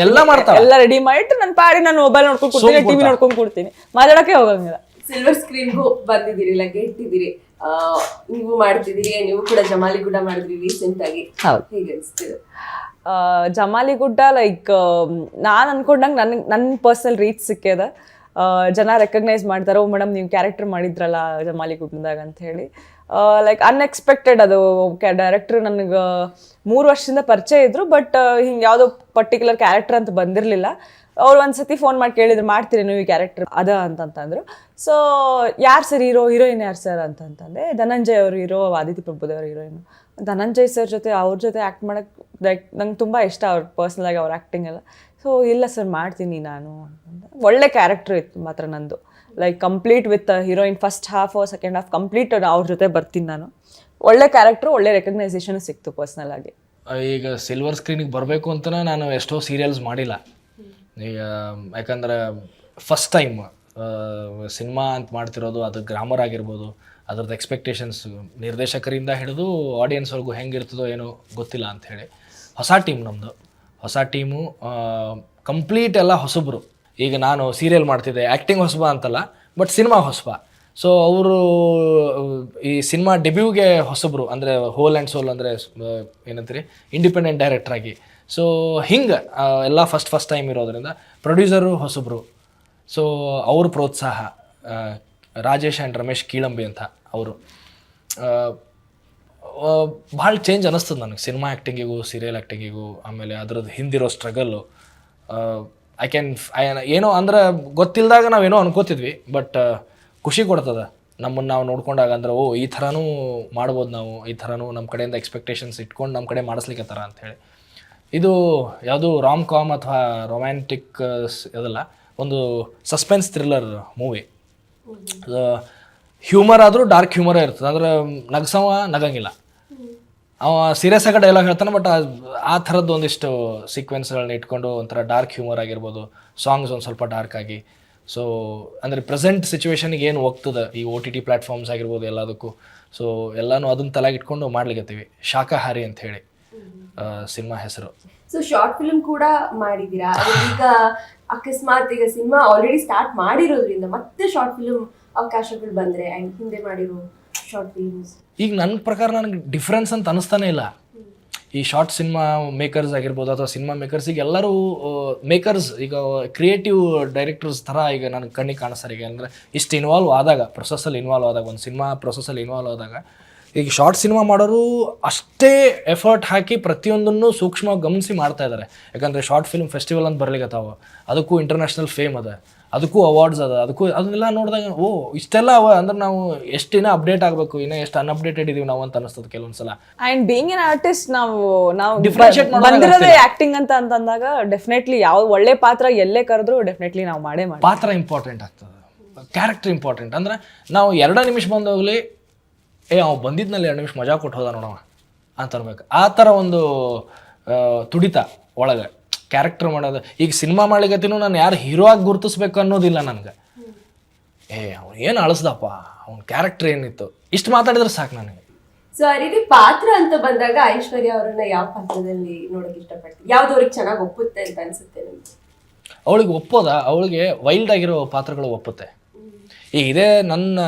ಮಾಡ್ತಾ ಎಲ್ಲ ರೆಡಿ ಮಾಡಿಟ್ಟು ನನ್ನ ಪಾಡಿ ನಾನು ಮೊಬೈಲ್ ನೋಡ್ಕೊಂಡು ಕೂಡ್ತೀನಿ, ಟಿವಿ ನೋಡ್ಕೊಂಡು ಕೂಡ್ತೀನಿ, ಮಾತಾಡಕ್ಕೆ ಹೋಗಂಗಿಲ್ಲ. ಸಿಲ್ವರ್ ಸ್ಕ್ರೀನ್ಗೂ ಬಂದಿದ್ದೀರಿ, ಲಗ್ಗೆ ಇಟ್ಟಿದ್ದೀರಿ, ನೀವು ಮಾಡ್ತಿದ್ದೀರಿ, ನೀವು ಕೂಡ ಜಮಾಲಿ ಗುಡ್ಡ ಮಾಡಿದ್ರಿ ರೀಸೆಂಟ್ ಆಗಿ. ಹೇಗೆ ಅನಿಸ್ತಿದೆ? ಜಮಾಲಿ ಗುಡ್ಡ ಲೈಕ್ ನಾನು ಅನ್ಕೊಂಡಂಗೆ ನನ್ನ ಪರ್ಸನಲ್ ರೀಚ್ ಸಿಕ್ಕ್ಯದ. ಜನ ರೆಕಗ್ನೈಸ್ ಮಾಡ್ತಾರೆ, ಓ ಮೇಡಮ್ ನೀವು ಕ್ಯಾರೆಕ್ಟರ್ ಮಾಡಿದ್ರಲ್ಲ ಜಮಾಲಿ ಗುಡ್ಡದಾಗ ಅಂತ ಹೇಳಿ. Like unexpected. ಅದು ಡೈರೆಕ್ಟ್ರ್ ನನಗೆ 3 ವರ್ಷದಿಂದ ಪರಿಚಯ ಇದ್ರು, ಬಟ್ ಹಿಂಗೆ ಯಾವುದೋ ಪರ್ಟಿಕ್ಯುಲರ್ ಕ್ಯಾರೆಕ್ಟರ್ ಅಂತ ಬಂದಿರಲಿಲ್ಲ. ಅವ್ರು ಒಂದ್ಸತಿ ಫೋನ್ ಮಾಡಿ ಕೇಳಿದ್ರು, ಮಾಡ್ತೀರಿ ನೀವು ಈ ಕ್ಯಾರೆಕ್ಟರ್ ಅದ ಅಂತಂತಂದ್ರು. ಸೊ ಯಾರು ಸರ್ ಹೀರೋಯಿನ್ ಯಾರು ಸರ್ ಅಂತಂತಂದೆ. ಧನಂಜಯ್ ಅವರು ಹೀರೋ, ಆದಿತ್ಯ ಪ್ರಭುದೇವ್ರ ಹೀರೋಯಿನು. ಧನಂಜಯ್ ಸರ್ ಜೊತೆ ಅವ್ರ ಜೊತೆ ಆ್ಯಕ್ಟ್ ಮಾಡೋಕ್ಕೆ ಲೈಕ್ ನಂಗೆ ತುಂಬ ಇಷ್ಟ ಅವ್ರ ಪರ್ಸ್ನಲಾಗಿ ಅವ್ರ ಆ್ಯಕ್ಟಿಂಗ್ ಎಲ್ಲ. ಸೊ ಇಲ್ಲ ಸರ್ ಮಾಡ್ತೀನಿ ನಾನು ಅಂತಂದ. ಒಳ್ಳೆ ಕ್ಯಾರೆಕ್ಟರ್ ಇತ್ತು ಮಾತ್ರ ನಂದು. Like complete with heroine, first half second half complete ಅವ್ರ ಜೊತೆ ಬರ್ತೀನಿ ನಾನು. ಒಳ್ಳೆ ಕ್ಯಾರೆಕ್ಟ್ರು, ಒಳ್ಳೆ ರೆಕಗ್ನೈಸೇಷನ್ ಸಿಕ್ತು ಪರ್ಸ್ನಲ್ ಆಗಿ. ಈಗ ಸಿಲ್ವರ್ ಸ್ಕ್ರೀನಿಗೆ ಬರಬೇಕು ಅಂತಲೇ ನಾನು ಎಷ್ಟೋ ಸೀರಿಯಲ್ಸ್ ಮಾಡಿಲ್ಲ. ಈಗ ಯಾಕಂದ್ರೆ ಫಸ್ಟ್ ಟೈಮ್ ಸಿನಿಮಾ ಅಂತ ಮಾಡ್ತಿರೋದು, ಅದು ಗ್ರಾಮರ್ ಆಗಿರ್ಬೋದು, ಅದ್ರದ್ದು ಎಕ್ಸ್ಪೆಕ್ಟೇಷನ್ಸ್ ನಿರ್ದೇಶಕರಿಂದ ಹಿಡಿದು ಆಡಿಯನ್ಸ್ವರೆಗೂ ಹೆಂಗಿರ್ತದೋ ಏನೋ ಗೊತ್ತಿಲ್ಲ ಅಂಥೇಳಿ. ಹೊಸ ಟೀಮ್ ನಮ್ಮದು, ಹೊಸ ಟೀಮು, ಕಂಪ್ಲೀಟ್ ಎಲ್ಲ ಹೊಸಬ್ರು. ಈಗ ನಾನು ಸೀರಿಯಲ್ ಮಾಡ್ತಿದ್ದೆ, ಆ್ಯಕ್ಟಿಂಗ್ ಹೊಸಬ ಅಂತಲ್ಲ, ಬಟ್ ಸಿನಿಮಾ ಹೊಸಬ. ಸೊ ಅವರು ಈ ಸಿನಿಮಾ ಡೆಬ್ಯೂಗೆ ಹೊಸಬ್ರು, ಅಂದರೆ ಹೋಲ್ ಆ್ಯಂಡ್ ಸೋಲ್ ಅಂದರೆ ಏನಂತೀರಿ ಇಂಡಿಪೆಂಡೆಂಟ್ ಡೈರೆಕ್ಟ್ರಾಗಿ. ಸೊ ಹಿಂಗೆ ಎಲ್ಲ ಫಸ್ಟ್ ಟೈಮ್ ಇರೋದ್ರಿಂದ ಪ್ರೊಡ್ಯೂಸರು ಹೊಸಬ್ರು. ಸೊ ಅವ್ರ ಪ್ರೋತ್ಸಾಹ, ರಾಜೇಶ್ ಆ್ಯಂಡ್ ರಮೇಶ್ ಕೀಳಂಬಿ ಅಂತ ಅವರು, ಭಾಳ ಚೇಂಜ್ ಅನ್ನಿಸ್ತದೆ ನನಗೆ ಸಿನಿಮಾ ಆ್ಯಕ್ಟಿಂಗಿಗೂ ಸೀರಿಯಲ್ ಆ್ಯಕ್ಟಿಂಗಿಗೂ. ಆಮೇಲೆ ಅದ್ರದ್ದು ಹಿಂದಿರೋ ಸ್ಟ್ರಗಲ್ಲು ಏನೋ ಅಂದ್ರೆ ಗೊತ್ತಿಲ್ಲದಾಗ ನಾವೇನೋ ಅನ್ಕೋತಿದ್ವಿ, ಬಟ್ ಖುಷಿ ಕೊಡ್ತದೆ ನಮ್ಮನ್ನು ನಾವು ನೋಡ್ಕೊಂಡಾಗ. ಅಂದ್ರೆ ಓ ಈ ಥರನೂ ಮಾಡ್ಬೋದು ನಾವು, ಈ ಥರನೂ ನಮ್ಮ ಕಡೆಯಿಂದ ಎಕ್ಸ್ಪೆಕ್ಟೇಷನ್ಸ್ ಇಟ್ಕೊಂಡು ನಮ್ಮ ಕಡೆ ಮಾಡಿಸ್ಲಿಕ್ಕತ್ತಾರ ಅಂಥೇಳಿ. ಇದು ಯಾವುದು ರಾಮ್ ಕಾಮ್ ಅಥವಾ ರೊಮ್ಯಾಂಟಿಕ್ ಅದಲ್ಲ, ಒಂದು ಸಸ್ಪೆನ್ಸ್ ಥ್ರಿಲ್ಲರ್ ಮೂವಿ. ಹ್ಯೂಮರ್ ಆದರೂ ಡಾರ್ಕ್ ಹ್ಯೂಮರೇ ಇರ್ತದೆ. ಅಂದ್ರೆ ನಗಸವ ನಗಂಗಿಲ್ಲ, ಅವ ಸೀರಿಯಸ್ ಆಗಿ ಡೈಲಾಗ್ ಹೇಳ್ತಾನೆ, ಬಟ್ ಆ ಥರದ್ದು ಒಂದಿಷ್ಟು ಸೀಕ್ವೆನ್ಸ್ಗಳನ್ನ ಇಟ್ಕೊಂಡು ಒಂಥರ ಡಾರ್ಕ್ ಹ್ಯೂಮರ್ ಆಗಿರ್ಬೋದು, ಸಾಂಗ್ಸ್ ಒಂದು ಸ್ವಲ್ಪ ಡಾರ್ಕ್ ಆಗಿ. ಸೊ ಅಂದರೆ ಪ್ರೆಸೆಂಟ್ ಸಿಚುವೇಶನ್ಗೆ ಏನು ಹೋಗ್ತದೆ ಈ OTT ಪ್ಲ್ಯಾಟ್ಫಾರ್ಮ್ಸ್ ಆಗಿರ್ಬೋದು ಎಲ್ಲದಕ್ಕೂ. ಸೊ ಎಲ್ಲನೂ ಅದನ್ನ ತಲೆಗೆ ಇಟ್ಕೊಂಡು ಮಾಡ್ಲಿಕ್ಕತ್ತೀವಿ. ಶಾಕಾಹಾರಿ ಅಂತ ಹೇಳಿ ಸಿನಿಮಾ ಹೆಸರು. ಸೊ ಶಾರ್ಟ್ ಫಿಲ್ಮ್ ಕೂಡ ಮಾಡಿದ್ದೀರಾ. ಈಗ ಅಕಸ್ಮಾತ್ ಈಗ ಸಿನಿಮಾ ಆಲ್ರೆಡಿ ಸ್ಟಾರ್ಟ್ ಮಾಡಿರೋದ್ರಿಂದ ಮತ್ತೆ ಶಾರ್ಟ್ ಫಿಲ್ಮ್ ಅವಕಾಶಗಳು ಬಂದರೆ, ಆ್ಯಂಡ್ ಹಿಂದೆ ಮಾಡಿರೋ ಶಾರ್ಟ್ ಫಿಲ್ಮ್ಸ್ ಈಗ ನನ್ನ ಪ್ರಕಾರ ನನಗೆ ಡಿಫ್ರೆನ್ಸ್ ಅಂತ ಅನ್ನಿಸ್ತಾನೆ ಇಲ್ಲ. ಈ ಶಾರ್ಟ್ ಸಿನಿಮಾ ಮೇಕರ್ಸ್ ಆಗಿರ್ಬೋದು ಅಥವಾ ಸಿನಿಮಾ ಮೇಕರ್ಸ್, ಈಗ ಎಲ್ಲರೂ ಮೇಕರ್ಸ್ ಈಗ ಕ್ರಿಯೇಟಿವ್ ಡೈರೆಕ್ಟರ್ಸ್ ಥರ ಈಗ ನನಗೆ ಕಣ್ಣಿಗೆ ಕಾಣಿಸ್ತಾರೆ. ಈಗ ಅಂದರೆ ಇಷ್ಟು ಇನ್ವಾಲ್ವ್ ಆದಾಗ, ಪ್ರೊಸೆಸ್ಸಲ್ಲಿ ಇನ್ವಾಲ್ವ್ ಆದಾಗ, ಒಂದು ಸಿನಿಮಾ ಪ್ರೊಸೆಸ್ಸಲ್ಲಿ ಇನ್ವಾಲ್ವ್ ಆದಾಗ, ಈಗ ಶಾರ್ಟ್ ಸಿನಿಮಾ ಮಾಡೋರು ಅಷ್ಟೇ ಎಫರ್ಟ್ ಹಾಕಿ ಪ್ರತಿಯೊಂದನ್ನು ಸೂಕ್ಷ್ಮವಾಗಿ ಗಮನಿಸಿ ಮಾಡ್ತಾ ಇದ್ದಾರೆ. ಯಾಕಂದರೆ ಶಾರ್ಟ್ ಫಿಲ್ಮ್ ಫೆಸ್ಟಿವಲ್ ಅಂತ ಬರ್ಲಿಕ್ಕತ್ತಾವ, ಅದಕ್ಕೂ ಇಂಟರ್ನ್ಯಾಷನಲ್ ಫೇಮ್ ಅದ, ಅದಕ್ಕೂ ಅವಾರ್ಡ್ಸ್ ಅದ, ಅದಕ್ಕೂ ಅದನ್ನೆಲ್ಲ ನೋಡಿದಾಗ ಓ ಇಷ್ಟೆಲ್ಲ ಅವ ಅಂದ್ರೆ ನಾವು ಎಷ್ಟು ಇನ್ನೂ ಅಪ್ಡೇಟ್ ಆಗಬೇಕು, ಇನ್ನೂ ಎಷ್ಟು ಅನ್ಅಪ್ಡೇಟೆಡ್ ಇದೀವಿ ನಾವು ಅಂತ ಅನಿಸ್ತದೆ ಕೆಲವೊಂದ್ಸಲ. ಆ್ಯಂಡ್ ಬೀಯಿಂಗ್ ಎನ್ ಆರ್ಟಿಸ್ಟ್ ನಾವು ಡಿಫ್ರೆನ್ಶಿಯೇಟ್ ಬಂದಿರೋದೇ ಆ್ಯಕ್ಟಿಂಗ್ ಅಂತಂದಾಗ ಡೆಫಿನೆಟ್ಲಿ ಯಾವ ಒಳ್ಳೆ ಪಾತ್ರ ಎಲ್ಲೇ ಕರೆದ್ರು ಡೆಫಿನೆಟ್ಲಿ ನಾವು ಮಾಡೇ ಮಾಡಿ. ಪಾತ್ರ ಇಂಪಾರ್ಟೆಂಟ್ ಆಗ್ತದೆ, ಕ್ಯಾರೆಕ್ಟರ್ ಇಂಪಾರ್ಟೆಂಟ್. ಅಂದ್ರೆ ನಾವು 2 ನಿಮಿಷ ಬಂದೋಗ್ಲಿ, ಅವ್ ಬಂದಿದ್ನಲ್ಲಿ 2 ನಿಮಿಷ ಮಜಾ ಕೊಟ್ಟು ಹೋದ ನೋಡವ ಅಂತ ಅನ್ಬೇಕು. ಆ ಥರ ಒಂದು ತುಡಿತ ಒಳಗೆ ಕ್ಯಾರೆಕ್ಟರ್ ಮಾಡೋದು. ಈಗ ಸಿನಿಮಾ ಮಾಡ್ಲಿಕತ್ತಿನೂ ನಾನು ಯಾರು ಹೀರೋ ಆಗಿ ಗುರುತಿಸ್ಬೇಕು ಅನ್ನೋದಿಲ್ಲ ನನಗೆ. ಅವ್ನು ಏನು ಅಳಿಸ್ದಪ್ಪ, ಅವ್ನ ಕ್ಯಾರೆಕ್ಟರ್ ಏನಿತ್ತು, ಇಷ್ಟು ಮಾತಾಡಿದ್ರೆ ಸಾಕು ನನಗೆ. ಸೊ ಆ ರೀತಿ ಪಾತ್ರ ಅಂತ ಬಂದಾಗ ಐಶ್ವರ್ಯ ಅವರನ್ನ ಯಾವ ಪಾತ್ರದಲ್ಲಿ ನೋಡಕ್ ಇಷ್ಟಪಡ್ತೀವಿ? ಯಾವ್ದು ಅವ್ರಿಗೆ ಚೆನ್ನಾಗಿ ಒಪ್ಪುತ್ತೆ ಅಂತ ಅನ್ಸುತ್ತೆ ನಿಮ್ಗೆ? ಅವಳಿಗೆ ಒಪ್ಪೋದ, ಅವಳಿಗೆ ವೈಲ್ಡ್ ಆಗಿರೋ ಪಾತ್ರಗಳು ಒಪ್ಪುತ್ತೆ. ಈಗ ಇದೇ ನನ್ನ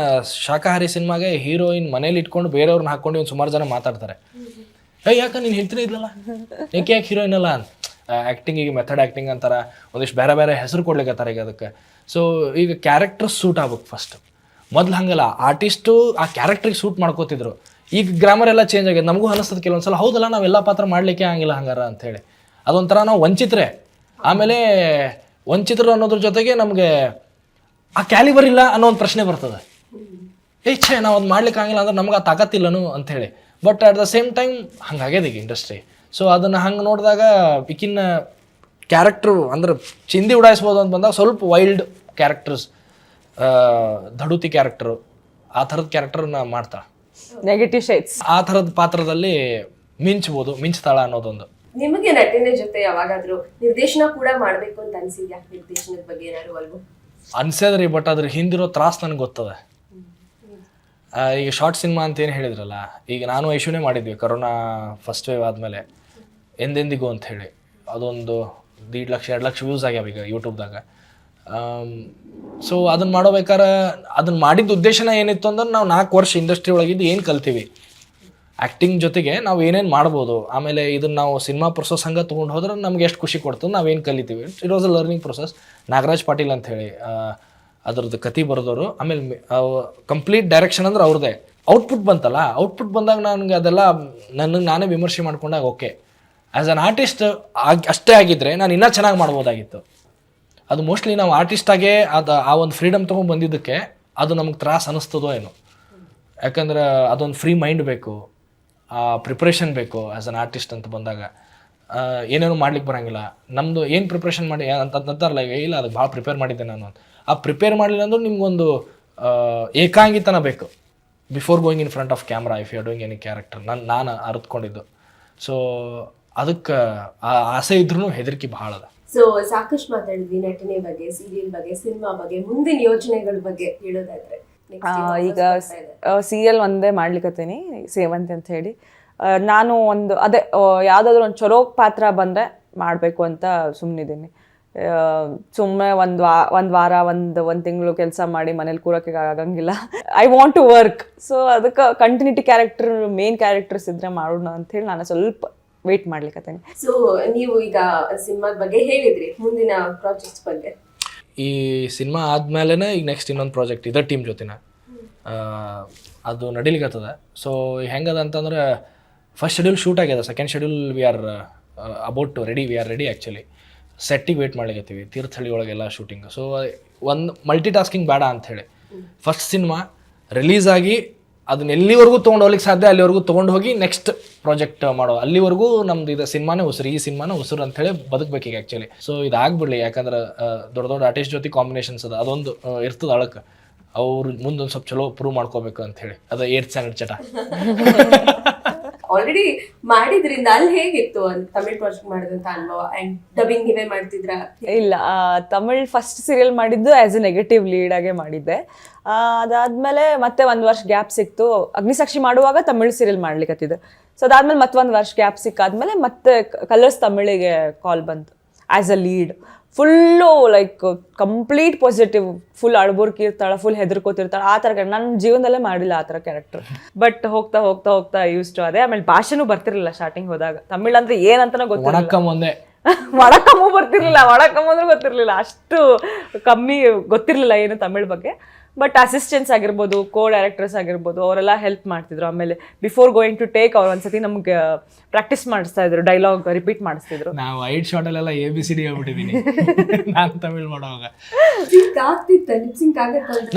ಶಾಕಾಹಾರಿ ಸಿನಿಮಾಗೆ ಹೀರೋಯಿನ್ ಮನೇಲಿ ಇಟ್ಕೊಂಡು ಬೇರೆಯವ್ರನ್ನ ಹಾಕೊಂಡು ಒಂದು ಸುಮಾರು ಜನ ಮಾತಾಡ್ತಾರೆ, ಯಾಕೆ ನೀನು ಹೇಳ್ತೀನಿ ಇದ್ಲಲ್ಲ, ಯಾಕೆ ಹೀರೋಯಿನ್ ಅಲ್ಲ ಅಂತ. ಆ್ಯಕ್ಟಿಂಗಿಗೆ ಮೆಥಡ್ ಆ್ಯಕ್ಟಿಂಗ್ ಅಂತಾರೆ, ಒಂದಿಷ್ಟು ಬೇರೆ ಬೇರೆ ಹೆಸರು ಕೊಡ್ಲಿಕ್ಕತ್ತಾರೆ ಈಗ ಅದಕ್ಕೆ. ಸೊ ಈಗ ಕ್ಯಾರೆಕ್ಟರ್ ಸೂಟ್ ಆಗ್ಬೇಕು ಫಸ್ಟ್. ಮೊದ್ಲು ಹಂಗಲ್ಲ, ಆರ್ಟಿಸ್ಟು ಆ ಕ್ಯಾರೆಕ್ಟ್ರಿಗೆ ಸೂಟ್ ಮಾಡ್ಕೋತಿದ್ರು. ಈಗ ಗ್ರಾಮರ್ ಎಲ್ಲ ಚೇಂಜ್ ಆಗಿದೆ. ನಮಗೂ ಅನಿಸ್ತದೆ ಕೆಲವೊಂದ್ಸಲ, ಹೌದಲ್ಲ ನಾವೆಲ್ಲ ಪಾತ್ರ ಮಾಡಲಿಕ್ಕೆ ಹಂಗಿಲ್ಲ ಹಂಗಾರ ಅಂಥೇಳಿ. ಅದೊಂಥರ ನಾವು ವಂಚಿತರೆ. ಆಮೇಲೆ ವಂಚಿತರು ಅನ್ನೋದ್ರ ಜೊತೆಗೆ ನಮಗೆ ಆ ಕ್ಯಾಲಿಬರ್ ಇಲ್ಲ ಅನ್ನೋ ಒಂದು ಪ್ರಶ್ನೆ ಬರ್ತದೆ. ಛೇ ನಾವು ಅದು ಮಾಡ್ಲಿಕ್ಕೆ ಆಗಿಲ್ಲ ಅಂದ್ರೆ ನಮ್ಗೆ ಆ ತಾಕತ್ತಿಲ್ಲನು ಅಂಥೇಳಿ. But at the same time ಹಂಗಾಗ್ಯದ ಈಗ ಇಂಡಸ್ಟ್ರಿ. ಸೊ ಅದನ್ನು ಹಂಗೆ ನೋಡಿದಾಗ ಈಕಿನ್ನ ಕ್ಯಾರೆಕ್ಟ್ರು ಅಂದ್ರೆ ಚಿಂದಿ ಉಡಾಯಿಸ್ಬೋದು ಅಂತ ಬಂದಾಗ ಸ್ವಲ್ಪ ವೈಲ್ಡ್ ಕ್ಯಾರೆಕ್ಟರ್ಸ್, ದಡುತಿ ಕ್ಯಾರೆಕ್ಟರು, ಆ ಥರದ ಕ್ಯಾರೆಕ್ಟರ್ನ ಮಾಡ್ತಾಳೆ. ನೆಗೆಟಿವ್ ಶೇಡ್ಸ್ ಆ ಥರದ ಪಾತ್ರದಲ್ಲಿ ಮಿಂಚ್ತಾಳ ಅನ್ನೋದೊಂದು. ನಿಮಗೆ ನಟನೆ ಜೊತೆ ಯಾವಾಗಾದ್ರೂ ನಿರ್ದೇಶನ ಕೂಡ ಮಾಡ್ಬೇಕು ಅಂತ ಅನ್ಸಿದ್ಯಾ? ನಿರ್ದೇಶನದ ಬಗ್ಗೆ ಏನಾದ್ರು ಅಲ್ವೋ ಅನ್ಸದ್ರಿ, ಬಟ್ ಅದ್ರ ಹಿಂದಿರೋ ತ್ರಾಸ್ ನನಗೆ ಗೊತ್ತದ. ಈಗ ಶಾರ್ಟ್ ಸಿನಿಮಾ ಅಂತ ಏನು ಹೇಳಿದ್ರಲ್ಲ, ಈಗ ನಾನು ಐಶ್ವರ್ಯ ಮಾಡಿದ್ವಿ ಕರೋನಾ ಫಸ್ಟ್ ವೇವ್ ಆದಮೇಲೆ, ಎಂದೆಂದಿಗೂ ಅಂತ ಹೇಳಿ. ಅದೊಂದು 1.5 ಲಕ್ಷ 2 ಲಕ್ಷ ವ್ಯೂಸ್ ಆಗ್ಯಾವ ಈಗ ಯೂಟ್ಯೂಬ್ದಾಗ. ಸೊ ಅದನ್ನು ಮಾಡೋಬೇಕಾರೆ ಅದನ್ನು ಮಾಡಿದ ಉದ್ದೇಶನ ಏನಿತ್ತು ಅಂದ್ರೆ ನಾವು 4 ವರ್ಷ ಇಂಡಸ್ಟ್ರಿ ಒಳಗಿದ್ದು ಏನು ಕಲ್ತೀವಿ, ಆ್ಯಕ್ಟಿಂಗ್ ಜೊತೆಗೆ ನಾವು ಏನೇನು ಮಾಡ್ಬೋದು, ಆಮೇಲೆ ಇದನ್ನು ನಾವು ಸಿನಿಮಾ ಪ್ರೊಸೆಸ್ ಹಂಗೆ ತೊಗೊಂಡು ಹೋದ್ರೆ ನಮ್ಗೆ ಎಷ್ಟು ಖುಷಿ ಕೊಡ್ತದೆ, ನಾವೇನು ಕಲಿತೀವಿ. It was a learning process. Nagaraj Patil ಅಂಥೇಳಿ ಅದ್ರದ್ದು ಕತೆ ಬರೆದವರು. ಆಮೇಲೆ ಕಂಪ್ಲೀಟ್ ಡೈರೆಕ್ಷನ್ ಅಂದ್ರೆ ಅವ್ರದ್ದೇ. ಔಟ್ಪುಟ್ ಬಂತಲ್ಲ, ಔಟ್ಪುಟ್ ಬಂದಾಗ ನನಗೆ ಅದೆಲ್ಲ ನನಗೆ ನಾನೇ ವಿಮರ್ಶೆ ಮಾಡ್ಕೊಂಡಾಗ ಓಕೆ, ಆ್ಯಸ್ ಅನ್ ಆರ್ಟಿಸ್ಟ್ ಅಷ್ಟೇ ಆಗಿದ್ದರೆ ನಾನು ಇನ್ನೂ ಚೆನ್ನಾಗಿ ಮಾಡ್ಬೋದಾಗಿತ್ತು. ಅದು ಮೋಸ್ಟ್ಲಿ ನಾವು ಆರ್ಟಿಸ್ಟಾಗೇ ಆ ಒಂದು ಫ್ರೀಡಮ್ ತೊಗೊಂಡು ಬಂದಿದ್ದಕ್ಕೆ ಅದು ನಮಗೆ ತ್ರಾಸ ಅನ್ನಿಸ್ತದೋ ಏನೋ. ಯಾಕಂದ್ರೆ ಅದೊಂದು ಫ್ರೀ ಮೈಂಡ್ ಬೇಕು, ಪ್ರಿಪ್ರೇಷನ್ ಬೇಕು ಆ್ಯಸ್ ಅನ್ ಆರ್ಟಿಸ್ಟ್ ಅಂತ ಬಂದಾಗ. ಏನೇನು ಮಾಡ್ಲಿಕ್ಕೆ ಬರೋಂಗಿಲ್ಲ. ನಮ್ಮದು ಏನು ಪ್ರಿಪ್ರೇಷನ್ ಮಾಡಿ ಅಂತಾರಲ್ಲ, ಇಲ್ಲ ಅದಕ್ಕೆ ಭಾಳ ಪ್ರಿಪೇರ್ ಮಾಡಿದ್ದೆ ನಾನು ಅಂತ. ಆ ಪ್ರಿಪೇರ್ ಮಾಡಲಿಲ್ಲ ಅಂದ್ರೆ ನಿಮ್ಗೊಂದು ಏಕಾಂಗಿತನ ಬೇಕು before going in front of camera if you are doing any character. ನಾನು ಅರಿತ್ಕೊಂಡಿದ್ದು. ಸೊ ಅದಕ್ಕೆ ಆ ಆಸೆ ಇದ್ರೂ ಹೆದರಿಕೆ ಭಾಳ ಅದ. ಸೊ ಸಾಕಷ್ಟು ಮಾತಾಡಿದ್ವಿ ನಟನೆ ಬಗ್ಗೆ, ಸೀರಿಯಲ್ ಬಗ್ಗೆ, ಸಿನಿಮಾ ಬಗ್ಗೆ, ಮುಂದಿನ ಯೋಜನೆಗಳ ಬಗ್ಗೆ ಹೇಳೋದಾದ್ರೆ. ಈಗ ಸೀರಿಯಲ್ ಒಂದೇ ಮಾಡ್ಲಿಕ್ಕತ್ತೀನಿ, ಸೇವಂತಿ ಅಂತ ಹೇಳಿ. ನಾನು ಒಂದು ಅದೇ ಯಾವುದಾದ್ರೂ ಒಂದು ಚಲೋ ಪಾತ್ರ ಬಂದರೆ ಮಾಡಬೇಕು ಅಂತ ಸುಮ್ಮನಿದ್ದೀನಿ. ಸುಮ್ಮನೆ ಒಂದು ವಾರ ಒಂದು ತಿಂಗಳು ಕೆಲಸ ಮಾಡಿ ಮನೇಲಿ ಕೂರೋಕ್ಕೆ ಆಗಂಗಿಲ್ಲ. I want to work. So ಅದಕ್ಕೆ ಕಂಟಿನ್ಯೂಟಿ ಕ್ಯಾರೆಕ್ಟರ್, ಮೇನ್ ಕ್ಯಾರೆಕ್ಟರ್ಸ್ ಇದ್ರೆ ಮಾಡೋಣ ಅಂಥೇಳಿ ನಾನು ಸ್ವಲ್ಪ ವೇಟ್ ಮಾಡ್ಲಿಕ್ಕತ್ತೀನಿ. ಸೊ ನೀವು ಈಗ ಸಿನಿಮಾದ ಬಗ್ಗೆ ಹೇಳಿದ್ರಿ, ಮುಂದಿನ ಪ್ರಾಜೆಕ್ಟ್ಸ್ ಬಗ್ಗೆ? ಈ ಸಿನಿಮಾ ಆದ್ಮೇಲೆ ಈಗ ನೆಕ್ಸ್ಟ್ ಇನ್ನೊಂದು ಪ್ರಾಜೆಕ್ಟ್ ಇದೆ ಟೀಮ್ ಜೊತೆನ, ಅದು ನಡಿಲಿಕ್ಕತ್ತದ. ಸೊ ಹೆಂಗದ ಅಂತಂದ್ರೆ ಫಸ್ಟ್ ಶೆಡ್ಯೂಲ್ ಶೂಟ್ ಆಗ್ಯದ, second schedule we are about to ready actually. ಸೆಟ್ಟಿಗೆ ವೇಟ್ ಮಾಡ್ಲಿಕ್ಕತ್ತೀವಿ, ತೀರ್ಥಹಳ್ಳಿ ಒಳಗೆಲ್ಲ ಶೂಟಿಂಗ್. ಸೊ ಒಂದು ಮಲ್ಟಿ ಟಾಸ್ಕಿಂಗ್ ಬೇಡ ಅಂಥೇಳಿ ಫಸ್ಟ್ ಸಿನಿಮಾ ರಿಲೀಸ್ ಆಗಿ ಅದನ್ನ ಎಲ್ಲಿವರೆಗೂ ತೊಗೊಂಡು ಹೋಗ್ಲಿಕ್ಕೆ ಸಾಧ್ಯ ಅಲ್ಲಿವರೆಗೂ ತೊಗೊಂಡು ಹೋಗಿ ನೆಕ್ಸ್ಟ್ ಪ್ರಾಜೆಕ್ಟ್ ಮಾಡೋ, ಅಲ್ಲಿವರೆಗೂ ನಮ್ದು ಇದು ಸಿನಿಮಾನೇ ಉಸಿರು, ಈ ಸಿನಿಮಾನೇ ಉಸಿರು ಅಂಥೇಳಿ ಬದುಕಬೇಕೀಗ ಆ್ಯಕ್ಚುಲಿ. ಸೊ ಇದಾಗ್ಬಿಡ್ಲಿ, ಯಾಕಂದ್ರೆ ದೊಡ್ಡ ಆರ್ಟಿಸ್ಟ್ ಜೊತೆ ಕಾಂಬಿನೇಷನ್ಸ್ ಅದ, ಅದೊಂದು ಇರ್ತದೆ ಅಳಕ್ಕೆ. ಅವ್ರು ಮುಂದೊಂದು ಸ್ವಲ್ಪ ಚಲೋ ಪ್ರೂವ್ ಮಾಡ್ಕೋಬೇಕು ಅಂಥೇಳಿ. ಅದು 8th ಸ್ಟ್ಯಾಂಡರ್ಡ್ ಚಟ. ಆಲ್ರೆಡಿ ಮಾಡಿದ್ರಿಂದ ಅಲ್ಲಿ ಹೇಗಿತ್ತು ತಮಿಳ್ ಪ್ರಾಜೆಕ್ಟ್ ಮಾಡಿದಂತ ಅನುಭವ? ಅಂಡ್ ಡಬ್ಬಿಂಗ್ ನೀವೇ ಮಾಡ್ತಿದ್ರ? ಇಲ್ಲ, ತಮಿಳ್ ಫಸ್ಟ್ ಸೀರಿಯಲ್ ಮಾಡಿದ್ದು ಆ್ಯಸ್ ಎ ನೆಗೆಟಿವ್ ಲೀಡ್ ಆಗೇ ಮಾಡಿದ್ದೆ. ಅದಾದ್ಮೇಲೆ ಮತ್ತೆ 1 ವರ್ಷ ಗ್ಯಾಪ್ ಸಿಕ್ತು. ಅಗ್ನಿಸಾಕ್ಷಿ ಮಾಡುವಾಗ ತಮಿಳ್ ಸೀರಿಯಲ್ ಮಾಡ್ಲಿಕ್ಕತ್ತಿದ್ದೆ. ಸೊ ಅದಾದ್ಮೇಲೆ ಮತ್ತೊಂದು ವರ್ಷ ಗ್ಯಾಪ್ ಸಿಕ್ಕಾದ್ಮೇಲೆ ಮತ್ತೆ ಕಲರ್ಸ್ ತಮಿಳಿಗೆ ಕಾಲ್ ಬಂತು as a lead. Full like complete positive, full ಅಳ್ಬೋರ್ಕಿರ್ತಾಳೆ, ಫುಲ್ ಹೆದರ್ಕೋತಿರ್ತಾಳೆ, ಆ ಥರ ನನ್ನ ಜೀವನದಲ್ಲೇ ಮಾಡಿಲ್ಲ ಆ ಥರ ಕ್ಯಾರೆಕ್ಟರ್. ಬಟ್ ಹೋಗ್ತಾ ಯೂಸ್ ಟು ಅದೇ. ಆಮೇಲೆ ಭಾಷೆನೂ ಬರ್ತಿರ್ಲಿಲ್ಲ ಸ್ಟಾರ್ಟಿಂಗ್ ಹೋದಾಗ. ತಮಿಳ್ ಅಂದ್ರೆ ಏನಂತಾನೂ ಗೊತ್ತಿರಲಿಲ್ಲ, ವಣಕಮ್ಮು ಬರ್ತಿರ್ಲಿಲ್ಲ, ವಣಕಮ್ ಅಂದ್ರೆ ಗೊತ್ತಿರಲಿಲ್ಲ, ಅಷ್ಟು ಕಮ್ಮಿ ಗೊತ್ತಿರಲಿಲ್ಲ ಏನು ತಮಿಳ್ ಬಗ್ಗೆ. ಬಟ್ ಅಸಿಸ್ಟೆಂಟ್ಸ್ ಆಗಿರ್ಬೋದು, ಕೋ ಡೈರೆಕ್ಟರ್ಸ್ ಆಗಿರ್ಬೋದು, ಅವರೆಲ್ಲ ಹೆಲ್ಪ್ ಮಾಡ್ತಿದ್ರು. ಆಮೇಲೆ ಬಿಫೋರ್ ಗೋಯಿಂಗ್ ಟು ಟೇಕ್ ಅವ್ರು ಒಂದ್ಸತಿ ನಮ್ಗೆ ಪ್ರಾಕ್ಟೀಸ್ ಮಾಡಿಸ್ತಾ ಇದ್ರು, ಡೈಲಾಗ್ ರಿಪೀಟ್ ಮಾಡಿಸ್ತಿದ್ರು. ನಾವು 5 ಶಾರ್ಟಲ್ಲೆಲ್ಲ ABCD ಹೇಳ್ಬಿಟ್ಟಿದ್ದೀನಿ ನಾನು ತಮಿಳ್ ಮಾಡುವಾಗ.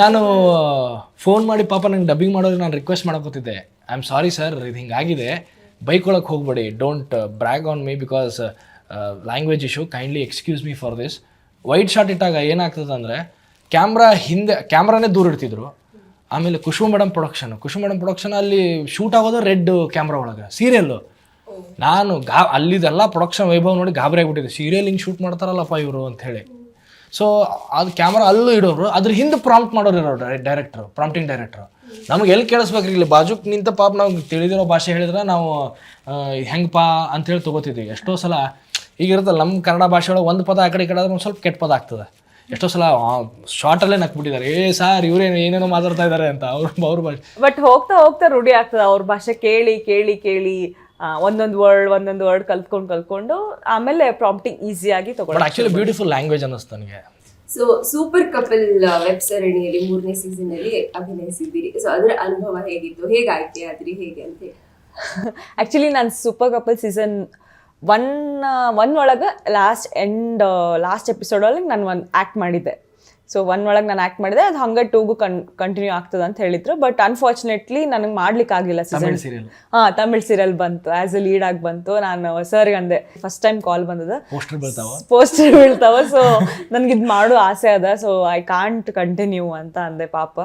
ನಾನು ಫೋನ್ ಮಾಡಿ ಪಾಪ ನಂಗೆ ಡಬ್ಬಿಂಗ್ ಮಾಡೋರಿಗೆ ನಾನು ರಿಕ್ವೆಸ್ಟ್ ಮಾಡಕೋತಿದ್ದೆ, ಐ ಆಮ್ ಸಾರಿ ಸರ್, ಇದು ಹಿಂಗಾಗಿದೆ, ಬೈಕ್ ಒಳಗೆ ಹೋಗ್ಬೇಡಿ, don't brag on me because language issue, kindly excuse me for this. Wide shot ಇಟ್ಟಾಗ ಏನಾಗ್ತದೆ ಅಂದರೆ ಕ್ಯಾಮ್ರಾನೇ ದೂರ ಇಡ್ತಿದ್ರು, ಆಮೇಲೆ ಕುಷ್ಮ ಮೇಡಮ್ ಪ್ರೊಡಕ್ಷನ್ ಅಲ್ಲಿ ಶೂಟ್ ಆಗೋದು ರೆಡ್ ಕ್ಯಾಮ್ರಾ ಒಳಗೆ ಸೀರಿಯಲ್ಲು. ನಾನು ಅಲ್ಲಿದೆಲ್ಲ ಪ್ರೊಡಕ್ಷನ್ ವೈಭವ ನೋಡಿ ಗಾಬರಿ ಆಗ್ಬಿಟ್ಟಿದೆ, ಸೀರಿಯಲ್ ಹಿಂಗೆ ಶೂಟ್ ಮಾಡ್ತಾರಲ್ಲಪ್ಪ ಇವರು ಅಂತ ಹೇಳಿ. ಸೊ ಅದು ಕ್ಯಾಮ್ರಾ ಅಲ್ಲೂ ಇಡೋರು, ಅದ್ರ ಹಿಂದೆ ಪ್ರಾಂಪ್ಟ್ ಮಾಡೋರು ಇರೋರು ಪ್ರಾಂಪ್ಟಿಂಗ್ ಡೈರೆಕ್ಟ್ರು. ನಮ್ಗೆ ಎಲ್ಲಿ ಕೇಳಿಸ್ಬೇಕ್ರಿ, ಇಲ್ಲಿ ಬಾಜುಕ್ ನಿಂತ ಪಾಪ ನಾವು ತಿಳಿದಿರೋ ಭಾಷೆ ಹೇಳಿದ್ರೆ ನಾವು ಹೆಂಗಪ್ಪ ಅಂತೇಳಿ ತೊಗೋತಿದ್ವಿ. ಎಷ್ಟೋ ಸಲ ಈಗ ಇರುತ್ತಲ್ಲ ನಮ್ಮ ಕನ್ನಡ ಭಾಷೆ ಒಳಗೆ ಒಂದು ಪದ ಆ ಕಡೆ ಈ ಕಡೆ ಆದ್ರೆ ಒಂದು ಸ್ವಲ್ಪ ಕೆಟ್ಟ ಪದ ಆಗ್ತದೆ. ಎಷ್ಟೋ ಸಲ ಶಾರ್ಟಲ್ಲೇ ನಕ್ಬಿಟ್ಟಿದ್ದಾರೆ, ಸಾರ್ ಇವ್ರೇನು ಏನೇನೋ ಮಾತಾಡ್ತಾ ಇದ್ದಾರೆ ಅಂತ ಅವ್ರ ಭಾಷೆ. ಬಟ್ ಹೋಗ್ತಾ ಹೋಗ್ತಾ ರೂಢಿ ಆಗ್ತದೆ ಅವ್ರ ಭಾಷೆ ಕೇಳಿ ಕೇಳಿ ಕೇಳಿ ಒಂದೊಂದು ವರ್ಡ್ ಕಲ್ತ್ಕೊಂಡು ಆಮೇಲೆ ಪ್ರಾಂಪ್ಟಿಂಗ್ ಈಸಿಯಾಗಿ ತಗೊಂಡು. ಆಕ್ಚುಲಿ ಬ್ಯೂಟಿಫುಲ್ ಲ್ಯಾಂಗ್ವೇಜ್ ಅನ್ನಿಸ್ತು ನನಗೆ. ಸೊ ಸೂಪರ್ ಕಪಲ್ ವೆಬ್ ಸರಣಿಯಲ್ಲಿ 3ನೇ ಸೀಸನ್ ಅಲ್ಲಿ ಅಭಿನಯಿಸಿದ್ದೀರಿ. ಸೊ ಅದರ ಅನುಭವ ಹೇಗಿತ್ತು, ಹೇಗೆ ಆಯ್ಕೆ ಆದ್ರಿ, ಹೇಗೆ ಅಂತ? ಆ್ಯಕ್ಚುಲಿ ನಾನು ಸೂಪರ್ ಕಪಲ್ ಸೀಸನ್ 1 ಒಳಗೆ ಲಾಸ್ಟ್ ಎಪಿಸೋಡಲ್ಲಿ ನಾನು ಆ್ಯಕ್ಟ್ ಮಾಡಿದ್ದೆ. ಸೊ 1 ಒಳಗೆ ನಾನು ಆ್ಯಕ್ಟ್ ಮಾಡಿದೆ, ಅದು ಹಂಗೆ 2ಗೂ ಕಂಟಿನ್ಯೂ ಆಗ್ತದೆ ಅಂತ ಹೇಳಿದ್ರು. ಬಟ್ ಅನ್ಫಾರ್ಚುನೇಟ್ಲಿ ನನಗೆ ಮಾಡ್ಲಿಕ್ಕೆ ಆಗಿಲ್ಲ. ತಮಿಳ್ ಸೀರಿಯಲ್ ಬಂತು, ಆ್ಯಸ್ ಎ ಲೀಡ್ ಆಗಿ ಬಂತು. ನಾನು ಸರ್ಗೆ ಅಂದೆ, ಫಸ್ಟ್ ಟೈಮ್ ಕಾಲ್ ಬಂದದ, ಪೋಸ್ಟರ್ ಬೀಳ್ತಾವ, ಸೊ ನನಗಿದು ಮಾಡೋ ಆಸೆ ಅದ, ಸೊ ಐ ಕಾಂಟ್ ಕಂಟಿನ್ಯೂ ಅಂತ ಅಂದೆ. ಪಾಪ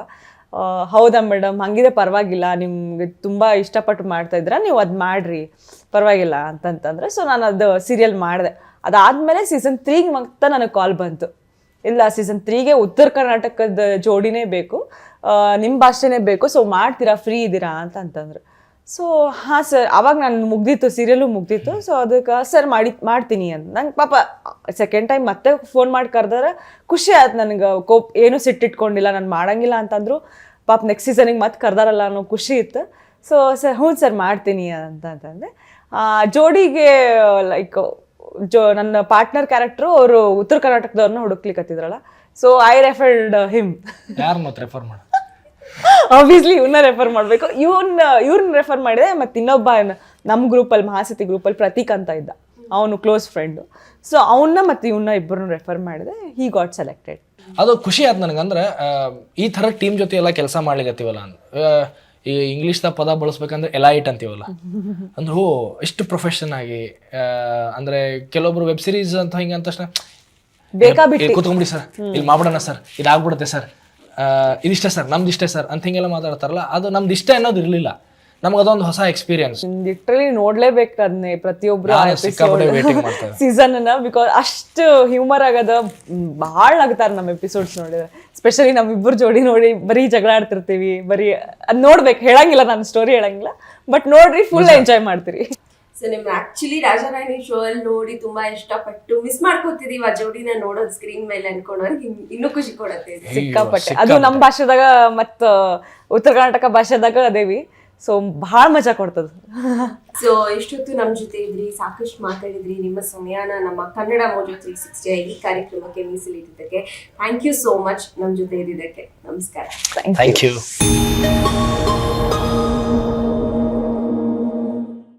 ಹೌದಾ ಮೇಡಮ್, ಹಂಗಿದೆ ಪರವಾಗಿಲ್ಲ, ನಿಮ್ಗೆ ತುಂಬ ಇಷ್ಟಪಟ್ಟು ಮಾಡ್ತಾ ಇದ್ರ, ನೀವು ಅದು ಮಾಡ್ರಿ ಪರವಾಗಿಲ್ಲ ಅಂತಂತಂದ್ರೆ. ಸೊ ನಾನು ಅದು ಸೀರಿಯಲ್ ಮಾಡಿದೆ. ಅದಾದಮೇಲೆ ಸೀಸನ್ 3ಗೆ ಮತ್ತೆ ನನಗೆ ಕಾಲ್ ಬಂತು, ಇಲ್ಲ ಸೀಸನ್ 3ಗೆ ಉತ್ತರ ಕರ್ನಾಟಕದ ಜೋಡಿನೇ ಬೇಕು, ನಿಮ್ಮ ಭಾಷೆನೇ ಬೇಕು, ಸೊ ಮಾಡ್ತೀರಾ, ಫ್ರೀ ಇದ್ದೀರಾ ಅಂತಂತಂದ್ರು. ಸೊ ಹಾಂ ಸರ್, ಅವಾಗ ನಾನು ಮುಗ್ದಿತ್ತು, ಸೀರಿಯಲು ಮುಗ್ದಿತ್ತು. ಸೊ ಅದಕ್ಕೆ ಸರ್ ಮಾಡ್ತೀನಿ ಅಂತ. ನಂಗೆ ಪಾಪ ಸೆಕೆಂಡ್ ಟೈಮ್ ಮತ್ತೆ ಫೋನ್ ಮಾಡಿ ಕರೆದ್ರೆ ಖುಷಿ ಆಯ್ತು ನನಗೆ. ಏನೂ ಸಿಟ್ಟಿಟ್ಕೊಂಡಿಲ್ಲ, ನಾನು ಮಾಡಂಗಿಲ್ಲ ಅಂತಂದ್ರು. ಪಾಪ ನೆಕ್ಸ್ಟ್ ಸೀಸನಿಗೆ ಮತ್ತೆ ಕರೆದಾರಲ್ಲ ಅನ್ನೋ ಖುಷಿ ಇತ್ತು. ಸೊ ಸರ್ ಹ್ಞೂ ಸರ್ ಮಾಡ್ತೀನಿ ಅಂತಂದೆ. ಜೋಡಿಗೆ ಲೈಕ್ ನನ್ನ ಪಾರ್ಟ್ನರ್ ಕ್ಯಾರೆಕ್ಟ್ರು ಅವರು ಉತ್ತರ ಕರ್ನಾಟಕದವ್ರನ್ನ ಹುಡುಕ್ಲಿಕ್ಕತ್ತಿದ್ರಲ್ಲ. So I referred him. Refer ಮಾಡಿ ಆಬ್ವಿಯಸ್ಲಿ ಇವನ್ನ ರೆಫರ್ ಮಾಡಬೇಕು, ಇವ್ರನ್ನ ರೆಫರ್ ಮಾಡಿದೆ. ಮತ್ತು ಇನ್ನೊಬ್ಬ ನಮ್ಮ ಗ್ರೂಪಲ್ಲಿ, ಮಹಾಸತಿ ಗ್ರೂಪಲ್ಲಿ ಪ್ರತೀಕ್ ಅಂತ ಇದ್ದ, ಅವನು ಕ್ಲೋಸ್ ಫ್ರೆಂಡು. ಸೊ ಅವನ್ನ ಮತ್ತು ಇವನ್ನ ಇಬ್ಬರನ್ನ ರೆಫರ್ ಮಾಡಿದೆ. He got selected. ಅದು ಖುಷಿ ಆಯ್ತು ನನಗಂದ್ರೆ, ಈ ಥರ ಟೀಮ್ ಜೊತೆ ಎಲ್ಲ ಕೆಲಸ ಮಾಡ್ಲಿಕ್ಕತ್ತೀವಲ್ಲ ಅಂತ. ಈ ಇಂಗ್ಲೀಷ್ದಾಗ ಪದ ಬಳಸ್ಬೇಕಂದ್ರೆ ಎಲೈಟ್ ಅಂತೀವಲ್ಲ, ಅಂದ್ರೆ ಎಷ್ಟು ಪ್ರೊಫೆಷನ್ ಆಗಿ. ಅಂದರೆ ಕೆಲವೊಬ್ರು ವೆಬ್ ಸೀರೀಸ್ ಅಂತ ಹಿಂಗೆ ಅಂದ ತಕ್ಷಣ ಕೂತ್ಕೊಂಬಿಡಿ ಸರ್, ಇಲ್ಲಿ ಮಾಡ್ಬಿಡೋಣ ಸರ್, ಇದಾಗ್ಬಿಡುತ್ತೆ ಸರ್, ಇದಿಷ್ಟೇ ಸರ್, ನಮ್ದು ಇಷ್ಟೇ ಸರ್ ಅಂತ ಹಿಂಗೆಲ್ಲ ಮಾತಾಡ್ತಾರಲ್ಲ, ಅದು ನಮ್ದು ಇಷ್ಟ ಅನ್ನೋದು ಇರಲಿಲ್ಲ. ನಮ್ಗೆ ಅದೊಂದು ಹೊಸ ಎಕ್ಸ್ಪೀರಿಯನ್ಸ್. ಲಿಟ್ರಲಿ ನೋಡ್ಲೇಬೇಕು ಅದನ್ನೇ ಪ್ರತಿಯೊಬ್ರು ಸೀಸನ್ ಅನ್ನ, ಬಿಕಾಸ್ ಅಷ್ಟು ಹ್ಯೂಮರ್ ಆಗದ. ಭಾಳ ನಗ್ತಾರೆ ನಮ್ಮ ಎಪಿಸೋಡ್ಸ್ ನೋಡಿದ್ರೆ, ಸ್ಪೆಷಲಿ ನಮ್ಮಿಬ್ಬರು ಜೋಡಿ ನೋಡಿ ಬರೀ ಜಗಳ ಆಡ್ತಿರ್ತೀವಿ. ಬರೀ ಅದ್ ನೋಡ್ಬೇಕು, ಹೇಳಂಗಿಲ್ಲ, ನಾನು ಸ್ಟೋರಿ ಹೇಳಂಗಿಲ್ಲ, ಬಟ್ ನೋಡ್ರಿ ಫುಲ್ ಎಂಜಾಯ್ ಮಾಡ್ತೀರಿ. ಸೊ ನಿಮ್ಗೆ ಆಕ್ಚುಲಿ ರಾಜಾರಾಣಿ ಶೋ ಅಲ್ಲಿ ನೋಡಿ ತುಂಬಾ ಇಷ್ಟಪಟ್ಟು ಮಿಸ್ ಮಾಡ್ಕೋತಿದೀವಿ ಆ ಜೋಡಿನ ನೋಡೋದು ಸ್ಕ್ರೀನ್ ಮೇಲೆ ಅನ್ಕೊಂಡವ್ರಿಗೆ ಇನ್ನೂ ಖುಷಿ ಕೊಡತ್ತೆ. ಸಿಕ್ಕಾಪಟ್ಟೆ. ಅದು ನಮ್ಮ ಭಾಷೆದಾಗ ಮತ್ತು ಉತ್ತರ ಕರ್ನಾಟಕ ಭಾಷೆದಾಗ ಅದೇವಿ. ಸೊ ಭಾಳ ಮಜಾ ಕೊಡ್ತದೆ. ಸೊ ಇಷ್ಟೊತ್ತು ನಮ್ಮ ಜೊತೆ ಇದ್ರಿ, ಸಾಕಷ್ಟು ಮಾತಾಡಿದ್ರಿ. ನಿಮ್ಮ ಸಮಯನ ನಮ್ಮ ಕನ್ನಡ ಮೋಜೋ 360 ಈ ಕಾರ್ಯಕ್ರಮಕ್ಕೆ ಮೀಸಲಿಟ್ಟಿದ್ದಕ್ಕೆ ಥ್ಯಾಂಕ್ ಯು ಸೋ ಮಚ್. ನಮ್ಮ ಜೊತೆ ಇದ್ದಿದ್ದಕ್ಕೆ ನಮಸ್ಕಾರ. Thank you.